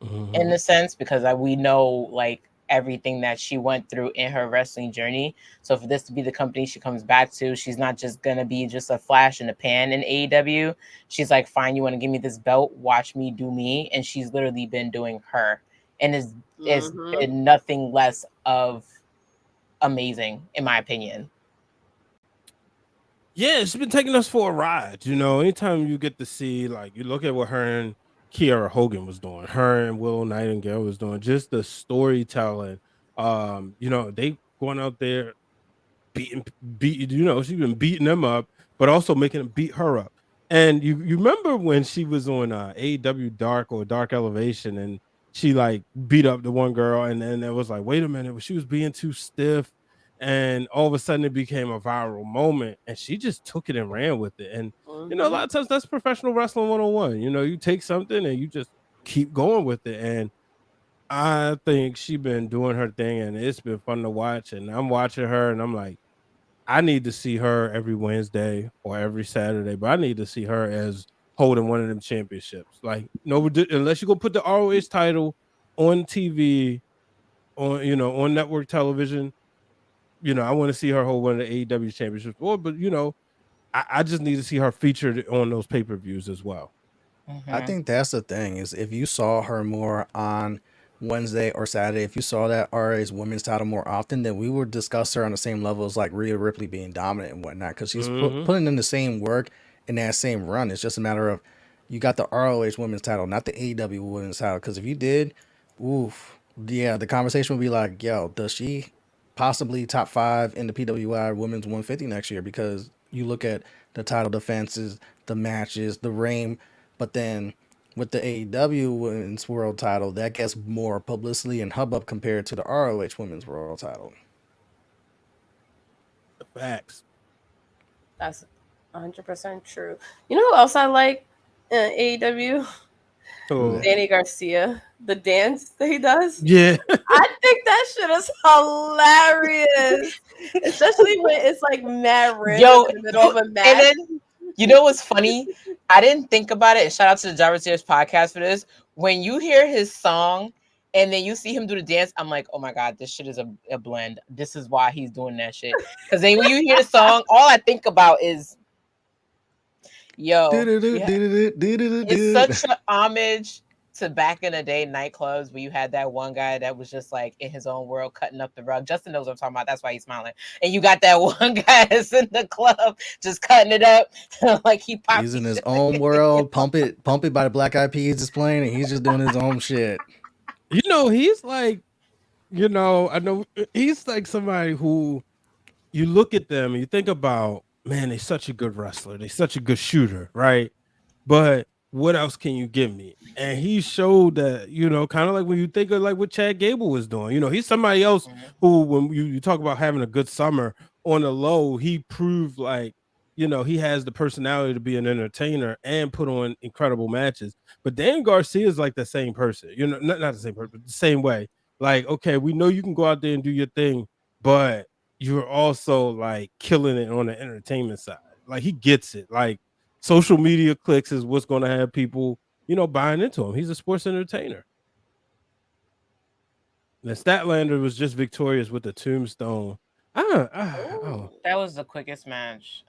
in a sense, because we know like everything that she went through in her wrestling journey. So for this to be the company she comes back to, she's not just gonna be just a flash in the pan in AEW. She's like, fine, you want to give me this belt? Watch me do me, and she's literally been doing her, and is been nothing less of amazing in my opinion. Yeah, she's been taking us for a ride. You know, anytime you get to see, like, you look at what her and Kiera Hogan was doing, her and Willow Nightingale was doing, just the storytelling. You know, they going out there beat. You know, she's been beating them up, but also making them beat her up. And you remember when she was on AEW Dark or Dark Elevation, and she like beat up the one girl, and then it was like, wait a minute, she was being too stiff. And all of a sudden it became a viral moment, and she just took it and ran with it. And you know, a lot of times that's professional wrestling 101. You know, you take something and you just keep going with it. And I think she's been doing her thing, and it's been fun to watch. And I'm watching her, and I'm like, I need to see her every Wednesday or every Saturday, but I need to see her as holding one of them championships. Like, no, unless you go put the ROH title on TV, on, you know, on network television. You know, I want to see her hold one of the AEW championships. But you know, I just need to see her featured on those pay-per-views as well. I think that's the thing, is if you saw her more on Wednesday or Saturday, if you saw that RA's women's title more often, then we would discuss her on the same level as like Rhea Ripley being dominant and whatnot, because she's putting in the same work in that same run. It's just a matter of, you got the ROH women's title, not the AEW women's title. Because if you did, yeah, the conversation would be like, yo, does she possibly top 5 in the PWI Women's 150 next year? Because you look at the title defenses, the matches, the reign, but then with the AEW Women's World title, that gets more publicity and hubbub compared to the ROH Women's World title. Facts. That's 100% true. You know who else I like in AEW? Danny Garcia. The dance that he does. Yeah. I think that shit is hilarious. Especially when it's like mad random in the middle of a match. And then, you know what's funny? I didn't think about it. And shout out to the Java Series podcast for this. When you hear his song and then you see him do the dance, I'm like, oh my God, this shit is a blend. This is why he's doing that shit. Because then when you hear the song, all I think about is, yo, it's such an homage to back in the day nightclubs where you had that one guy that was just like in his own world cutting up the rug. Justin knows what I'm talking about. That's why he's smiling. And you got that one guy that's in the club just cutting it up like he's in his own world. Pump It by the Black Eyed Peas is playing, and he's just doing his own shit. You know, he's like, you know, I know he's like somebody who you look at them and you think about, man, they're such a good wrestler. They're such a good shooter, right? But what else can you give me? And he showed that, you know, kind of like when you think of like what Chad Gable was doing. You know, he's somebody else who, when you talk about having a good summer, on the low, he proved like, you know, he has the personality to be an entertainer and put on incredible matches. But Dan Garcia is like the same person, you know, not the same person, but the same way. Like, okay, we know you can go out there and do your thing, but you're also like killing it on the entertainment side. Like, he gets it. Like, social media clicks is what's going to have people, buying into him. He's a sports entertainer. And Statlander was just victorious with the tombstone. Oh. That was the quickest match.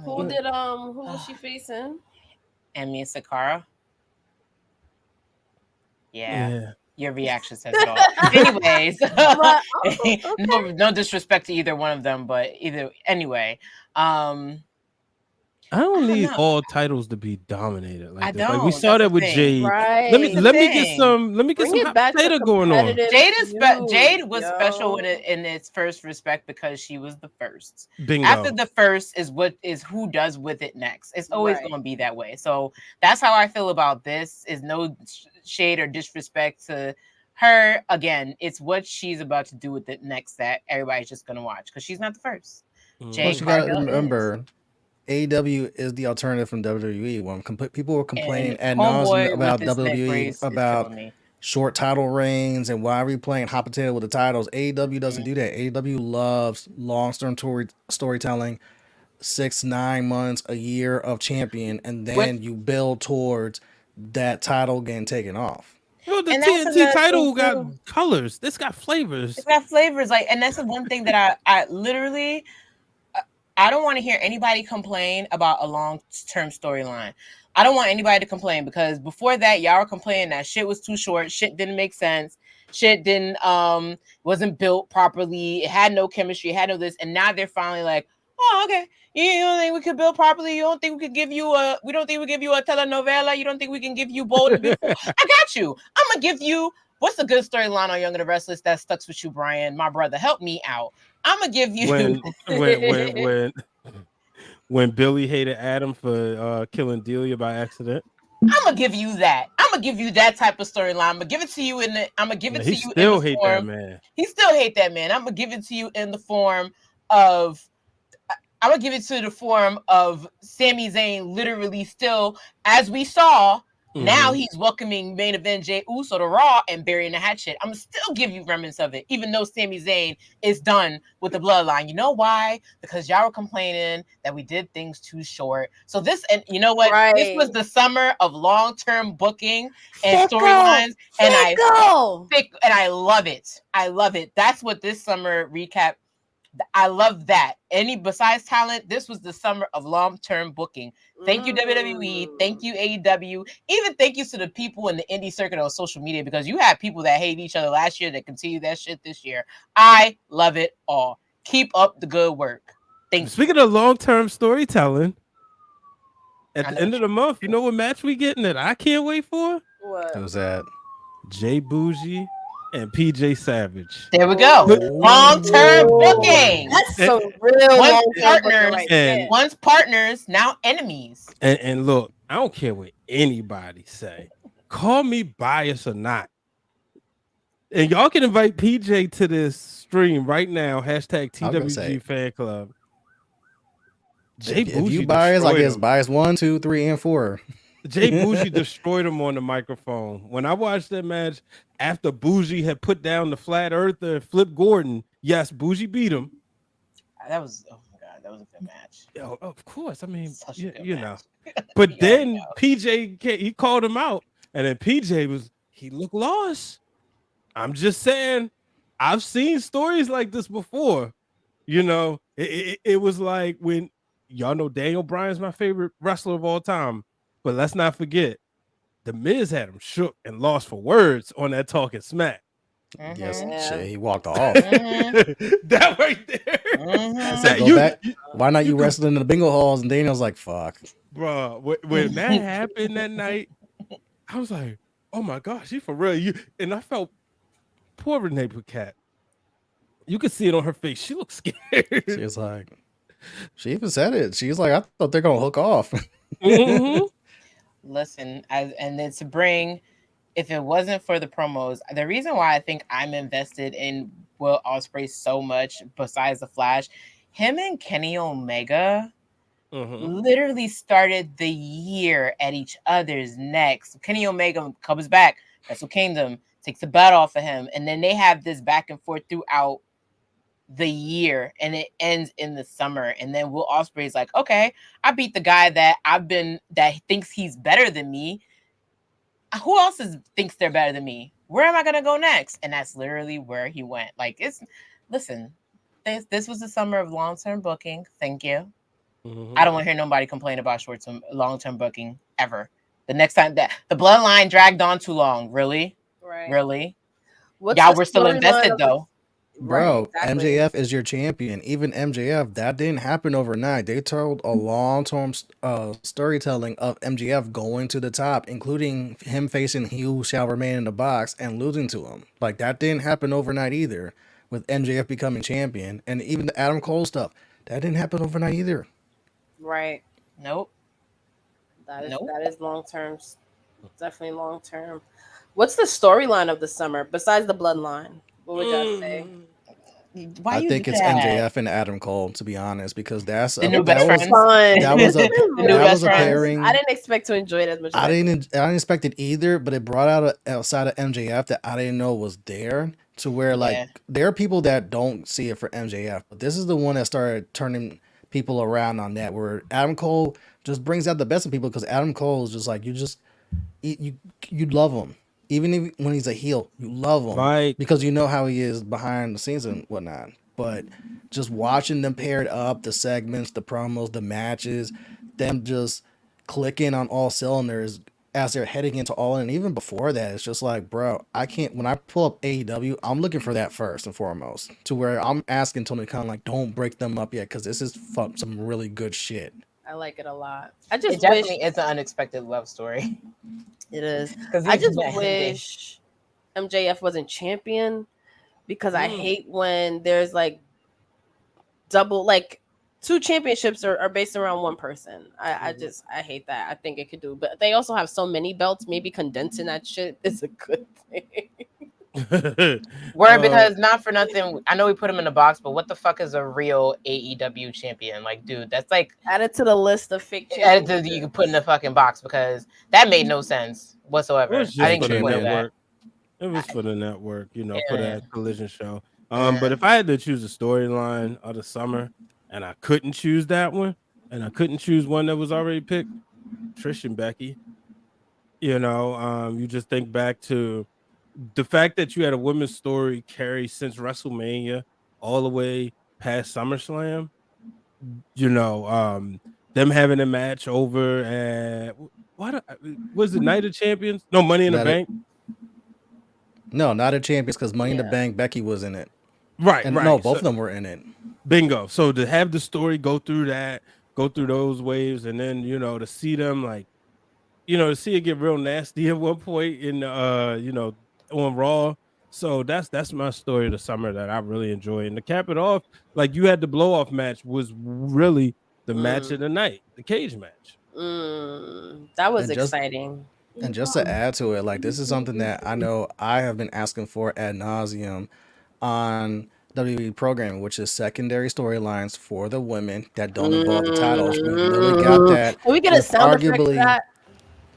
Who was she facing? Emi Sakura. Yeah. Your reaction says it all. Anyways, no disrespect to either one of them, but anyway. I don't need all titles to be dominated like this. Like we That's saw that with thing. Jade. Right. Let me get some hot potato going on. Jade was special in its first respect because she was the first. Bingo. After the first is who does with it next. It's always going to be that way. So that's how I feel about this. Is no shade or disrespect to her. Again, it's what she's about to do with it next that everybody's just going to watch because she's not the first. Jade, you got to remember. AEW is the alternative from WWE. When people were complaining ad nauseum about WWE, about short title reigns and why are we playing hot potato with the titles. AEW doesn't do that. AEW loves long-term storytelling, 6-9 months, a year of champion, and then you build towards that title getting taken off. Well, the TNT title got colors. This got flavors. It's got flavors, and that's the one thing that I literally. I don't want to hear anybody complain about a long-term storyline. I don't want anybody to complain because before that, y'all were complaining that shit was too short, shit didn't make sense, shit wasn't built properly, it had no chemistry, it had no this, and now they're finally like, oh, okay, you don't think we could build properly? You don't think we could give you we don't think we give you a telenovela? You don't think we can give you Bold and Beautiful? I got you. I'm gonna give you. What's a good storyline on Young and the Restless that stuck with you, Bryan? My brother, help me out. I'm gonna give you when Billy hated Adam for killing Delia by accident. I'm gonna give you that. I'm gonna give you that type of storyline. I'm gonna give it to you in the. I'm gonna give it to you. He still hate that man. He still hate that man. I'm gonna give it to you in the form of. I'm gonna give it to the form of Sami Zayn. Literally, still as we saw. Now he's welcoming main event Jey Uso to Raw and burying the hatchet. I'm gonna still give you remnants of it, even though Sami Zayn is done with the bloodline. You know why? Because y'all were complaining that we did things too short. So this, and you know what? Right. This was the summer of long-term booking and storylines, and I love it. I love it. That's what this summer recap. I love that. Besides talent, this was the summer of long-term booking. Thank you, WWE. Thank you, AEW. Even thank you to the people in the indie circuit on social media because you had people that hated each other last year that continue that shit this year. I love it all. Keep up the good work. Speaking of long-term storytelling, at the end of the month, you know what match we getting that I can't wait for? What? Who's that? Boujii and PJ Savage. There we go. Long-term booking. That's some real once partners, now enemies. And look, I don't care what anybody say. Call me biased or not. And y'all can invite PJ to this stream right now. Hashtag TWG fan club. If you biased, I guess bias 1, 2, 3, and 4. Boujii destroyed him on the microphone. When I watched that match, after Boujii had put down the flat earther and Flip Gordon, yes, Boujii beat him. That was, oh my God, that was a good match. Oh, of course. I mean, you know. But then PJ, he called him out. And then PJ he looked lost. I'm just saying, I've seen stories like this before. You know, it was like when, y'all know Daniel Bryan's my favorite wrestler of all time. But let's not forget, The Miz had him shook and lost for words on that Talking Smack. Yes, shit, he walked off. That right there. Why not you wrestling in the bingo halls? And Daniel's like, fuck. Bro, when that happened that night, I was like, oh my gosh, she for real. And I felt poor Renee Paquette. You could see it on her face. She looked scared. She was like, she even said it. She's like, I thought they're going to hook off. Listen, and then to bring, if it wasn't for the promos, the reason why I think I'm invested in Will Osprey so much, besides the Flash, him and Kenny Omega literally started the year at each other's necks. Kenny Omega comes back, Wrestle Kingdom, takes the bat off of him, and then they have this back and forth throughout the year and it ends in the summer, and then Will Ospreay's like, okay, I beat the guy that thinks he's better than me. Who else thinks they're better than me? Where am I gonna go next? And that's literally where he went. Like, listen, this was the summer of long-term booking. Thank you. I don't want to hear nobody complain about short-term, long-term booking ever. The next time that the bloodline dragged on too long, really? Y'all were still invested though. Bro, right, exactly. MJF is your champion. Even MJF, that didn't happen overnight. They told a long-term storytelling of MJF going to the top, including him facing He Who Shall Remain in the Box and losing to him. Like, that didn't happen overnight either, with MJF becoming champion. And even the Adam Cole stuff, that didn't happen overnight either. Right. Nope. That is long-term. Definitely long-term. What's the storyline of the summer besides the bloodline? What would y'all say? I think it's MJF and Adam Cole, to be honest, because that's the new best friends. That was a pairing. I didn't expect to enjoy it as much. I didn't expect it either, but it brought out outside of MJF that I didn't know was there. To where there are people that don't see it for MJF, but this is the one that started turning people around on that. Where Adam Cole just brings out the best in people, because Adam Cole is just like you love him. Even when he's a heel, you love him because you know how he is behind the scenes and whatnot. But just watching them paired up, the segments, the promos, the matches, them just clicking on all cylinders as they're heading into All In. Even before that, it's just like, bro, I can't. When I pull up AEW, I'm looking for that first and foremost. To where I'm asking Tony Khan, like, don't break them up yet, because this is some really good shit. I like it a lot. It definitely is an unexpected love story. It is. I just wish MJF wasn't champion, because I hate when there's like double, like 2 championships are based around one person. I hate that. I think it could do, but they also have so many belts. Maybe condensing that shit is a good thing. Word, because not for nothing, I know we put him in the box, but what the fuck is a real AEW champion? Like, dude, that's like added to the list of fake champions you can put in the fucking box, because that made no sense whatsoever. I think it was for the network, for that Collision show. But if I had to choose a storyline of the summer and I couldn't choose that one, and I couldn't choose one that was already picked, Trish and Becky. You just think back to the fact that you had a women's story carry since WrestleMania all the way past SummerSlam. Them having a match over at was it Night of Champions? No, Money in the Bank. No, not a Champions, because Money in the Bank, Becky was in it. Right. No, both of them were in it. Bingo. So to have the story go through those waves, and then to see them to see it get real nasty at one point in on Raw. So that's my story of the summer that I really enjoy. And to cap it off, like, you had the blow off match was really the match of the night, the cage match. That was exciting. And just to add to it, like, this is something that I know I have been asking for ad nauseum on WWE programming, which is secondary storylines for the women that don't involve the titles. We literally got that. Can we get a sound effect for that?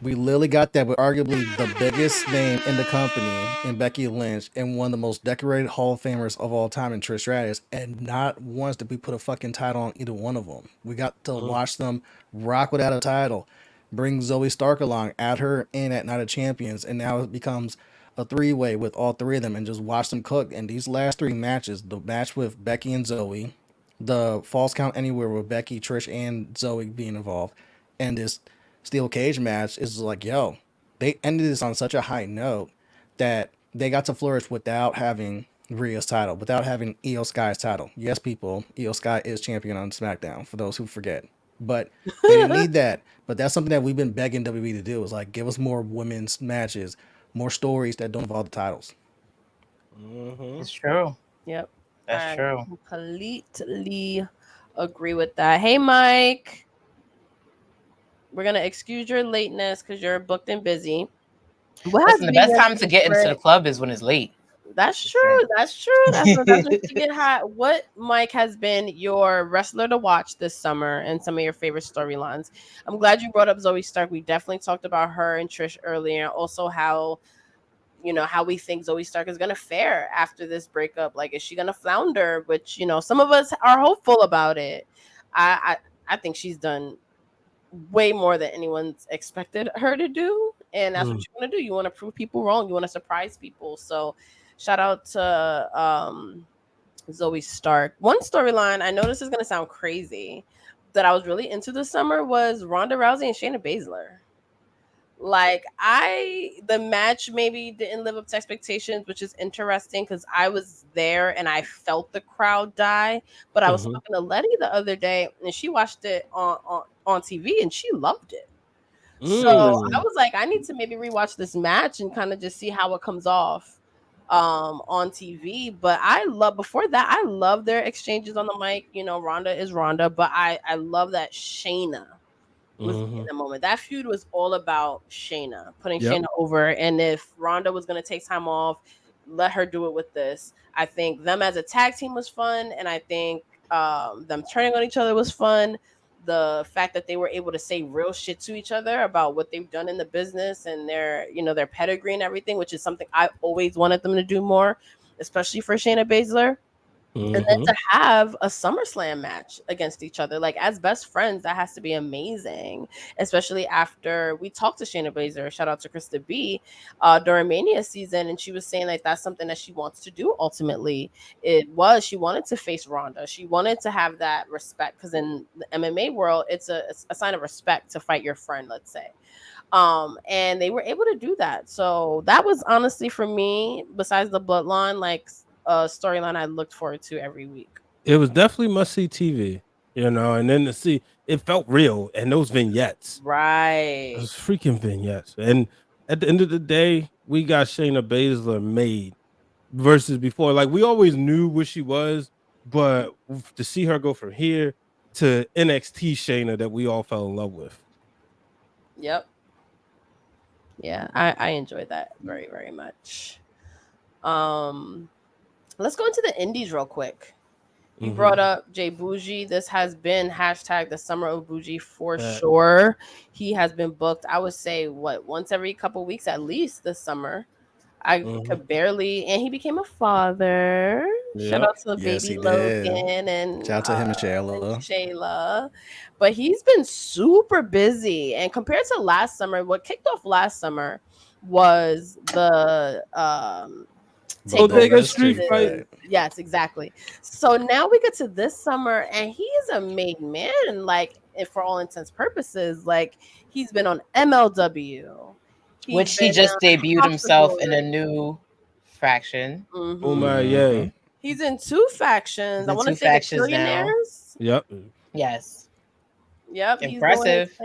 We literally got that with arguably the biggest name in the company in Becky Lynch, and one of the most decorated Hall of Famers of all time in Trish Stratus, and not once did we put a fucking title on either one of them. We got to watch them rock without a title, bring Zoey Stark along, add her in at Night of Champions, and now it becomes a 3-way with all 3 of them, and just watch them cook. And these last 3 matches, the match with Becky and Zoey, the Falls Count Anywhere with Becky, Trish, and Zoey being involved, and this steel cage match is like, yo, they ended this on such a high note that they got to flourish without having Rhea's title, without having Io Sky's title. Yes, people, Io Sky is champion on SmackDown, for those who forget. But they didn't need that. But that's something that we've been begging WWE to do, is like, give us more women's matches, more stories that don't involve the titles. It's true. Yep. That's true. Completely agree with that. Hey, Mike. We're going to excuse your lateness because you're booked and busy. Listen, the best time to get into the club is when it's late. That's true. That's when you get hot. What, Mike, has been your wrestler to watch this summer and some of your favorite storylines? I'm glad you brought up Zoey Stark. We definitely talked about her and Trish earlier. Also, how you know, how we think Zoey Stark is gonna fare after this breakup. Like, is she gonna flounder? Which, you know, some of us are hopeful about it. I think she's done way more than anyone's expected her to do, and that's what you want to do. You want to prove people wrong. You want to surprise people. So, shout out to Zoey Stark. One storyline I know this is gonna sound crazy that I was really into this summer was Ronda Rousey and Shayna Baszler. Like, the match maybe didn't live up to expectations, which is interesting because I was there and I felt the crowd die. But I was talking to Letty the other day and she watched it on TV and she loved it. So I was like, I need to maybe rewatch this match and kind of just see how it comes off on TV. But before that, I love their exchanges on the mic. You know, Ronda is Ronda, but I love that Shayna was in the moment. That feud was all about Shayna, putting Shayna over. And if Ronda was going to take time off, let her do it with this. I think them as a tag team was fun. And I think them turning on each other was fun. The fact that they were able to say real shit to each other about what they've done in the business and their, you know, their pedigree and everything, which is something I always wanted them to do more, especially for Shayna Baszler. And then to have a SummerSlam match against each other, like as best friends, that has to be amazing. Especially after we talked to Shayna Baszler, shout out to Krista B, during Mania season, and she was saying like that's something that she wants to do. Ultimately, she wanted to face Ronda. She wanted to have that respect because in the MMA world, it's a sign of respect to fight your friend. Let's say. And they were able to do that. So that was honestly for me, besides the bloodline, like a storyline I looked forward to every week. It was definitely must see TV, you know, and then to see it felt real and those vignettes. Right. Those freaking vignettes. And at the end of the day, we got Shayna Baszler made versus before. Like we always knew what she was, but to see her go from here to NXT Shayna that we all fell in love with. Yep. Yeah, I enjoyed that very, very much. Let's go into the indies real quick. You brought up Boujii. This has been hashtag the summer of Boujii for sure. He has been booked, I would say, once every couple weeks at least this summer. I could barely, and he became a father. Shout out to baby Logan and shout out to him and Shayla. But he's been super busy, and compared to last summer, what kicked off last summer was the Bodega Street Fight. Yes, exactly. So now we get to this summer, and he is a made man. Like, for all intents purposes, like he's been on MLW. Which he just debuted himself in a new faction. Oh my yay. He's in 2 factions. I want to say the Trillionaires. Yep. Yes. Yep. Impressive.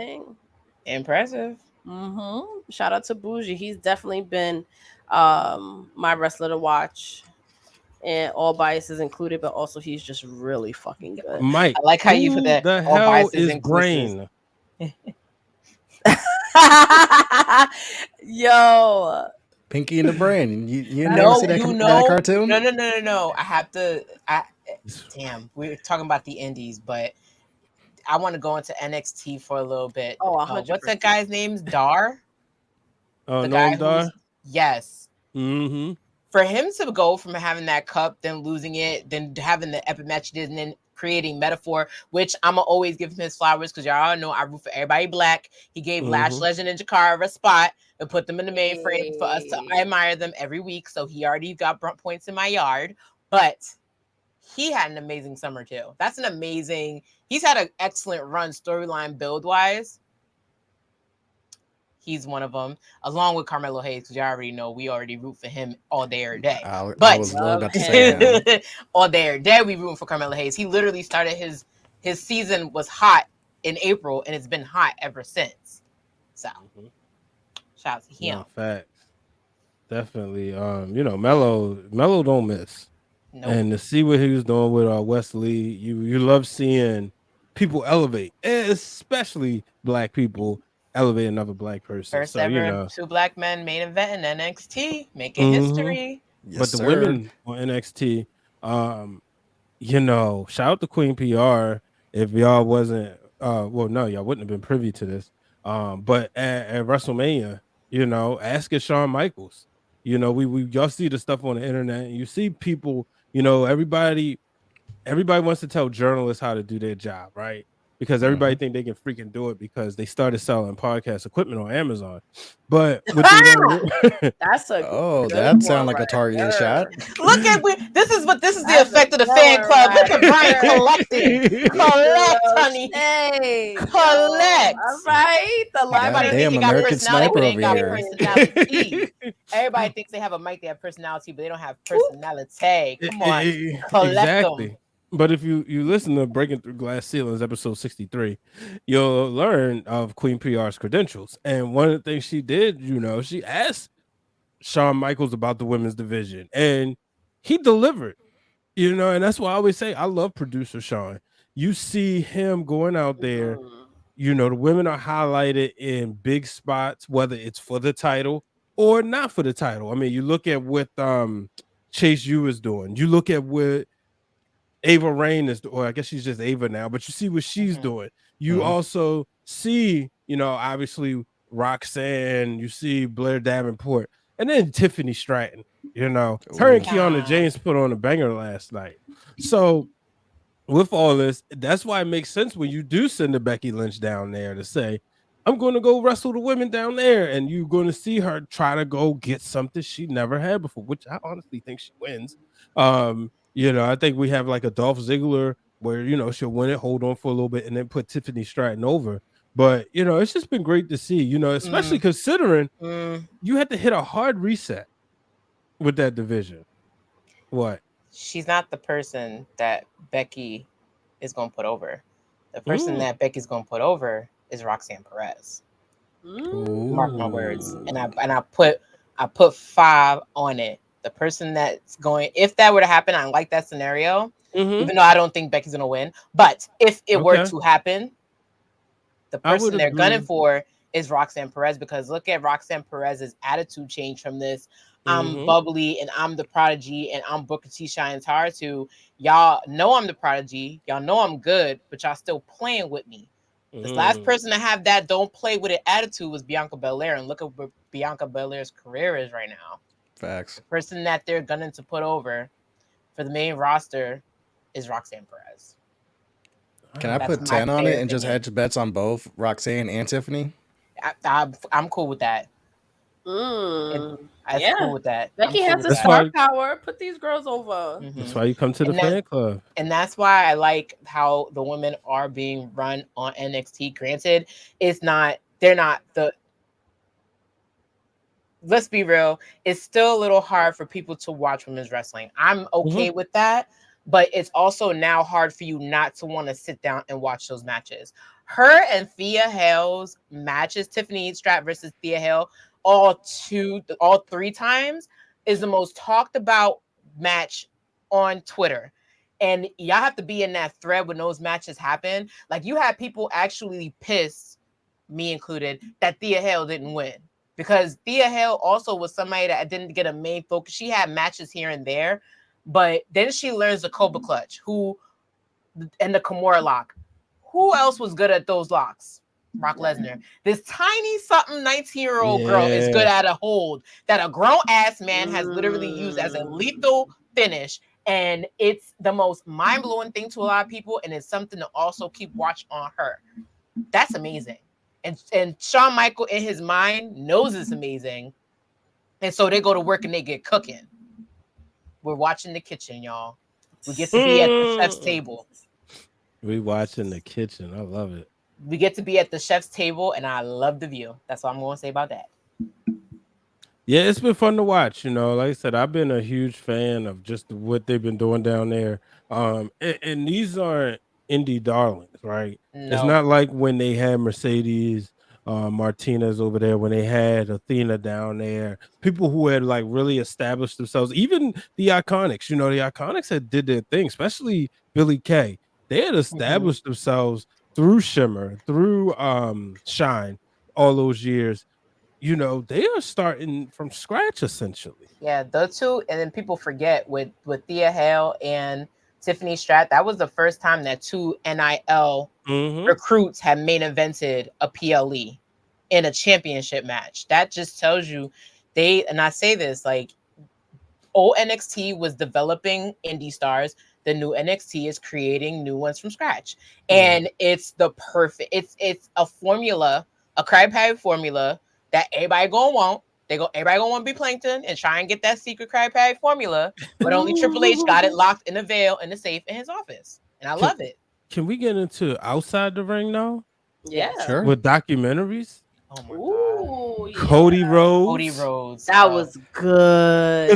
Impressive. Shout out to Boujii. He's definitely been my wrestler to watch. And all biases included, but also he's just really fucking good. Mike, I like how you put that. The hell is Brain? Yo, Pinky and the Brain. You never see that cartoon? No. I have to. Damn, we're talking about the indies, but I want to go into NXT for a little bit. Oh, 100%. What's that guy's name? Dar. Oh, Noam Dar. Yes. For him to go from having that cup, then losing it, then having the epic match, and then creating Metaphor, which I'm gonna always give him his flowers because y'all know I root for everybody black. He gave Lash Legend and Jakara a spot and put them in the main frame for us to admire them every week. So he already got points in my yard, but he had an amazing summer too. That's an amazing. He's had an excellent run storyline build wise. He's one of them, along with Carmelo Hayes, because you already know we already root for him all day or day. I was about to say that. All day or day we rooting for Carmelo Hayes. He literally started his season was hot in April, and it's been hot ever since. So, shout out to him. No, facts. Definitely. You know, Melo don't miss. Nope. And to see what he was doing with Wesley, you love seeing people elevate, especially black people. Elevate another black person. First ever 2 black men main event in NXT, making history. Yes, but the women on NXT, you know, shout out to Queen PR. If y'all wasn't, well, no, y'all wouldn't have been privy to this. But at WrestleMania, you know, ask Shawn Michaels. You know, we y'all see the stuff on the internet, and you see people. You know, everybody wants to tell journalists how to do their job, right? Because everybody think they can freaking do it because they started selling podcast equipment on Amazon. But what they don't That's a Oh, good that one sound like a right targeted there. shot. Look at this is the That's effect of the a fan good club. Look one at Bryan right there. collecting. Collect, honey. Hey, Collect. All right. The live Everybody Goddamn, think they got American personality, but Sniper they over ain't got here. personality. Everybody thinks they have a mic, they have personality, but they don't have personality. Come on, collect exactly. them. But if you listen to Breaking Through Glass Ceilings, episode 63, you'll learn of Queen PR's credentials. And one of the things she did, you know, she asked Shawn Michaels about the women's division, and he delivered. You know, and that's why I always say I love producer Shawn. You see him going out there. You know, the women are highlighted in big spots, whether it's for the title or not for the title. I mean, you look at what Chase U is doing. You look at what Ava Rain is, or I guess she's just Ava now, but you see what she's doing. You also see, you know, obviously Roxanne, you see Blair Davenport, and then Tiffany Stratton. You know, her and Kiana James put on a banger last night. So with all this, that's why it makes sense when you do send a Becky Lynch down there to say, I'm going to go wrestle the women down there, and you're going to see her try to go get something she never had before, which I honestly think she wins. You know, I think we have like a Dolph Ziggler where, you know, she'll win it, hold on for a little bit, and then put Tiffany Stratton over. But, you know, it's just been great to see, you know, especially considering you had to hit a hard reset with that division. What? She's not the person that Becky is going to put over. The person that Becky's going to put over is Roxanne Perez. Mark my words. And I put 5 on it. The person that's going, if that were to happen, I like that scenario, even though I don't think Becky's going to win. But if it were to happen, the person they're gunning for is Roxanne Perez, because look at Roxanne Perez's attitude change from this. I'm bubbly and I'm the prodigy and I'm Booker T Shine's hard to y'all know I'm the prodigy. Y'all know I'm good, but y'all still playing with me. This last person to have that don't play with it attitude was Bianca Belair, and look at where Bianca Belair's career is right now. Facts. The person that they're gunning to put over for the main roster is Roxanne Perez. Can I put 10 on it and just hedge bets on both Roxanne and Tiffany? I'm cool with that. I'm cool with that. Becky has a star power. Put these girls over. That's why you come to the fan club. And that's why I like how the women are being run on NXT. Granted, they're not the, let's be real, it's still a little hard for people to watch women's wrestling. I'm okay with that, but it's also now hard for you not to want to sit down and watch those matches. Her and Thea Hale's matches, Tiffany Stratton versus Thea Hale, all 3 times, is the most talked about match on Twitter. And y'all have to be in that thread when those matches happen. Like, you had people actually pissed, me included, that Thea Hale didn't win. Because Thea Hale also was somebody that didn't get a main focus. She had matches here and there, but then she learns the Cobra Clutch, and the Kimura lock. Who else was good at those locks? Brock Lesnar. This tiny something 19-year-old girl is good at a hold that a grown-ass man has literally used as a lethal finish. And it's the most mind-blowing thing to a lot of people, and it's something to also keep watch on her. That's amazing. And Shawn Michael in his mind knows it's amazing. And so they go to work and they get cooking. We're watching the kitchen, y'all. We get to be at the chef's table. We watching the kitchen. I love it. We get to be at the chef's table, and I love the view. That's all I'm going to say about that. Yeah, it's been fun to watch. You know, like I said, I've been a huge fan of just what they've been doing down there. And these aren't indie darlings, right? No. It's not like when they had Mercedes Martinez over there, when they had Athena down there, people who had like really established themselves, even the Iconics. You know, the Iconics had did their thing, especially Billie Kay. They had established themselves through Shimmer, through Shine, all those years. You know, they are starting from scratch essentially. Yeah, the two, and then people forget with Thea Hale and Tiffany Stratton, that was the first time that 2 NIL recruits had main evented a PLE in a championship match. That just tells you and I say this, like, old NXT was developing indie stars. The new NXT is creating new ones from scratch. And it's the perfect, it's a formula, a crab patty formula that everybody gonna want. Everybody gonna want to be Plankton and try and get that secret crab patty formula, but only Triple H got it locked in a veil in the safe in his office. And I love it. Can we get into outside the ring now? Yeah. Sure. With documentaries? Oh my Ooh, God. Cody Rhodes. Cody Rhodes. That was good.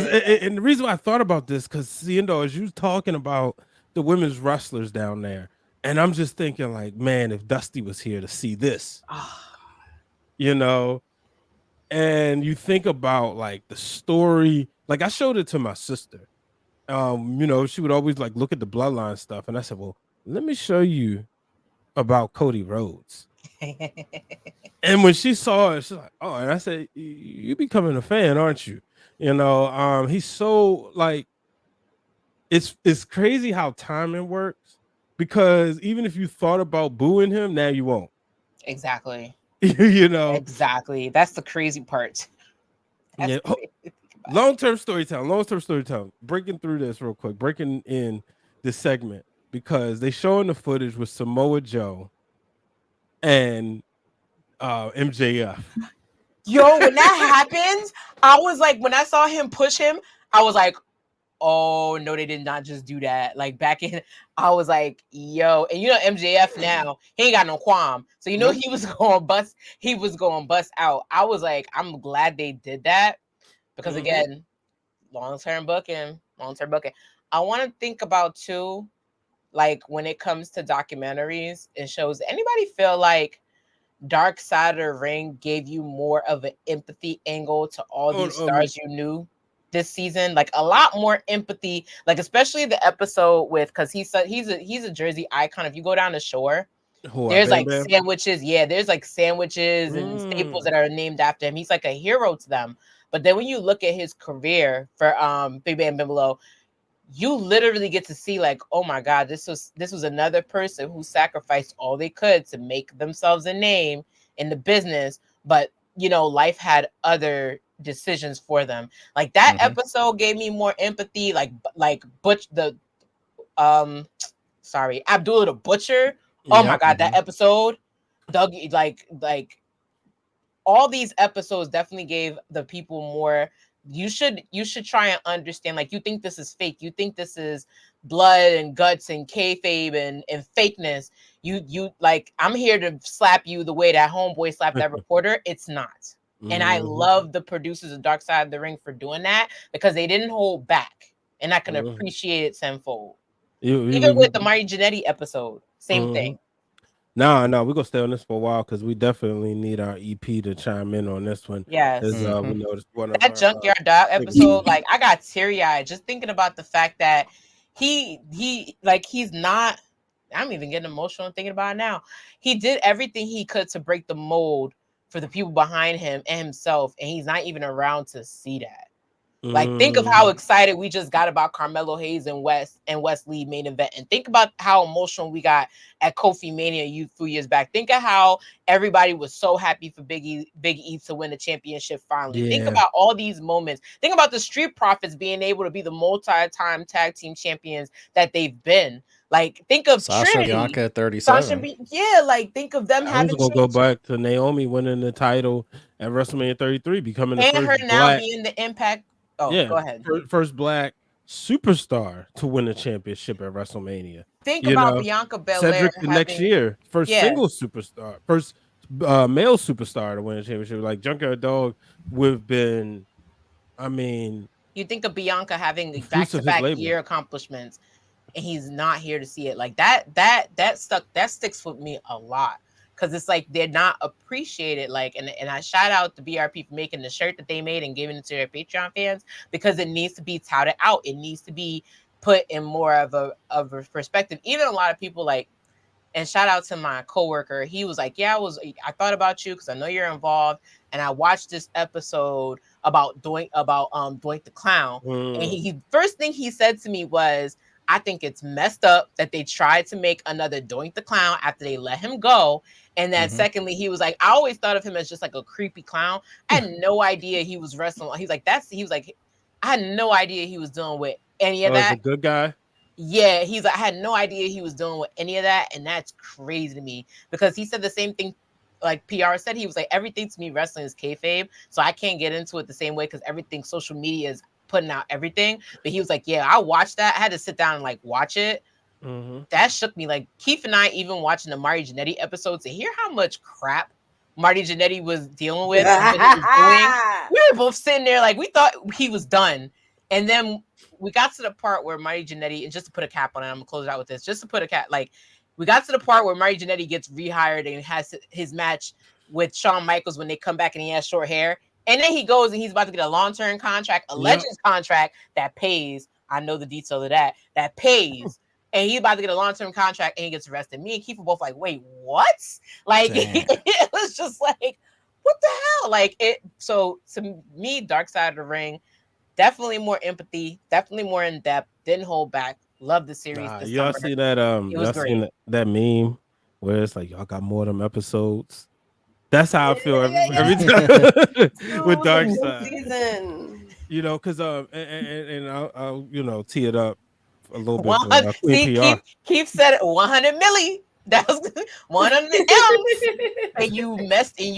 And the reason why I thought about this, because Seindole, as you was talking about the women's wrestlers down there, and I'm just thinking, like, man, if Dusty was here to see this, you know, and you think about like the story, like I showed it to my sister. You know, she would always like look at the Bloodline stuff, and I said, well, let me show you about Cody Rhodes. And when she saw it, she's like, oh, and I said, you becoming a fan, aren't you? You know, he's so like, it's crazy how timing works, because even if you thought about booing him, now you won't. Exactly. You know, exactly. That's the crazy part. Yeah. Long-term storytelling. Breaking through this real quick, breaking in this segment, because they showing the footage with Samoa Joe and MJF. Yo, when that happened, I was like, when I saw him push him, I was like, oh no, they did not just do that. Like back in, I was like, yo, and you know MJF now, he ain't got no qualm. So you know he was going to bust out. I was like, I'm glad they did that, because again, long-term booking. I want to think about too, like when it comes to documentaries and shows, anybody feel like Dark Side of the Ring gave you more of an empathy angle to all these stars you knew this season? Like a lot more empathy, like especially the episode with, because he's a Jersey icon. If you go down the shore, there's like sandwiches. Yeah, there's like sandwiches and staples that are named after him. He's like a hero to them. But then when you look at his career for Big Bang Bigelow, you literally get to see like, oh my God, this was another person who sacrificed all they could to make themselves a name in the business. But you know, life had other decisions for them. Like that episode gave me more empathy. Like Butch Abdullah the Butcher. Oh my God, that episode, Doug, like all these episodes definitely gave the people more. You should try and understand, like, you think this is fake, you think this is blood and guts and kayfabe and fakeness. You like, I'm here to slap you the way that homeboy slapped that reporter. It's not. And I love the producers of Dark Side of the Ring for doing that, because they didn't hold back, and I can appreciate it tenfold. Even with the Marty Jannetty episode, same thing. No, we're gonna stay on this for a while, because we definitely need our EP to chime in on this one. Yes. We noticed one of that Junkyard Dog episode, like I got teary-eyed just thinking about the fact that he's not, I'm even getting emotional thinking about it now. He did everything he could to break the mold for the people behind him and himself, and he's not even around to see that. Like, think of how excited we just got about Carmelo Hayes and Wesley main event, and think about how emotional we got at Kofi Mania a few years back. Think of how everybody was so happy for Big E to win the championship finally. Think about all these moments. Think about the Street Profits being able to be the multi-time tag team champions that they've been. Like, think of Sasha Trinity. Bianca at 37. Like, think of them having. I was gonna go back to Naomi winning the title at WrestleMania 33, becoming the and first her now being the Impact. Oh, yeah, go ahead. First black superstar to win the championship at WrestleMania. Think about Bianca Belair. Cedric the next year, first single superstar, first male superstar to win a championship. Like Junkyard Dog would have been, I mean, you think of Bianca having back-to-back year accomplishments, and he's not here to see it. Like that sticks with me a lot, because it's like they're not appreciated. Like, and I shout out the BRP for making the shirt that they made and giving it to their Patreon fans, because it needs to be touted out. It needs to be put in more of a perspective. Even a lot of people like, and shout out to my coworker. He was like, yeah, I thought about you because I know you're involved, and I watched this episode about Doink the Clown. And he first thing he said to me was, I think it's messed up that they tried to make another Doink the Clown after they let him go. And then secondly, he was like, I always thought of him as just like a creepy clown. I had no idea he was wrestling. He was like, I had no idea he was dealing with any of that. As a good guy. Yeah, he's like, I had no idea he was dealing with any of that, and that's crazy to me because he said the same thing. Like PR said, he was like, everything to me wrestling is kayfabe, so I can't get into it the same way because everything social media is putting out everything. But he was like, yeah, I watched that. I had to sit down and like watch it. That shook me. Like Keith and I, even watching the Marty Jannetty episode, to hear how much crap Marty Jannetty was dealing with, and what he was doing, we were both sitting there like we thought he was done, and then we got to the part where Marty Jannetty, and just to put a cap on it, I'm gonna close it out with this. Just to put a cap, like we got to the part where Marty Jannetty gets rehired and has his match with Shawn Michaels when they come back and he has short hair. And then he goes and he's about to get a long-term contract, a Legends contract that pays. I know the detail of that. That pays. And he's about to get a long-term contract and he gets arrested. Me and Keith were both like, wait, what? Like, it was just like, what the hell? Like, it. So to me, Dark Side of the Ring, definitely more empathy, definitely more in depth, didn't hold back. Love the series. Y'all see that? Y'all seen that meme where it's like, y'all got more of them episodes? That's how I feel every time with Dark Side. Season. You know, because and I'll you know tee it up a little bit. Keith said it, 100 milli. That was 100 M's, and you messed and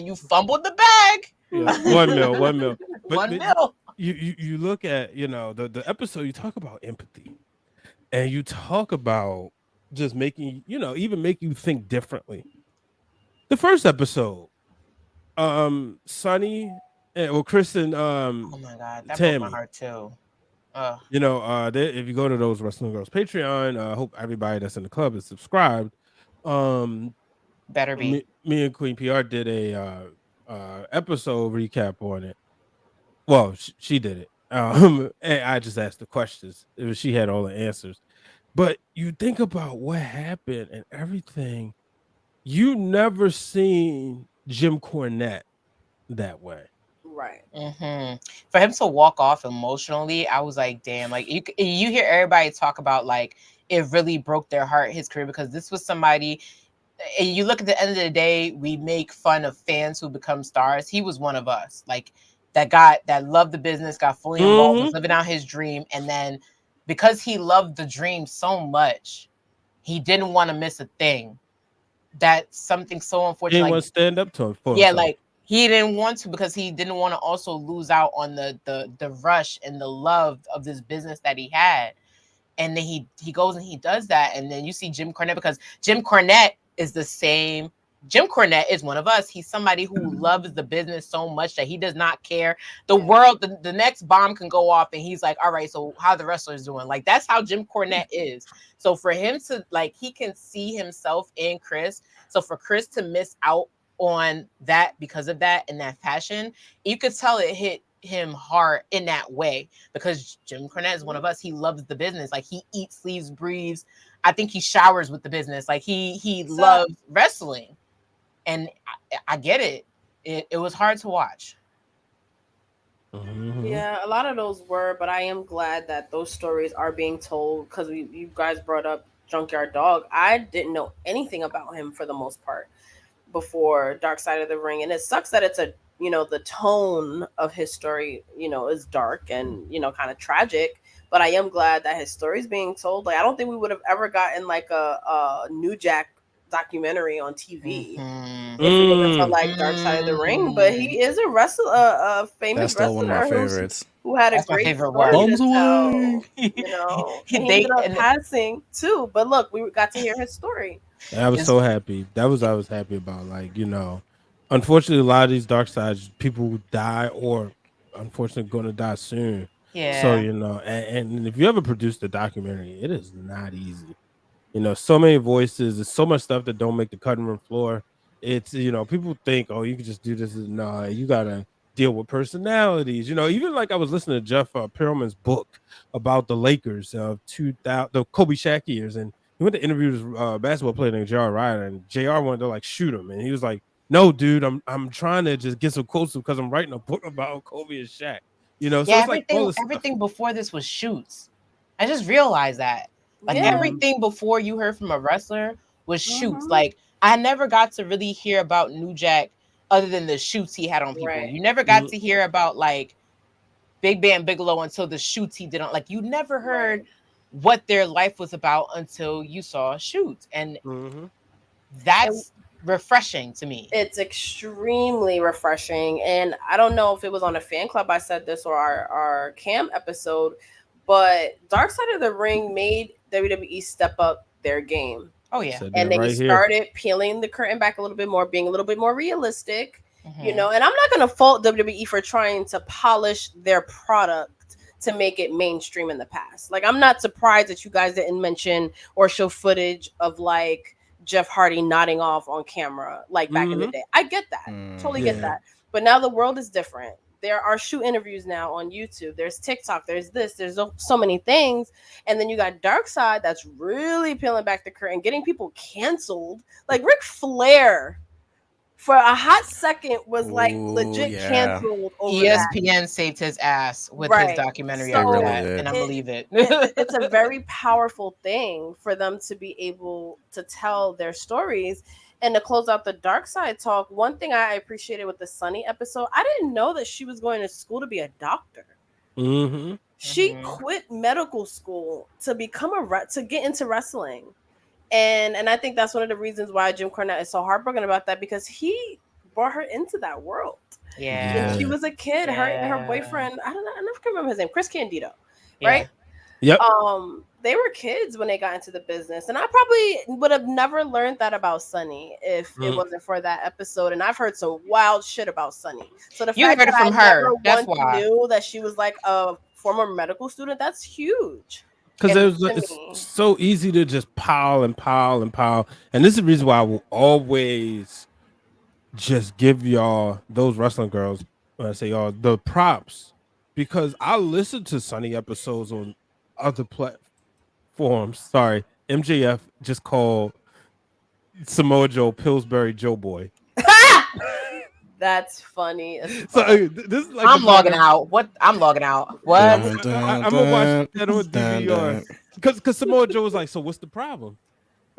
you fumbled the bag. Yeah, 1 mil. But, 1 mil. You look at the episode. You talk about empathy, and you talk about just making even make you think differently. The first episode, Sonny and Kristen, oh my god, that Tammy. broke my heart too. If you go to those Wrestling Girls Patreon, I hope everybody that's in the club is subscribed. Better be. Me and Queen PR did a episode recap on it. Well, she did it. And I just asked the questions. She had all the answers. But you think about what happened and everything. You never seen Jim Cornette that way. Right. For him to walk off emotionally, I was like, damn. Like you hear everybody talk about like it really broke their heart, his career, because this was somebody. And you look at the end of the day, we make fun of fans who become stars. He was one of us, like that loved the business, got fully involved, was living out his dream, and then because he loved the dream so much, he didn't want to miss a thing. That's something so unfortunate. He didn't want to stand up to him for himself. Like he didn't want to because he didn't want to also lose out on the rush and the love of this business that he had. And then he goes and he does that. And then you see Jim Cornette, because Jim Cornette is the same. Jim Cornette is one of us. He's somebody who loves the business so much that he does not care. The world, the next bomb can go off and he's like, all right, so how the wrestlers doing? Like, that's how Jim Cornette is. So for him to, like, he can see himself in Chris. So for Chris to miss out on that because of that and that passion, you could tell it hit him hard in that way, because Jim Cornette is one of us. He loves the business. Like, he eats, sleeps, breathes. I think he showers with the business. Like, he loves wrestling. And I get it. It was hard to watch. Yeah, a lot of those were, but I am glad that those stories are being told, because you guys brought up Junkyard Dog. I didn't know anything about him for the most part before Dark Side of the Ring, and it sucks that it's the tone of his story is dark and kind of tragic, but I am glad that his story is being told. Like, I don't think we would have ever gotten like a New Jack documentary on TV if we look at like Dark Side of the Ring, but he is a wrestler, a famous wrestler. One of my favorites. Who had a great story to tell, and he ended up passing too. But look, we got to hear his story. I was so happy. I was happy about. Like, unfortunately, a lot of these Dark Sides people die, or unfortunately going to die soon. Yeah. So and if you ever produced a documentary, it is not easy. So many voices, there's so much stuff that don't make the cutting room floor. It's people think, oh, you can just do this. No, you gotta deal with personalities. Even like I was listening to Jeff Perlman's book about the Lakers of 2000, the Kobe Shaq years, and he went to interview this basketball player named J.R. Ryder, and J.R. wanted to like shoot him, and he was like, "No, dude, I'm trying to just get some quotes because I'm writing a book about Kobe and Shaq." So it's everything, like all this everything before this was shoots. I just realized that. Like Yeah. everything before you heard from a wrestler was shoots. Mhm. Like I never got to really hear about New Jack other than the shoots he had on people. Right. You never got to hear about like Big Bam Bigelow until the shoots he did on. Like you never heard what their life was about until you saw shoots, and that's refreshing to me. It's extremely refreshing, and I don't know if it was on a fan club I said this or our Cam episode, but Dark Side of the Ring made WWE step up their game. Oh yeah, Said and that they right here. started peeling the curtain back a little bit more, being a little bit more realistic. Mhm. You know, and I'm not going to fault WWE for trying to polish their product to make it mainstream in the past. Like, I'm not surprised that you guys didn't mention or show footage of like Jeff Hardy nodding off on camera like back in the day. I get that. Totally get that. But now the world is different. There are shoot interviews now on YouTube. There's TikTok. There's this. There's so many things. And then you got Dark Side that's really peeling back the curtain, getting people canceled. Like Ric Flair, for a hot second, was like legit canceled over ESPN saved his ass with his documentary after that, and I believe it. It's a very powerful thing for them to be able to tell their stories. And to close out the Dark Side talk, one thing I appreciated with the Sunny episode, I didn't know that she was going to school to be a doctor. She quit medical school to become to get into wrestling. And I think that's one of the reasons why Jim Cornette is so heartbroken about that, because he brought her into that world. Yeah. When she was a kid, her and her boyfriend, I never can remember his name, Chris Candido, right? Yep. They were kids when they got into the business, and I probably would have never learned that about Sunny if it wasn't for that episode. And I've heard some wild shit about Sunny. So the fact that I never once knew that she was like a former medical student, that's huge. Because it's so easy to just pile and pile and pile. And this is the reason why I will always just give y'all, those wrestling girls, when I say y'all, the props. Because I listen to Sunny episodes on other platforms. Sorry, MJF just called Samoa Joe Pillsbury Joe Boy. That's funny. So this is like I'm logging out. What? I'm logging out. What? I'm gonna watch that on DVR because Samoa Joe was like, "So what's the problem?"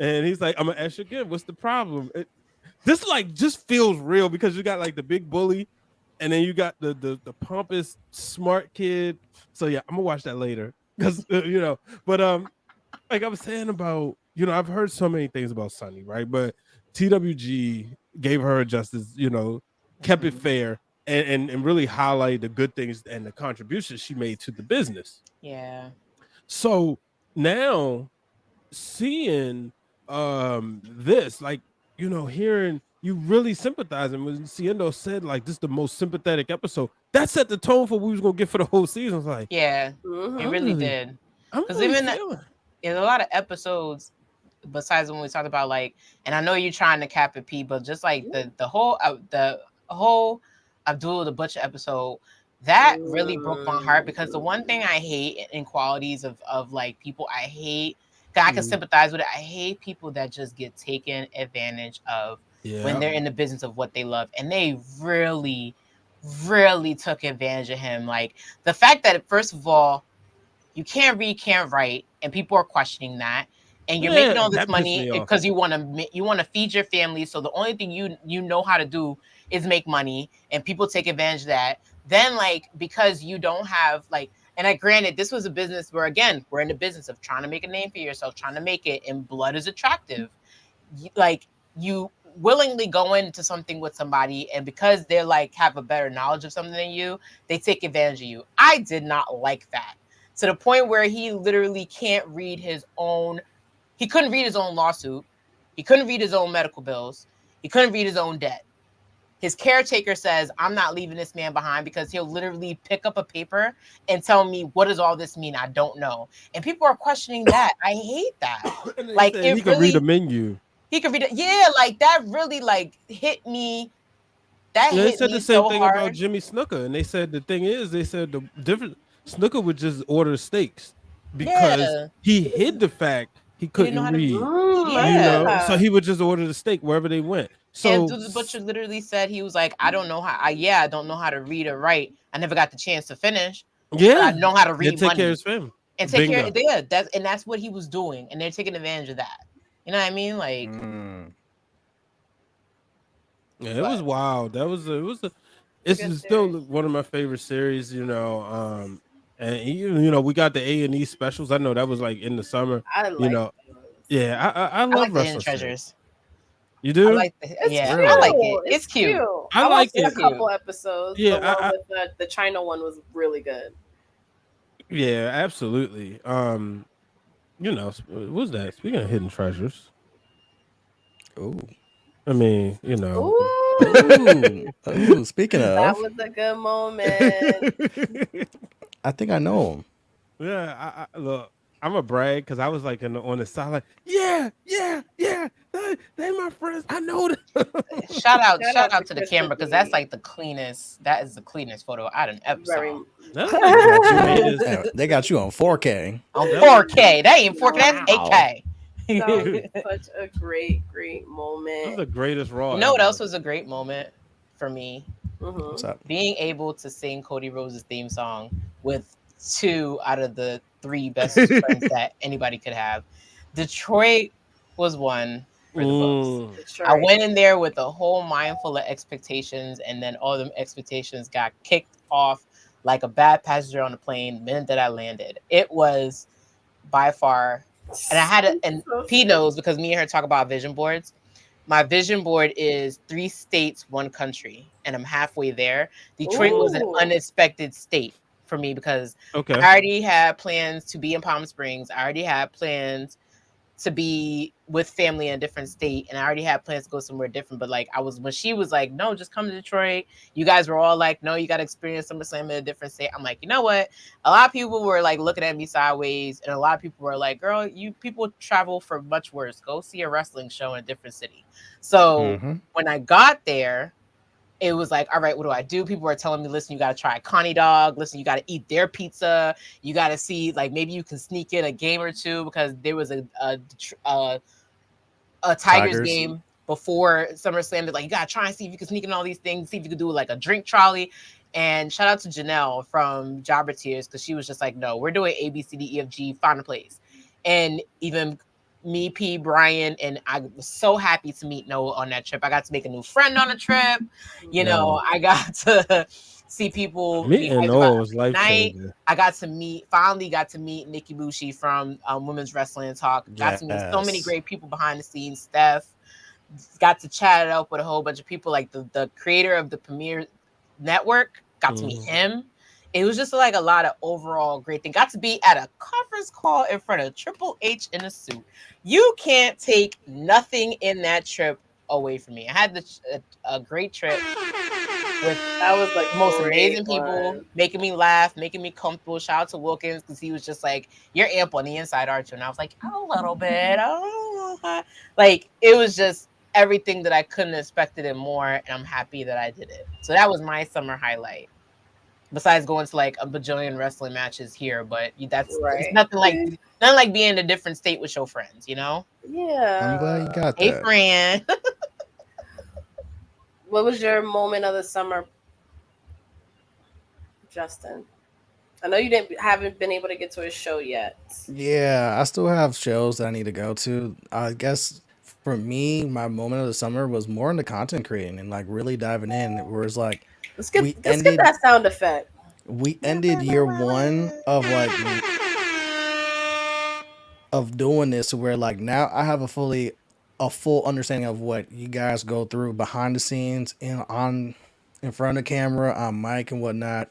And he's like, "I'm gonna ask you again. What's the problem?" This like just feels real because you got like the big bully, and then you got the pompous smart kid. So yeah, I'm gonna watch that later because you know. But like I was saying about, you know, I've heard so many things about Sunny, right? But TWG gave her justice, you know. Kept it fair and really highlight the good things and the contributions she made to the business. Yeah. So now seeing this, like, you know, hearing you really sympathizing when Seindole said like this is the most sympathetic episode, that set the tone for what we was gonna get for the whole season. It's like, yeah, it really did. Because even there's a lot of episodes besides when we talked about like, and I know you're trying to cap it, P, but just like the whole Abdul the Butcher episode, that really broke my heart, because the one thing I hate in qualities of like people I hate, I can sympathize with it. I hate people that just get taken advantage of when they're in the business of what they love, and they really took advantage of him. Like the fact that first of all, you can't read, can't write, and people are questioning that. And you're making all this money because you want to feed your family. So the only thing you know how to do is make money, and people take advantage of that. Then like, because you don't have like, and granted, this was a business where, again, we're in the business of trying to make a name for yourself, trying to make it, and blood is attractive. Like you willingly go into something with somebody, and because they're like have a better knowledge of something than you, they take advantage of you. I did not like that, to the point where he literally can't read his own. He couldn't read his own lawsuit. He couldn't read his own medical bills. He couldn't read his own debt. His caretaker says, I'm not leaving this man behind, because he'll literally pick up a paper and tell me, what does all this mean? I don't know. And people are questioning that. I hate that. Like he can read a menu. He can read it. Yeah, like that really like hit me. That hit they said me the same so thing hard. about Jimmy Snuka, and they said the thing is, they said the different Snuka would just order steaks because he hid the fact he couldn't read. You know, so he would just order the steak wherever they went. So the Butcher literally said, he was like, I don't know how. I don't know how to read or write. I never got the chance to finish. Yeah, I know how to read. Take care of his family. and take care. Bingo. Yeah, that's what he was doing, and they're taking advantage of that. You know what I mean? Like, Yeah, it was wild. It's a It's good still series. one of my favorite series, and you know, we got the A&E specials. I know that was like in the summer, I you like know. those. Yeah, I I like love the hidden wrestling series. treasures. You I do? like the It's yeah. cute. I Really? like it. It's cute. I I like watched a it. It's cute. couple episodes. The Yeah, one with the China one was really good. yeah, absolutely. You know, what's that? Speaking of hidden treasures, Ooh. I mean, you know. Ooh, Ooh. Speaking that of, was a good moment. I think I know him. Yeah, I look. I'm a brag because I was like on the side, like, yeah, they my friends. I know them. Shout Shout out to out to the camera Krista because that's D. like the cleanest. That is the cleanest photo I done ever Very. saw. That's like They one of got the you on. greatest. They got you on 4K. On That was 4K. That ain't 4K. That's Wow. 8K. That was You such a great that was moment. the greatest Raw know what ever. else was a great moment for me? What's Hmm. up? Being able to sing Cody Rhodes' theme song with 2 out of the 3 bestest friends that anybody could have. Detroit was one for the books. Mm. I Detroit. went in there with a whole mind full of expectations, and then all them expectations got kicked off like a bad passenger on the plane the minute that I landed. It was by far, and I had a, and So P sweet. knows because me and her talk about vision boards. My vision board is 3 states, 1 country, and I'm halfway there. Detroit was an Ooh. unexpected state for me because Okay. I already had plans to be in Palm Springs. I already had plans to be with family in a different state, and I already had plans to go somewhere different. But like, I was when she was like, "No, just come to Detroit." You guys were all like, "No, you got to experience SummerSlam in a different state." I'm like, you know what? A lot of people were like looking at me sideways, and a lot of people were like, "Girl, you people travel for much worse. Go see a wrestling show in a different city." So when I got there, it was like, all right, what do I do? People are telling me, listen, you got to try Connie Dog. Listen, you got to eat their pizza. You got to see, like, maybe you can sneak in a game or two because there was a Tigers game before SummerSlam. That like, you got to try and see if you can sneak in all these things, see if you could do like a drink trolley. And shout out to Janelle from Jobber Tears because she was just like, no, we're doing A, B, C, D, E, F, G, find a place. And even me, P, Bryan, and I was so happy to meet Noah on that trip. I got to make a new friend on the trip. You know, I got to see people be Meeting hyped Noah about was life night. changing. I finally got to meet Nikki Bushi from Women's Wrestling Talk. Got to meet so many great people behind the scenes. Steph, got to chat it up with a whole bunch of people, like the creator of the Premiere Network. Got to meet him. It was just like a lot of overall great thing. Got to be at a conference call in front of Triple H in a suit. You can't take nothing in that trip away from me. I had a great trip with That was a the most great amazing people, one. making me laugh, making me comfortable. Shout out to Wilkins because he was just like, "You're amp on the inside, aren't you?" And I was like, "A little bit." Oh. Like it was just everything that I couldn't have expected and more, and I'm happy that I did it. So that was my summer highlight. Besides going to like a bajillion wrestling matches here, but it's Right. nothing like being in a different state with your friends, you know. I'm glad you Yeah. got Hey, that. friend. What was your moment of the summer, Justin? I know you haven't been able to get to a show yet. Yeah, I still have shows that I need to go to. I guess for me, my moment of the summer was more into content creating and like really diving in. Where it's like we Let's get ended that sound effect. year one of like of doing this where like now I have a full understanding of what you guys go through behind the scenes and on in front of the camera, on mic and whatnot,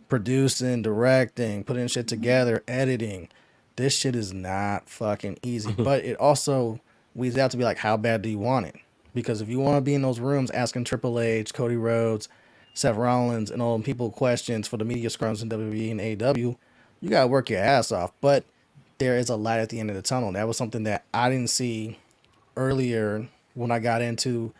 producing, directing, putting shit together, editing. This shit is not fucking easy. But it also weeds out to be like, how bad do you want it? Because if you want to be in those rooms asking Triple H, Cody Rhodes, Seth Rollins, and all them people questions for the media scrums in WWE and AEW, you gotta work your ass off. But there is a light at the end of the tunnel. That was something that I didn't see earlier when I got into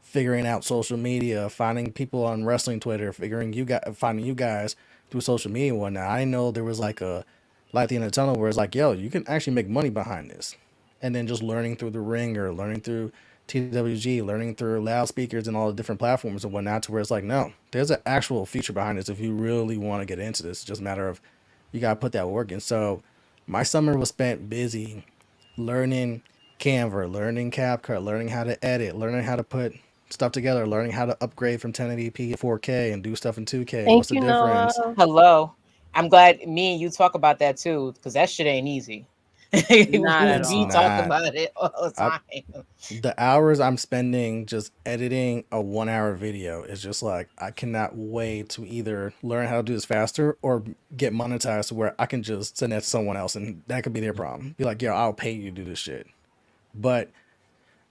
figuring out social media, finding people on wrestling Twitter, finding you guys through social media and whatnot. I didn't know there was like a light at the end of the tunnel where it's like, yo, you can actually make money behind this. And then just learning through the ringer, learning through TWG, learning through loudspeakers and all the different platforms and whatnot, to where it's like, no, there's an actual future behind this if you really want to get into this. It's just a matter of you gotta put that work in. So My summer was spent busy learning Canva, learning CapCut, learning how to edit, learning how to put stuff together, learning how to upgrade from 1080p to 4K and do stuff in 2K. What's Thank the you, difference? Noah. Hello. I'm glad me and you talk about that too, because that shit ain't easy. Not at It's We all. talk not. about it all the I, time. the hours I'm spending just editing a 1 hour video is just like I cannot wait to either learn how to do this faster or get monetized to where I can just send that to someone else and that could be their problem. Be like, yo, I'll pay you to do this shit. But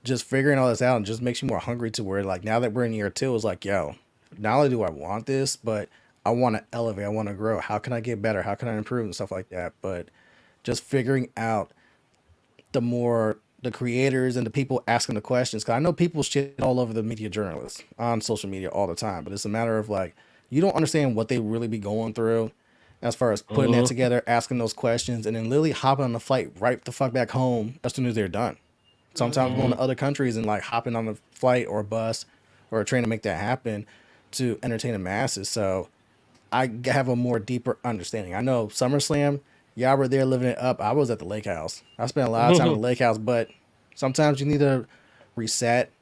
just figuring all this out and just makes you more hungry to where like now that we're in year 2, it's like, yo, not only do I want this, but I want to elevate, I want to grow. How can I get better? How can I improve and stuff like that? But just figuring out the creators and the people asking the questions. Cause I know people shit all over the media journalists on social media all the time, but it's a matter of like, you don't understand what they really be going through as far as putting that together, asking those questions, and then literally hopping on the flight right the fuck back home as soon as they're done. Sometimes going to other countries and like hopping on a flight or a bus or a train to make that happen to entertain the masses. So I have a more deeper understanding. I know SummerSlam, y'all were there living it up. I was at the lake house. I spent a lot of time at the lake house, but sometimes you need to reset,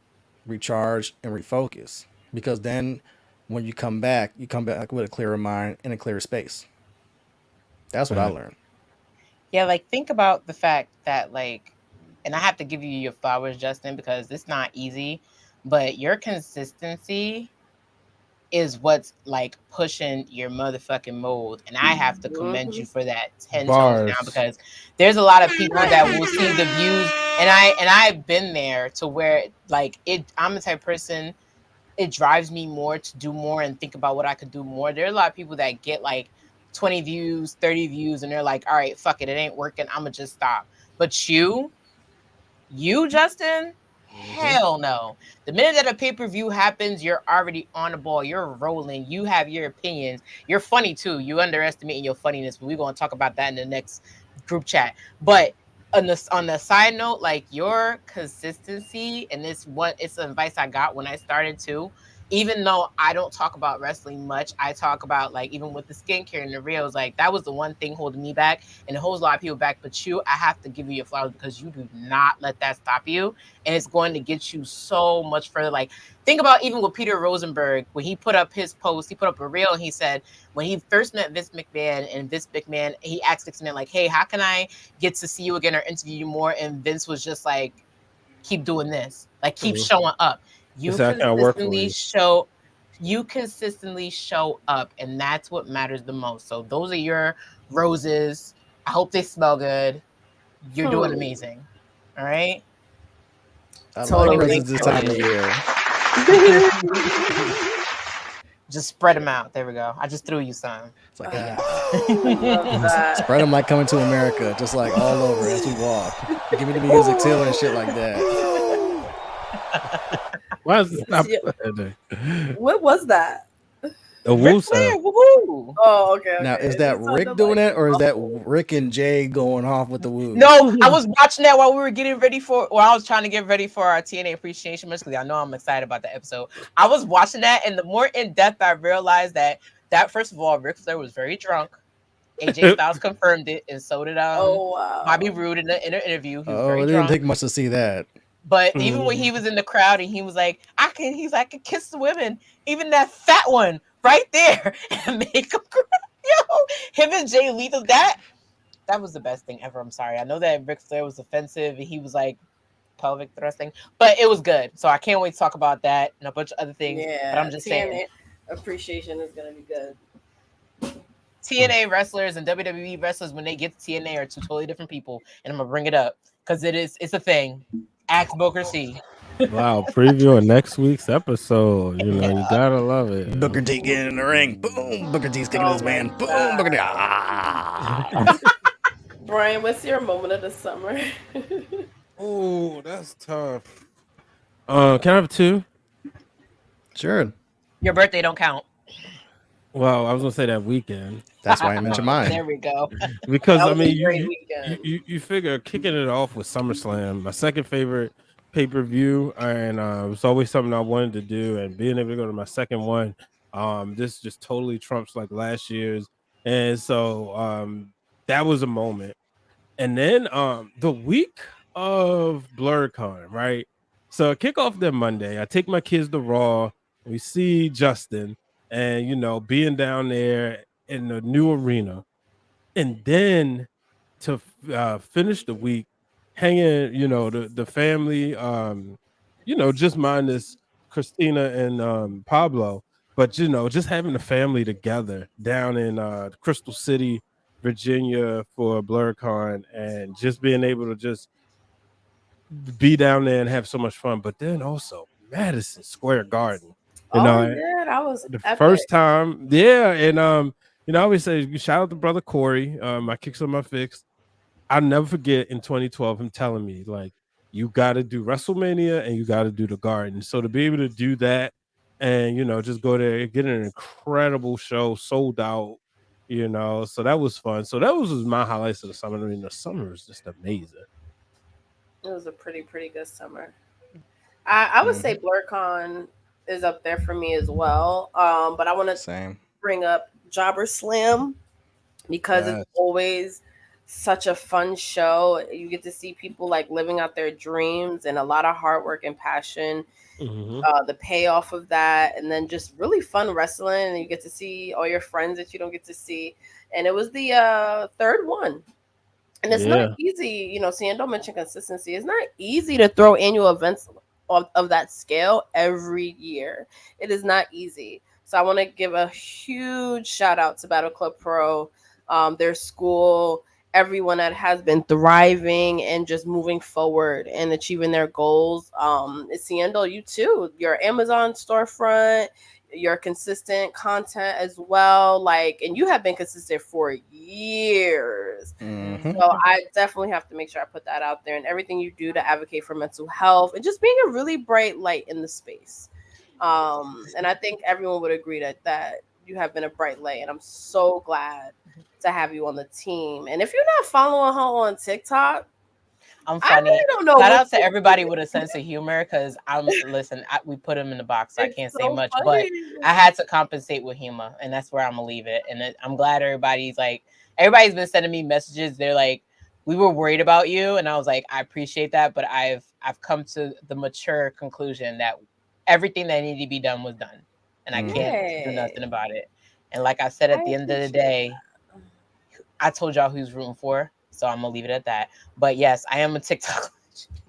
recharge, and refocus because then when you come back with a clearer mind and a clearer space. That's what I learned. Yeah, like think about the fact that like, and I have to give you your flowers, Justin, because it's not easy, but your consistency is what's like pushing your motherfucking mold. And I have to commend you for that 10 toes down Bars. because there's a lot of people that will see the views and I've been there to where like I'm the type of person it drives me more to do more and think about what I could do more. There are a lot of people that get like 20 views, 30 views, and they're like, all right, fuck it, it ain't working. I'm gonna just stop. But you, Justin, hell no. The minute that a pay-per-view happens, you're already on the ball. You're rolling. You have your opinions. You're funny too. You underestimating your funniness, but we're gonna talk about that in the next group chat. But on the side note, like your consistency, and it's advice I got when I started too. Even though I don't talk about wrestling much, I talk about like even with the skincare and the reels, like that was the one thing holding me back and it holds a lot of people back. But I have to give you your flowers because you do not let that stop you. And it's going to get you so much further. Like think about even with Peter Rosenberg, when he put up his post, he put up a reel and he said when he first met Vince McMahon and Vince McMahon, he asked Vince McMahon like, hey, how can I get to see you again or interview you more? And Vince was just like, keep doing this, like keep showing up. It's that kind of work for you. You consistently show up, and that's what matters the most. So those are your roses. I hope they smell good. You're doing amazing. All right. I like Totally. roses this time of year. Just spread them out. There we go. I just threw you some. It's like, Love that. spread them like coming to America, just like all over as we walk. Give me the music too and shit like that. Why is this not Yeah. What was that? a Ric woo Flair, sound? woo-hoo. Oh, okay. Now, okay. is that It sounded Rick doing like it or is that muffled. Rick and Jay going off with the woo? No, I was watching that while we were getting ready for, or I was trying to get ready for our TNA appreciation month because I know I'm excited about the episode. I was watching that, and the more in depth I realized that first of all, Ric Flair was very drunk. AJ Styles confirmed it, and so did Oh wow. Bobby Roode in an interview. He was Oh, very it didn't drunk. take much to see that. But even when he was in the crowd and he was like, he's like, I can kiss the women, even that fat one right there, and make him cry. Yo, him and Jay Lethal, that was the best thing ever. I'm sorry. I know that Ric Flair was offensive and he was like pelvic thrusting, but it was good. So I can't wait to talk about that and a bunch of other things. But I'm Yeah, just TNA saying, appreciation is gonna be good. TNA wrestlers and WWE wrestlers, when they get to TNA, are two totally different people. And I'm going to bring it up because it's a thing. Ask Booker C. Wow, previewing next week's episode. You know, you gotta love it. Booker T getting in the ring. Boom. Booker T's kicking Oh his my man. Boom. God. Booker T. Ah. Brian, what's your moment of the summer? Oh, that's tough. Can I have two? Sure. Your birthday don't count. Well, I was gonna say that weekend That's why I mentioned mine. There we go. because That I was a mean, great weekend. you figure kicking it off with SummerSlam, my second favorite pay-per-view, and it was always something I wanted to do, and being able to go to my second one, this just totally trumps like last year's, and so that was a moment. And then the week of BlurCon, right? So I kick off that Monday. I take my kids to Raw. We see Justin, and being down there in the new arena, and then to finish the week, hanging, the family, just minus Christina and Pablo, but just having the family together down in Crystal City, Virginia for BlurCon, and just being able to just be down there and have so much fun. But then also Madison Square Garden, Oh yeah, that was the epic. first time, yeah, and I always say shout out to brother Corey, my kicks on my fix. I'll never forget in 2012 him telling me, like, you got to do WrestleMania and you got to do the Garden. So to be able to do that and just go there, get an incredible show, sold out, so that was fun. So that was my highlights of the summer. I mean, the summer was just amazing. It was a pretty good summer. I would say BlurCon is up there for me as well. But I want to Same. bring up Jobber Slam because it's Yes. always such a fun show. You get to see people like living out their dreams and a lot of hard work and passion. Mhm. The payoff of that, and then just really fun wrestling, and you get to see all your friends that you don't get to see. And it was the third one. And it's not Yeah. easy, Seindole mentioned consistency. It's not easy to throw annual events of that scale every year. It is not easy. So I want to give a huge shout out to Battle Club Pro, their school, everyone that has been thriving and just moving forward and achieving their goals. It's Seindole, you too. Your Amazon storefront, your consistent content as well. Like, and you have been consistent for years. Mhm. So I definitely have to make sure I put that out there, and everything you do to advocate for mental health and just being a really bright light in the space. And I think everyone would agree that you have been a bright light, and I'm so glad to have you on the team. And if you're not following her on TikTok, I'm I funny. really don't know Shout what out to to everybody do. with a sense of humor because we put him in the box, so I It's can't say so much, but funny. I had to compensate with humor, and that's where I'm gonna leave it. And I'm glad everybody's been sending me messages. They're like, we were worried about you, and I was like, I appreciate that, but I've come to the mature conclusion that everything that needed to be done was done, and I can't do Yeah, nothing about it. And like I said, I at the end of the appreciate day, I told y'all who's rooting for, so I'm gonna leave it at that. But yes, I am a TikTok.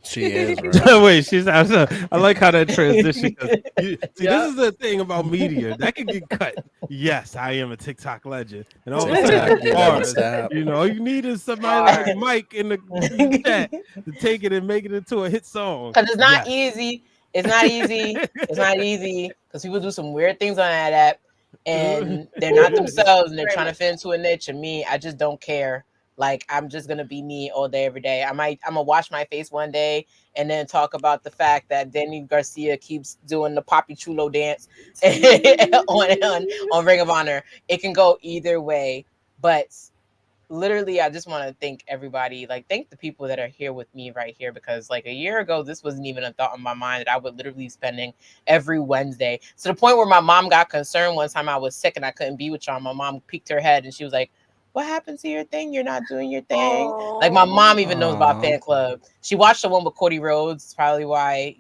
She is, bro. Wait, I like how that transition, because see, this Yep. is the thing about media that can get cut. Yes, I am a TikTok legend, and all of a sudden, TikTok, you never bars. stop. All you need is somebody like Bars. Mike in the chat to take it and make it into a hit song. Because it's not Yes. easy. It's not easy. It's not easy because people do some weird things on that app and they're not themselves and they're Very trying to much fit into a niche. And me, I just don't care. Like, I'm just going to be me all day, every day. I'm going to wash my face one day and then talk about the fact that Danny Garcia keeps doing the Poppy Chulo dance on Ring of Honor. It can go either way. But literally, I just want to thank everybody. Like, thank the people that are here with me right here, because like a year ago, this wasn't even a thought in my mind that I would literally be spending every Wednesday, to the point where my mom got concerned one time I was sick and I couldn't be with y'all. My mom peeked her head and she was like, what happened to your thing? You're not doing your thing. Like, my mom even knows about fan club. She watched the one with Cody Rhodes. It's probably why,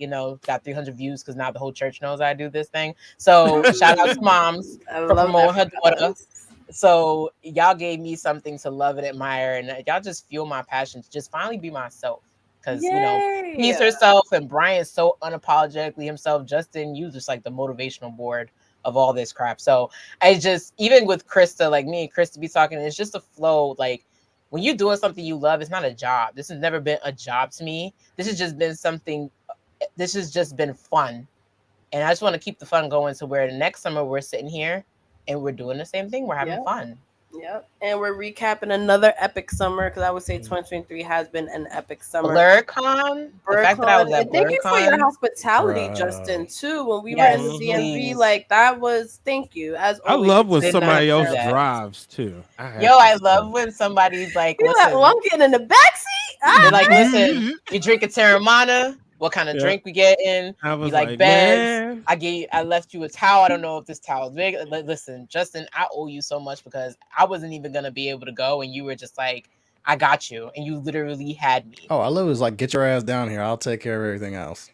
got 300 views, because now the whole church knows I do this thing. So shout out to moms I for love promoting her that. daughter. So y'all gave me something to love and admire, and y'all just fuel my passion to just finally be myself. Because he's herself, and Bryan's so unapologetically himself. Justin, you just like the motivational board of all this crap. So I just, even with KRISTA, like me and KRISTA be talking, it's just a flow. Like, when you're doing something you love, it's not a job. This has never been a job to me. This has just been something. This has just been fun, and I just want to keep the fun going to where the next summer we're sitting here and we're doing the same thing. We're having fun. Yep. And we're recapping another epic summer, because I would say 2023 has been an epic summer. BlurCon. The fact that I was at And thank you for your BlurCon. hospitality, Bruh. Justin, too. When we Yes, were in the DMV, please. like, that was, thank you. As I always, love when Did somebody not else do that. drives too. Yo, I love when somebody's like, you're like, listen, well, I'm getting in the backseat. they're like, listen, you drinking Terramana? What kind of Yeah. drink we getting? I You was like like, beds? man. I left you a towel. I don't know if this towel is big. Listen, Justin, I owe you so much, because I wasn't even gonna be able to go, and you were just like, I got you, and you literally had me. Oh, I love it. It's like, get your ass down here. I'll take care of everything else.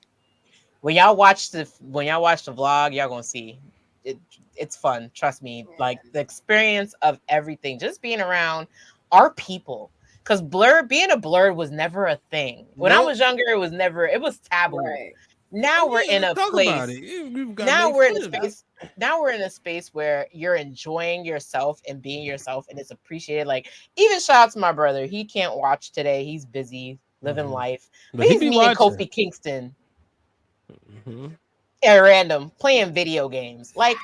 When y'all watch the vlog, y'all gonna see it's fun. Trust me. Yeah. Like the experience of everything, just being around our people. Because being a blurred was never a thing. When I was younger, it was taboo. Right. Now we're in a talk place. about it. You've got Now make we're in a fun of it. space. Now we're in a space where you're enjoying yourself and being yourself, and it's appreciated. Like, even shout out to my brother. He can't watch today. He's busy living life. But he he's be me and watching. Kofi Kingston Mhm. at random playing video games. Like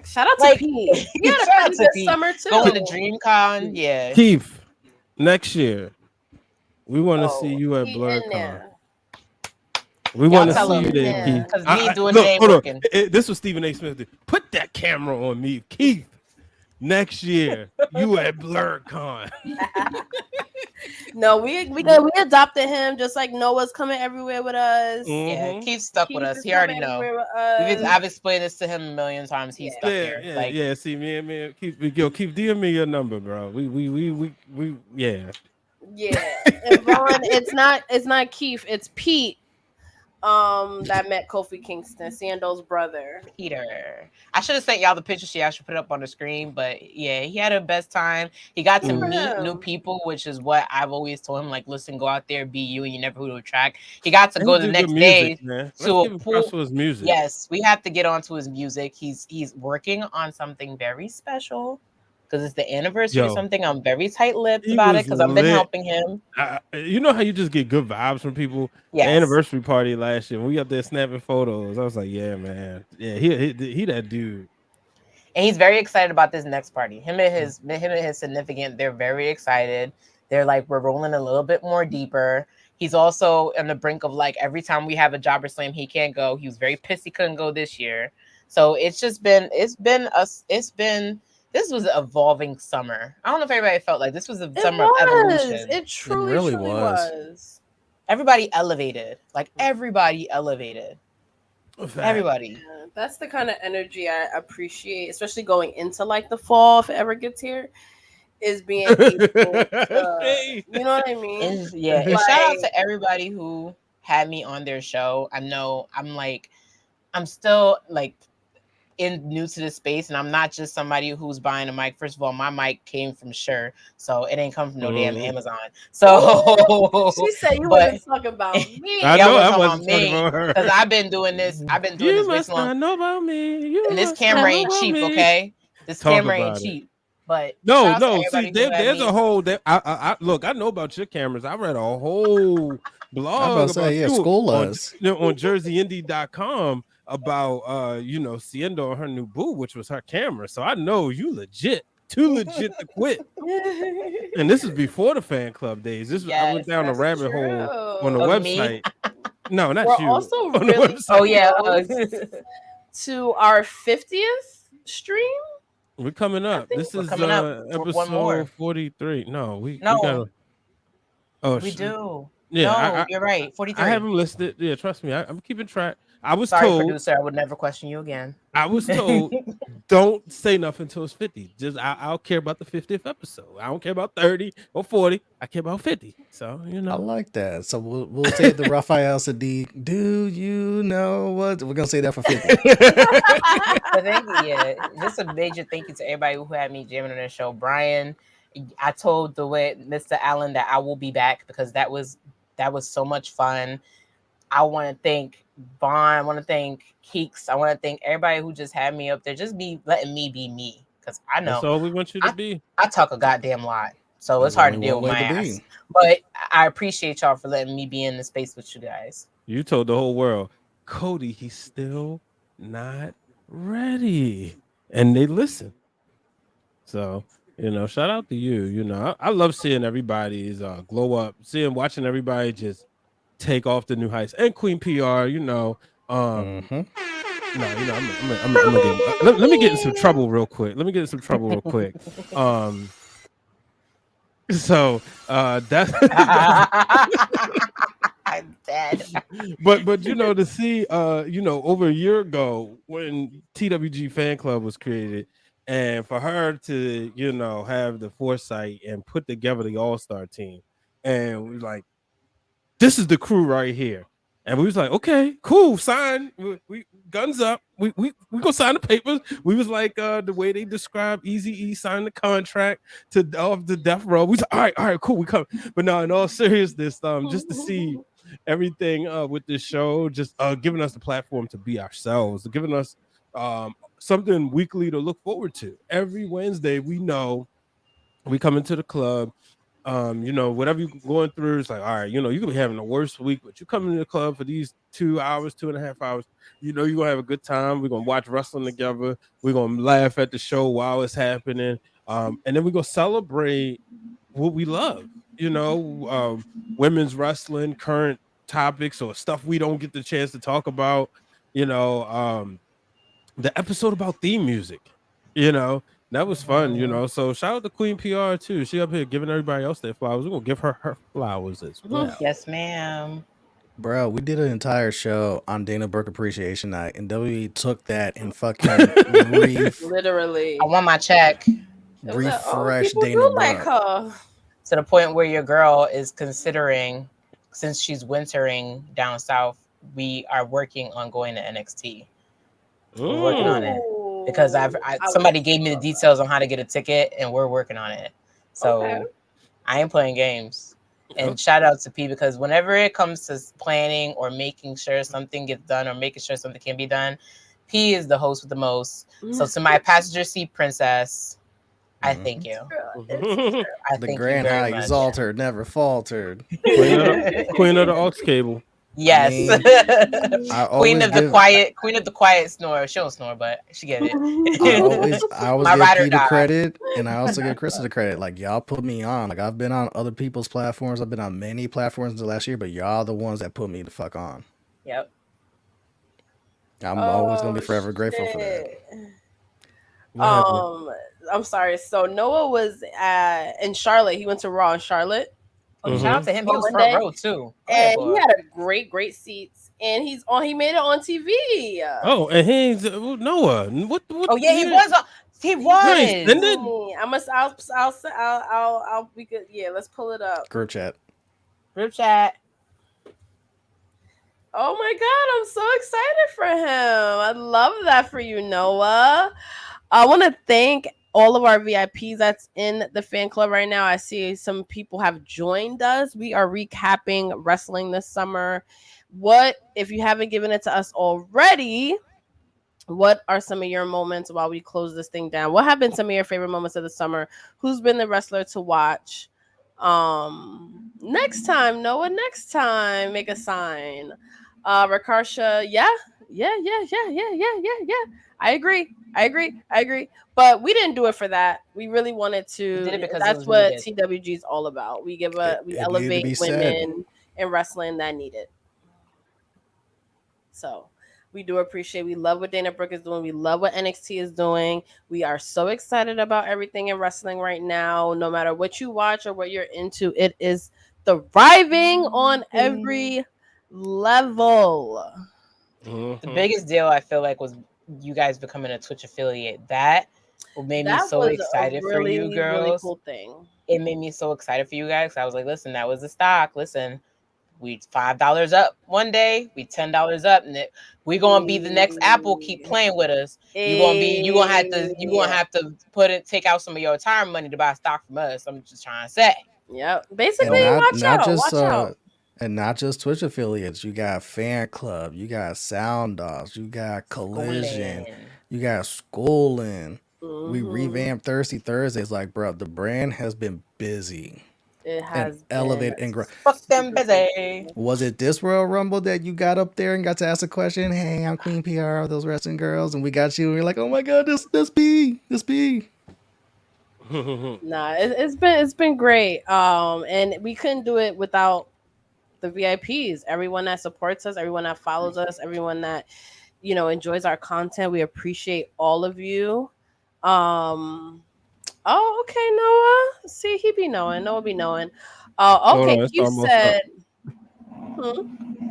shout out to like Pete. He had shout a out pretty to good Pete. summer too. Going to DreamCon, yeah. Keith, next year we want to Oh, see you at he in BlurCon. there. We Y'all want to tell see him, you there, yeah. Keith. because me doing Look, it ain't hold on. working. This was Stephen A. Smith did. Put that camera on me, Keith. Next year, you at BlurCon. No, we adopted him just like Noah's coming everywhere with us. Yeah, Mhm. Keith's stuck with Keith us. is He already coming know. everywhere with us. I've explained this to him a million times. He's stuck there. Yeah, Like, yeah. See, man, Keith, Keith, DM me your number, bro. We, yeah. Yeah. And Vaughn, it's not Keith, it's Pete. That met Kofi Kingston, Seindol's brother. Peter. I should have sent y'all the picture. I should put it up on the screen. But yeah, he had a best time. He got to Good for meet him. new people, which is what I've always told him. Like, listen, go out there, be you, and you never who to attract. He got to And go he the do next good day music, man. to Let's a give him props pool. for his music. Yes, we have to get onto his music. He's working on something very special because it's the anniversary Yo, of something. I'm very tight-lipped he about it was because I've been lit. helping him. You know how you just get good vibes from people. Yes. The anniversary party last year, when we up there snapping photos. I was like, yeah, man, yeah, he that dude. And he's very excited about this next party. Him and his significant, they're very excited. They're like, we're rolling a little bit more deeper. He's also on the brink of like every time we have a jobber slam, he can't go. He was very pissed he couldn't go this year. So this was an evolving summer. I don't know if everybody felt like this was a summer of evolution. It truly really was. Everybody elevated. Like everybody elevated. Everybody. Yeah, that's the kind of energy I appreciate, especially going into like the fall if it ever gets here. Is being able to, you know what I mean? And shout out to everybody who had me on their show. I know I'm still like new to the space, and I'm not just somebody who's buying a mic. First of all, my mic came from Shure, so it ain't come from no damn Amazon. So she said you wasn't talking about me. I know I wasn't wasn't talking about her because I've been doing this. You this long. Not know about me. And this camera ain't cheap, okay? This camera ain't cheap. But no. See, there's a whole. I look. I know about your cameras. I read a whole blog about you school us on JerseyIndie.com about Seindole and her new boo, which was her camera. So I know you legit, too legit to quit. And this is before the fan club days. I went down a rabbit hole on the website. No, not We're you. also on really the website. To our 50th stream. We're coming up. This is episode 43. No, we gotta. Oh, we do. Yeah, you're right. 43. I have them listed. Yeah, trust me. I'm keeping track. I was Sorry, told, producer, I would never question you again. I was told, don't say nothing until it's 50. Just I'll care about the 50th episode. I don't care about 30 or 40. I care about 50. So I like that. So we'll say the Raphael Sadiq. Do you know what we're gonna say that for 50? Thank you. Just a major thank you to everybody who had me jamming on the show. Bryan, I told Mr. Allen that I will be back because that was so much fun. I want to thank Vaughn. I want to thank Keeks. I want to thank everybody who just had me up there. Just letting me be me. Because I know that's all we want you to be. I talk a goddamn lot. So it's hard to deal with my ass. But I appreciate y'all for letting me be in the space with you guys. You told the whole world, Cody, he's still not ready. And they listen. So, shout out to you. I love seeing everybody's glow up, watching everybody just take off the new heights, and Queen PR, No, I'm gonna get. Let me get in some trouble real quick. So that's I'm dead. but to see over a year ago when TWG Fan Club was created, And for her to, have the foresight and put together the all-star team, and we like, this is the crew right here. And we was like, okay, cool, sign. We guns up. We gonna sign the papers. We was like, the way they described Eazy-E signing the contract to off the death row. We was like, all right, cool, we come. But no, in all seriousness, just to see everything with this show, just giving us the platform to be ourselves, giving us something weekly to look forward to. Every Wednesday, we know we come into the club. Whatever you're going through, it's like, all right, you could be having the worst week, but you come into the club for these 2 hours, 2.5 hours, you're gonna have a good time. We're gonna watch wrestling together. We're gonna laugh at the show while it's happening. And then we're gonna celebrate what we love, women's wrestling, current topics or stuff we don't get the chance to talk about, the episode about theme music, that was fun, So shout out to Queen PR too. She up here giving everybody else their flowers. We're gonna give her flowers as well. Yes, ma'am. Bro, we did an entire show on Dana Brooke Appreciation Night, and WWE took that and fucking literally. I want my check. Refresh people Dana do Brooke. like her. To the point where your girl is considering, since she's wintering down south, we are working on going to NXT. We're working on it because somebody gave me the details on how to get a ticket, and we're working on it. So I ain't playing games. And shout out to P, because whenever it comes to planning or making sure something gets done or making sure something can be done, P is the host with the most. So to my passenger seat princess, I thank you. The grand high exalted, never faltered. Queen of the aux cable. Yes. Queen of the quiet snore. She don't snore, but she get it. I always give P the credit, and I also give Krista the credit. Like, y'all put me on. Like, I've been on other people's platforms. I've been on many platforms in the last year, but y'all the ones that put me the fuck on. Yep. I'm always gonna be forever grateful for that. I'm sorry. So Noah was in Charlotte. He went to Raw in Charlotte. Shout out to him. He was front row too. And he had a great seats. And he made it on TV. Oh, and he's Noah. What? Oh yeah, he was. He was. I'll we could let's pull it up. Group chat. Oh my God, I'm so excited for him. I love that for you, Noah. I want to thank all of our VIPs that's in the fan club right now. I see some people have joined us. We are recapping wrestling this summer. If you haven't given it to us already, what are some of your moments while we close this thing down? What have been some of your favorite moments of the summer? Who's been the wrestler to watch? Next time, Noah, make a sign. Rakarsha, yeah. I agree. But we didn't do it for that. We really wanted to. We did it because that's what TWG is all about. We elevate women in wrestling that need it. So we do appreciate. We love what Dana Brooke is doing. We love what NXT is doing. We are so excited about everything in wrestling right now. No matter what you watch or what you're into, it is thriving on every level. The biggest deal I feel like was you guys becoming a Twitch affiliate. That made me so excited for you girls. Really cool thing. It made me so excited for you guys. I was like, listen, that was the stock. Listen, we $5 up one day, we $10 up, and we gonna be the next Apple. Keep playing with us. You gonna have to take out some of your retirement money to buy stock from us. I'm just trying to say. Yep. Basically, watch out. And not just Twitch affiliates. You got Fan Club, you got Sound Offs, you got Collision, you got Schooling. We revamped Thirsty Thursdays. Like, bro, the brand has been busy. It has elevated and grown. Fuck them busy. Was it this Royal Rumble that you got up there and got to ask a question? Hey, I'm Queen PR of those wrestling girls, and we got you, and you're like, oh my God, this B. Nah, it's been great. And we couldn't do it without the VIPs, everyone that supports us, everyone that follows us, everyone that enjoys our content. We appreciate all of you. Oh, okay, Noah. See, he be knowing. Noah be knowing. Okay, you said.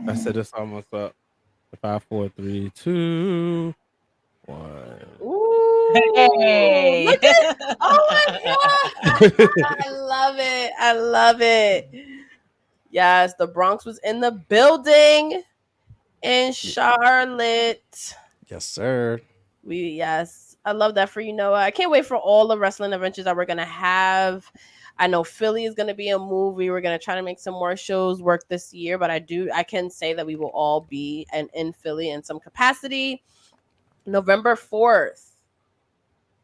I said it's almost up. 5, 4, 3, 2, 1. Ooh. Hey. Look at, oh my god. I love it. I love it. Yes, the Bronx was in the building in Charlotte. Yes, sir. Yes, I love that for you, Noah. I can't wait for all the wrestling adventures that we're gonna have. I know Philly is gonna be a movie. We're gonna try to make some more shows work this year, but I can say that we will all be in Philly in some capacity. November 4th,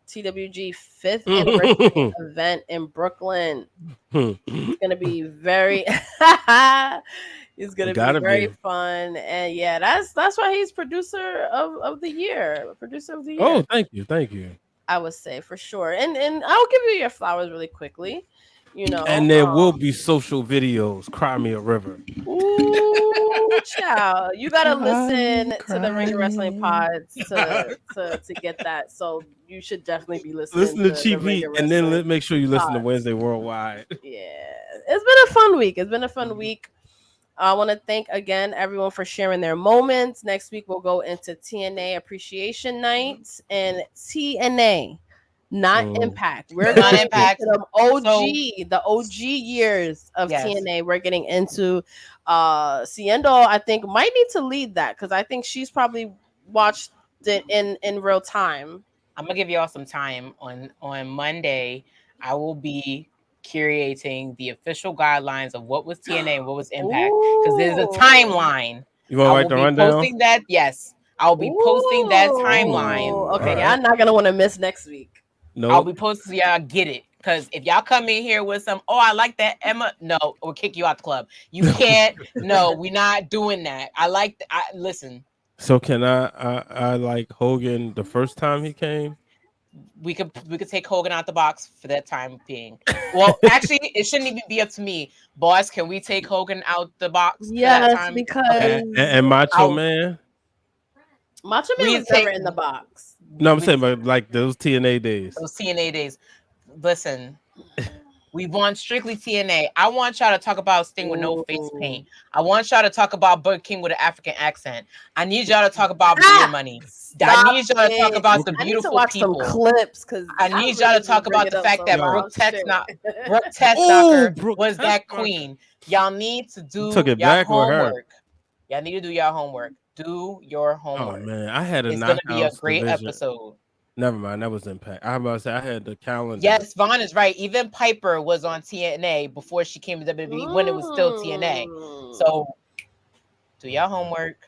TWG 5th anniversary event in Brooklyn. It's gonna be very it's gonna be very fun. And yeah, that's why he's producer of the year. Producer of the year. Oh, thank you. I would say for sure. And I'll give you your flowers really quickly. You know. And there will be social videos. Cry me a river. Ooh, child. You gotta listen to the Ring of Wrestling pods to get that. So you should definitely be listening. Listen to Cheap Heat, and then make sure you listen to Wednesday Worldwide. Yeah, it's been a fun week. It's been a fun week. I want to thank again everyone for sharing their moments. Next week we'll go into TNA Appreciation Night and TNA, not Impact. We're not Impact. The OG years of TNA. We're getting into Seindole. I think might need to lead that because I think she's probably watched it in real time. I'm gonna give y'all some time on Monday. I will be curating the official guidelines of what was TNA and what was Impact because there's a timeline. You want to write the rundown? Posting that, yes, I'll be posting that timeline. Okay, right. I'm not gonna want to miss next week. No, I'll be posting. Y'all get it because if y'all come in here with some, I like that Emma. No, we'll kick you out the club. You can't. No, we're not doing that. Listen. So can I like Hogan the first time he came? We could take Hogan out the box for that time being. Well, actually, it shouldn't even be up to me, boss. Can we take Hogan out the box? Yes, for that time? because and Macho Man. Macho Man was never in the box. No, I'm saying about like those TNA days. Those TNA days. Listen, we want strictly TNA. I want y'all to talk about Sting with no face paint. I want y'all to talk about Burger King with an African accent. I need y'all to talk about Beer Money. I need y'all to talk about the beautiful people. Some clips because I need y'all to talk about the fact that Brooke Tessnocker was that queen. Y'all need to do your homework. Y'all need to do your homework. Do your homework. Oh man, I had a. It's gonna be a great episode. Never mind, that was Impact. I was about to say I had the calendar. Yes, Vaughn is right. Even Piper was on TNA before she came to WWE when it was still TNA. So do your homework.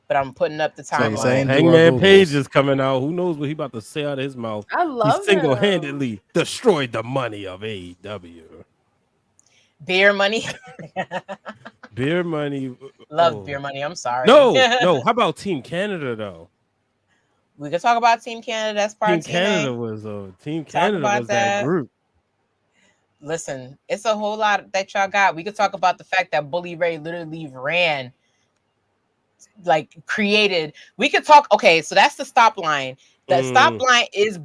But I'm putting up the timeline. So Hangman Page is coming out. Who knows what he about to say out of his mouth? I love he single-handedly destroyed the money of AEW. Beer Money. Beer Money. Love Beer Money. I'm sorry. No. How about Team Canada though? We could talk about Team Canada. That's part of Team Canada was that group. Listen, it's a whole lot that y'all got. We could talk about the fact that Bully Ray literally ran, created. We could talk. Okay, so that's the stop line. The stop line is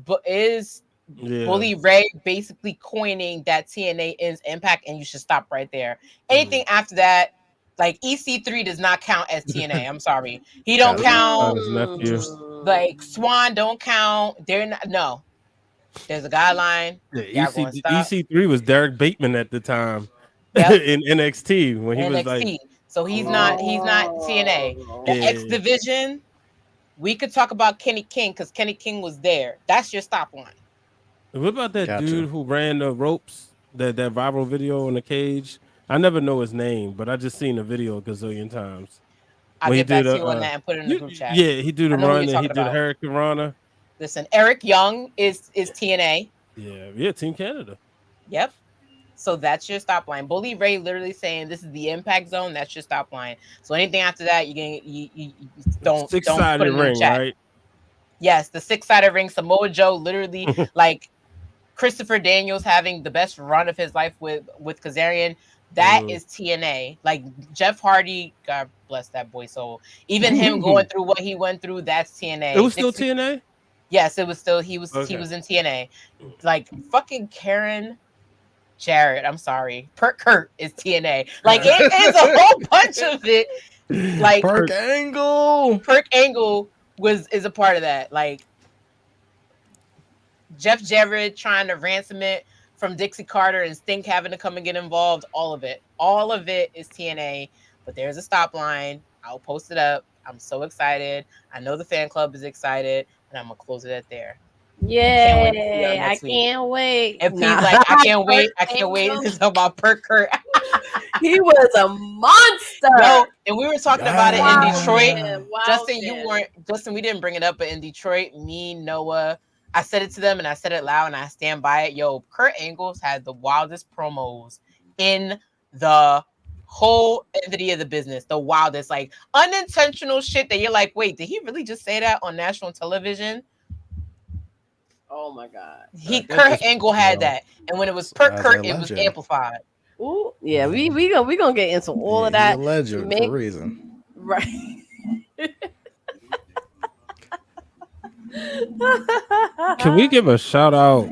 Bully Ray basically coining that TNA is Impact, and you should stop right there. Anything after that, like EC3 does not count as TNA. I'm sorry, he don't count. Like Swan don't count. They're not. No, there's a guideline. Yeah, EC3 was Derek Bateman at the time in NXT when he was like. So he's not TNA. The X Division. We could talk about Kenny King because Kenny King was there. That's your stop line. What about that dude who ran the ropes? That viral video in the cage. I never know his name, but I just seen the video a gazillion times. I'll get back to you on that and put it in the group chat. Yeah, he did the run and he did Hurricane Rana. Listen, Eric Young is TNA. Yeah, Team Canada. Yep. So that's your stop line. Bully Ray literally saying this is the Impact Zone. That's your stop line. So anything after that, you don't put it in the chat. Right? Yes, the 6-sided ring. Samoa Joe literally like Christopher Daniels having the best run of his life with Kazarian. That is TNA. Like Jeff Hardy, God bless that boy soul. Even him going through what he went through, that's TNA. It was still TNA? Yes, it was still. He was in TNA. Like fucking Karen Jarrett. I'm sorry. Kurt is TNA. Like it is a whole bunch of it. Like Perk Angle is a part of that. Like Jeff Jarrett trying to ransom it from Dixie Carter and Stink having to come and get involved. All of it is TNA. But there's a stop line. I'll post it up. I'm so excited. I know the fan club is excited, and I'm gonna close it at there. Yay! I can't wait. And please, like, I can't wait. I can't wait to talk about Kurt. He was a monster. No, and we were talking about it in Detroit. Wow, Justin, you weren't. Justin, we didn't bring it up, but in Detroit, me, Noah, I said it to them, and I said it loud, and I stand by it. Yo, Kurt Angle's had the wildest promos in the whole entity of the business. The wildest, like, unintentional shit that you're like, wait, did he really just say that on national television? Oh my God. Kurt Angle had that. And when it was Kurt, it was amplified. Ooh, yeah, we gonna get into all of that. He's a legend for a reason. Right. Can we give a shout out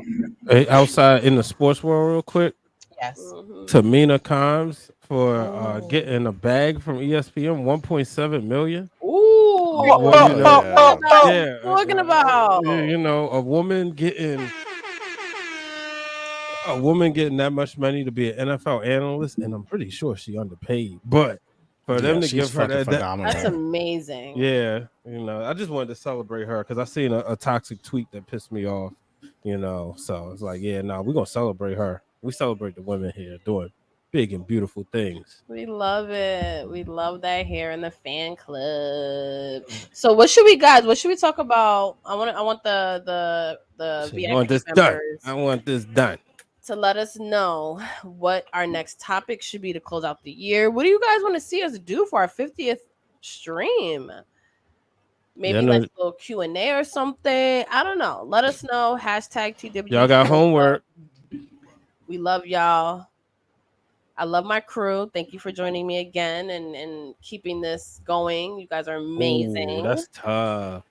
outside in the sports world real quick? Yes. To Mina Kimes for getting a bag from ESPN, 1.7 million. Ooh, yeah. Talking about, you know, a woman getting that much money to be an NFL analyst, and I'm pretty sure she underpaid. But for them to give her that's amazing. Yeah, you know, I just wanted to celebrate her because I seen a toxic tweet that pissed me off. You know, so it's like, yeah, no, we're gonna celebrate her. We celebrate the women here doing big and beautiful things. We love it. We love that here in the fan club. So what should we talk about? I want the VIP members. I want this done. To let us know what our next topic should be to close out the year. What do you guys want to see us do for our 50th stream? Maybe like a little Q&A or something. I don't know. Let us know. Hashtag TW. Y'all got homework. We love y'all. I love my crew. Thank you for joining me again and keeping this going. You guys are amazing. Ooh, that's tough.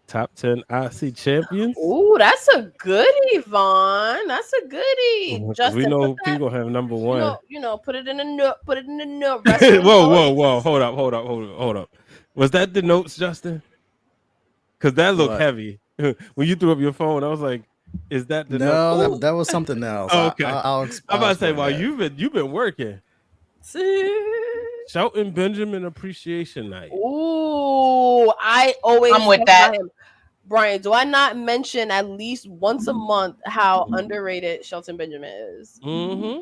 Top 10 IC champions. Ooh, that's a goodie, Vaughn. That's a goodie. Justin, we know people have number one. You know, put it in a note. Put it in a note. Whoa. Hold up. Was that the notes, Justin? Because that looked heavy. When you threw up your phone, I was like, is that the note? No, that was something else. Okay. I'm about to say, well, you've been working. Shelton Benjamin Appreciation Night. Ooh, I'm with that. Brian, do I not mention at least once a month how underrated Shelton Benjamin is? Mm-hmm.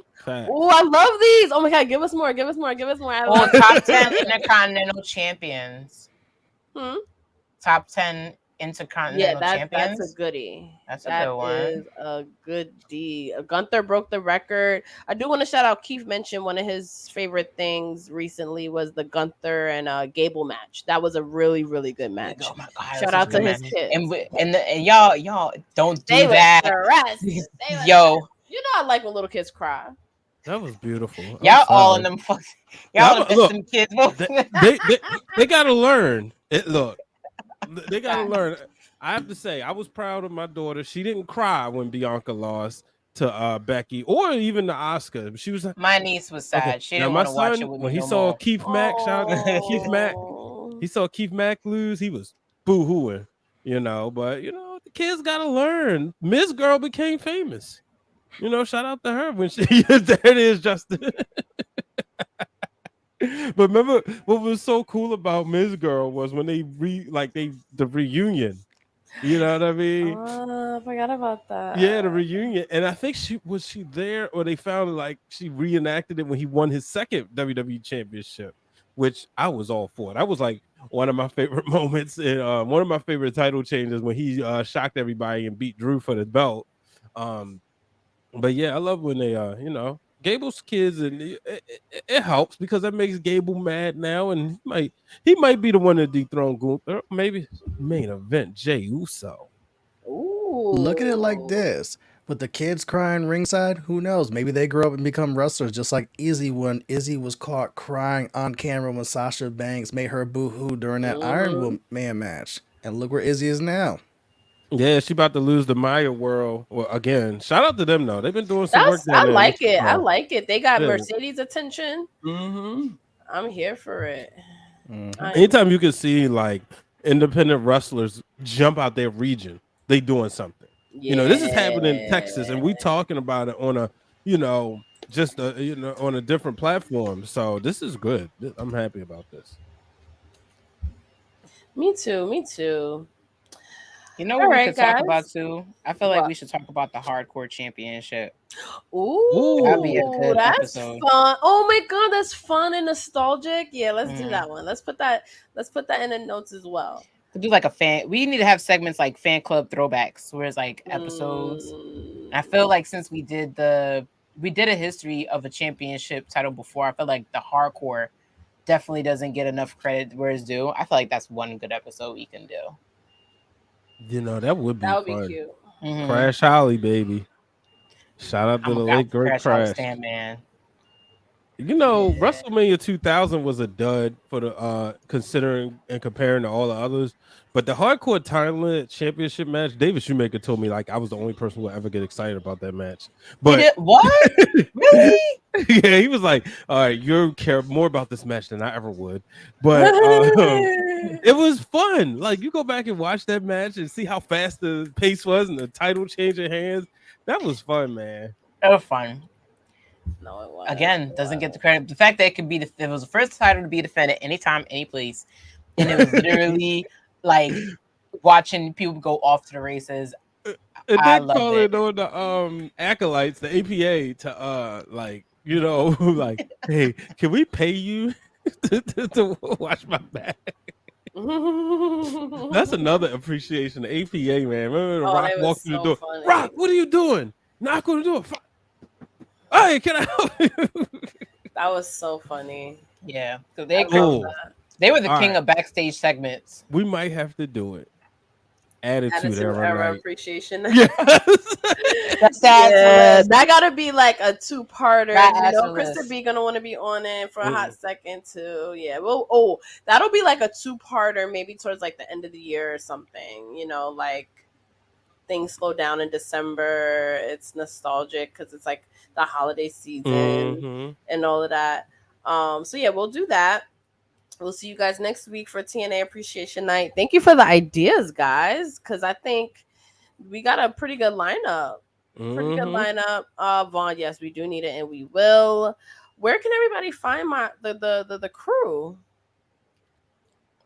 Ooh, I love these. Oh my God, give us more. Top 10 Intercontinental Champions. Top 10 Intercontinental Champions. That's a goodie. That's a good one. That is a goodie. Gunther broke the record. I do want to shout out. Keith mentioned one of his favorite things recently was the Gunther and Gable match. That was a really, really good match. Oh my God! Shout out to his kids. And y'all don't do that. Yo, you know I like when little kids cry. That was beautiful. Y'all all in them fucking. Y'all them kids. They gotta learn it. Look. They gotta learn. I have to say, I was proud of my daughter. She didn't cry when Bianca lost to Becky or even to Asuka. She was. My niece was sad. Okay. She didn't want to watch it with me. When he saw Keith Mack, he saw Keith Mack lose. He was boo-hooing, you know. But you know, the kids gotta learn. Miss Girl became famous. You know, shout out to her when she. There it is, Justin. But remember what was so cool about Ms. Girl was when the reunion. You know what I mean? I forgot about that. Yeah, the reunion. And I think she there or they found like she reenacted it when he won his second WWE championship, which I was all for. That was like one of my favorite moments and one of my favorite title changes when he shocked everybody and beat Drew for the belt. But yeah, I love when they you know, Gable's kids, and it helps because that makes Gable mad now, and he might be the one to dethrone Gunther. Maybe main event Jey Uso. Ooh, look at it like this: with the kids crying ringside, who knows? Maybe they grow up and become wrestlers, just like Izzy when Izzy was caught crying on camera when Sasha Banks made her boo-hoo during that Iron Man match, and look where Izzy is now. Yeah, she about to lose the Maya World again. Shout out to them though; they've been doing some work. I like it. I like it. They got Mercedes attention. I'm here for it. Anytime you can see like independent wrestlers jump out their region, they doing something. You know, this is happening in Yeah. Texas, and we talking about it on a, you know, just a, you know, on a different platform. So this is good. I'm happy about this. Me too. Me too. You know All what we right, could talk about guys. too? I feel like What? we should talk about the hardcore championship. That'd be a Ooh, good that's episode. fun. Oh my god, that's fun and nostalgic. Yeah, let's do Mm. that one. Let's put that. Let's put that in the notes as well. To do like a fan, we need to have segments like fan club throwbacks, where it's like episodes. Mm. I feel like since we did a history of a championship title before, I feel like the hardcore definitely doesn't get enough credit where it's due. I feel like that's one good episode we can do. You know, that would be That would be fun. cute. Mm-hmm. Crash Holly, baby. Shout out to I'm the a late great Crash Holly Crash. stand, man. You know, Yeah. WrestleMania 2000 was a dud for the considering and comparing to all the others. But the hardcore time limit championship match, David Shoemaker told me like I was the only person who would ever get excited about that match. But What? Really? yeah, he was like, "All right, you care more about this match than I ever would." But it was fun. Like you go back and watch that match and see how fast the pace was and the title changing hands. That was fun, man. It was fun. No, it was. Again, doesn't get the credit. The fact that it could be it was the first title to be defended anytime, any place, and it was literally like watching people go off to the races. And I then loved calling it. on the acolytes, the APA, to like, you know, like, hey, can we pay you to watch my back? That's another appreciation. The APA, man. Remember the Oh, Rock they was walked through the so door. funny. Rock, what are you doing? Not gonna do it. Hey, can I help you? That was so funny. Yeah, because I love that. they were the All king right. of backstage segments. We might have to do it. Attitude Attitude Era Era night. appreciation. Yes. That's Yeah, that gotta be like a two-parter. That You has know, a Krista list. B gonna want to be on it for a hot second too. Yeah, well, that'll be like a two-parter, maybe towards like the end of the year or something. You know, like things slow down in December. It's nostalgic because it's like the holiday season and all of that. So yeah, we'll do that. We'll see you guys next week for TNA Appreciation Night. Thank you for the ideas, guys, because I think we got a pretty good lineup. Pretty good lineup. Vaughn, yes, we do need it, and we will. Where can everybody find the crew?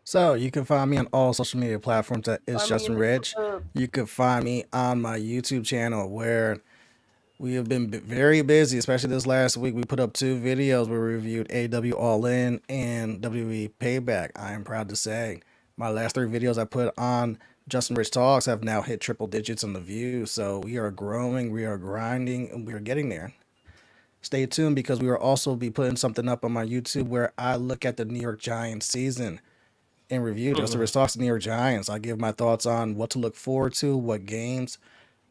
So you can find me on all social media platforms at It's Justin Rich. You can find me on my YouTube channel where we have been very busy, especially this last week. We put up 2 videos where we reviewed AW All In and WWE Payback. I am proud to say my last 3 videos I put on Justin Rich Talks have now hit triple digits on the views. So we are growing, we are grinding, and we are getting there. Stay tuned because we will also be putting something up on my YouTube where I look at the New York Giants season and review Justin Rich Talks New York Giants. I give my thoughts on what to look forward to, what games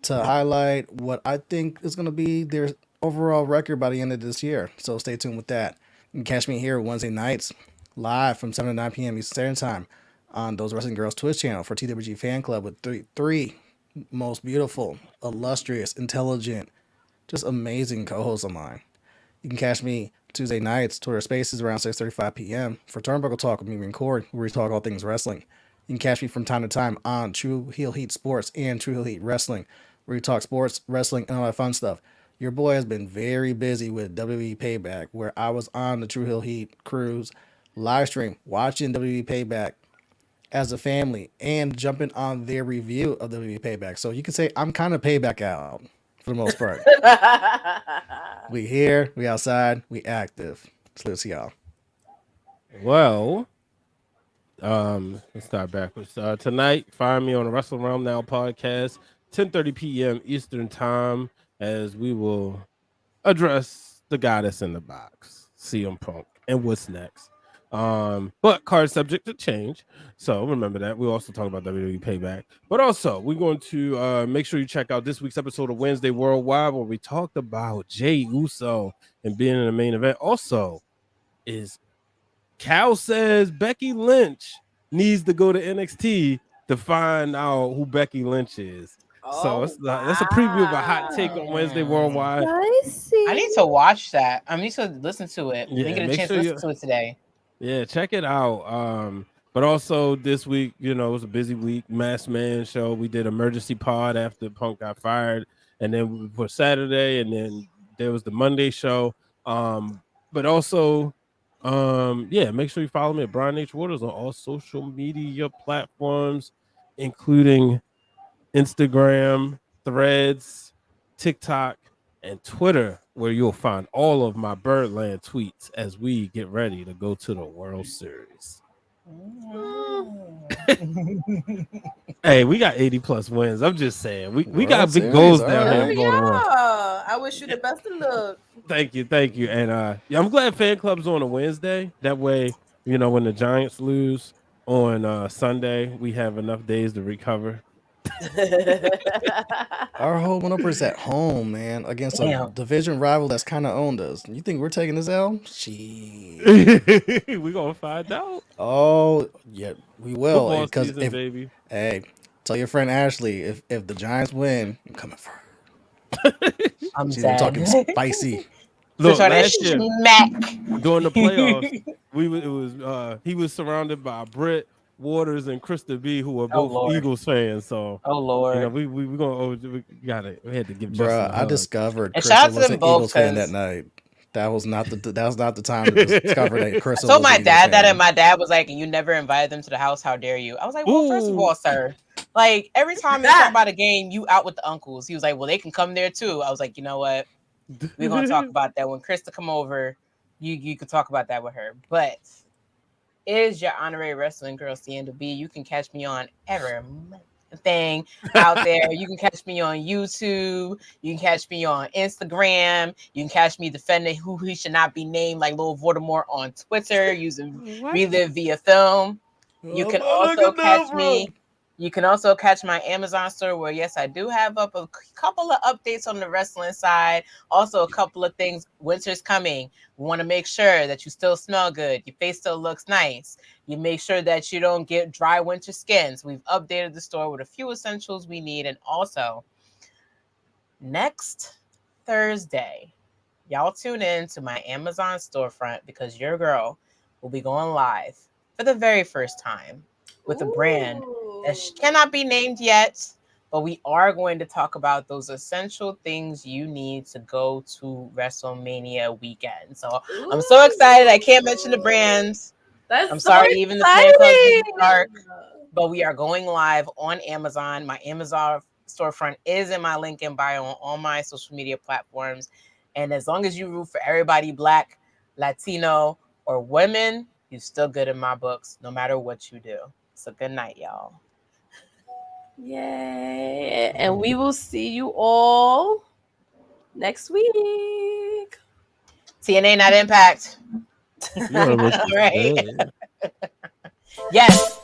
to highlight, what I think is going to be their overall record by the end of this year. So stay tuned with that. You can catch me here Wednesday nights live from 7 to 9 p.m. Eastern Standard Time on Those Wrestling Girls Twitch channel for TWG Fan Club with three most beautiful, illustrious, intelligent, just amazing co-hosts of mine. You can catch me Tuesday nights, Twitter Spaces around 6:35 p.m. for Turnbuckle Talk with me and Corey, where we talk all things wrestling. You can catch me from time to time on True Heel Heat Sports and True Heel Heat Wrestling, where we talk sports, wrestling, and all that fun stuff. Your boy has been very busy with WWE Payback, where I was on the True Heel Heat cruise live stream watching WWE Payback as a family and jumping on their review of WWE Payback. So you can say I'm kind of payback out for the most part. We here, we outside, we active. Salute to y'all. Well, let's start backwards. Tonight, find me on the Wrestle Realm Now podcast, 10:30 p.m. Eastern Time, as we will address the goddess in the box, CM Punk, and what's next. But card subject to change, so remember that. We'll also talk about WWE Payback, but also we're going to make sure you check out this week's episode of Wednesday Worldwide, where we talked about Jey Uso and being in the main event. Also, is Cal says Becky Lynch needs to go to NXT to find out who Becky Lynch is. So that's a preview of a hot take on Wednesday Worldwide. I need to watch that. I need to listen to it. Yeah, I didn't get a make chance sure to listen to it today. Yeah, check it out. But also this week, it was a busy week. Masked Man show. We did emergency pod after Punk got fired, and then for Saturday, and then there was the Monday show. But also, make sure you follow me at Brian H. Waters on all social media platforms, including Instagram, Threads, TikTok, and Twitter, where you'll find all of my Birdland tweets as we get ready to go to the World Series. Hey, we got 80 plus wins. I'm just saying, we got World big Series, goals all down here right. in Baltimore. Yeah, I wish you the best of luck. Thank you, and I'm glad fan club's on a Wednesday. That way, when the Giants lose on Sunday, we have enough days to recover. Our home opener is at home, man, against a Damn. division rival that's kind of owned us. You think we're taking this L? Shit. We gonna find out. Oh, yeah, we will. Football Because season, baby. hey, tell your friend Ashley, if the Giants win, I'm coming for her. I'm She's dead. talking spicy. Look, Try to last year smack. during the playoffs, he was surrounded by Britt, Waters, and Krista B, who are both Lord. Eagles fans. So Oh Lord. we had to give Justin Bruh, a I hug. discovered And shout out Crystal to was them an both, Eagles fan that 'cause- night. That was not the time to discover that I Crystal told was my an Eagles dad that, fan. and my dad was like, "You never invited them to the house. How dare you?" I was like, "Well, first of Ooh. all, sir, like every time you talk about a game, you out with the uncles." He was like, "Well, they can come there too." I was like, "You know what? We're gonna talk about that when Krista come over. You can talk about that with her." But it is your honorary wrestling girl, Seindole B. You can catch me on everything out there. You can catch me on YouTube. You can catch me on Instagram. You can catch me defending who he should not be named, like Lil Voldemort, on Twitter using Relive via Film. You can also catch me. You can also catch my Amazon store where, yes, I do have up a couple of updates on the wrestling side. Also, a couple of things. Winter's coming. We want to make sure that you still smell good. Your face still looks nice. You make sure that you don't get dry winter skin. So we've updated the store with a few essentials we need. And also, next Thursday, y'all tune in to my Amazon storefront because your girl will be going live for the very first time with a brand that cannot be named yet, but we are going to talk about those essential things you need to go to WrestleMania weekend. So I'm so excited. I can't mention the brands. I'm sorry, even the fan club is dark, but we are going live on Amazon. My Amazon storefront is in my link in bio on all my social media platforms. And as long as you root for everybody Black, Latino, or women, you're still good in my books, no matter what you do. So good night, y'all. Yay. And we will see you all next week. TNA, not Impact. You know what All right. she said. Yes.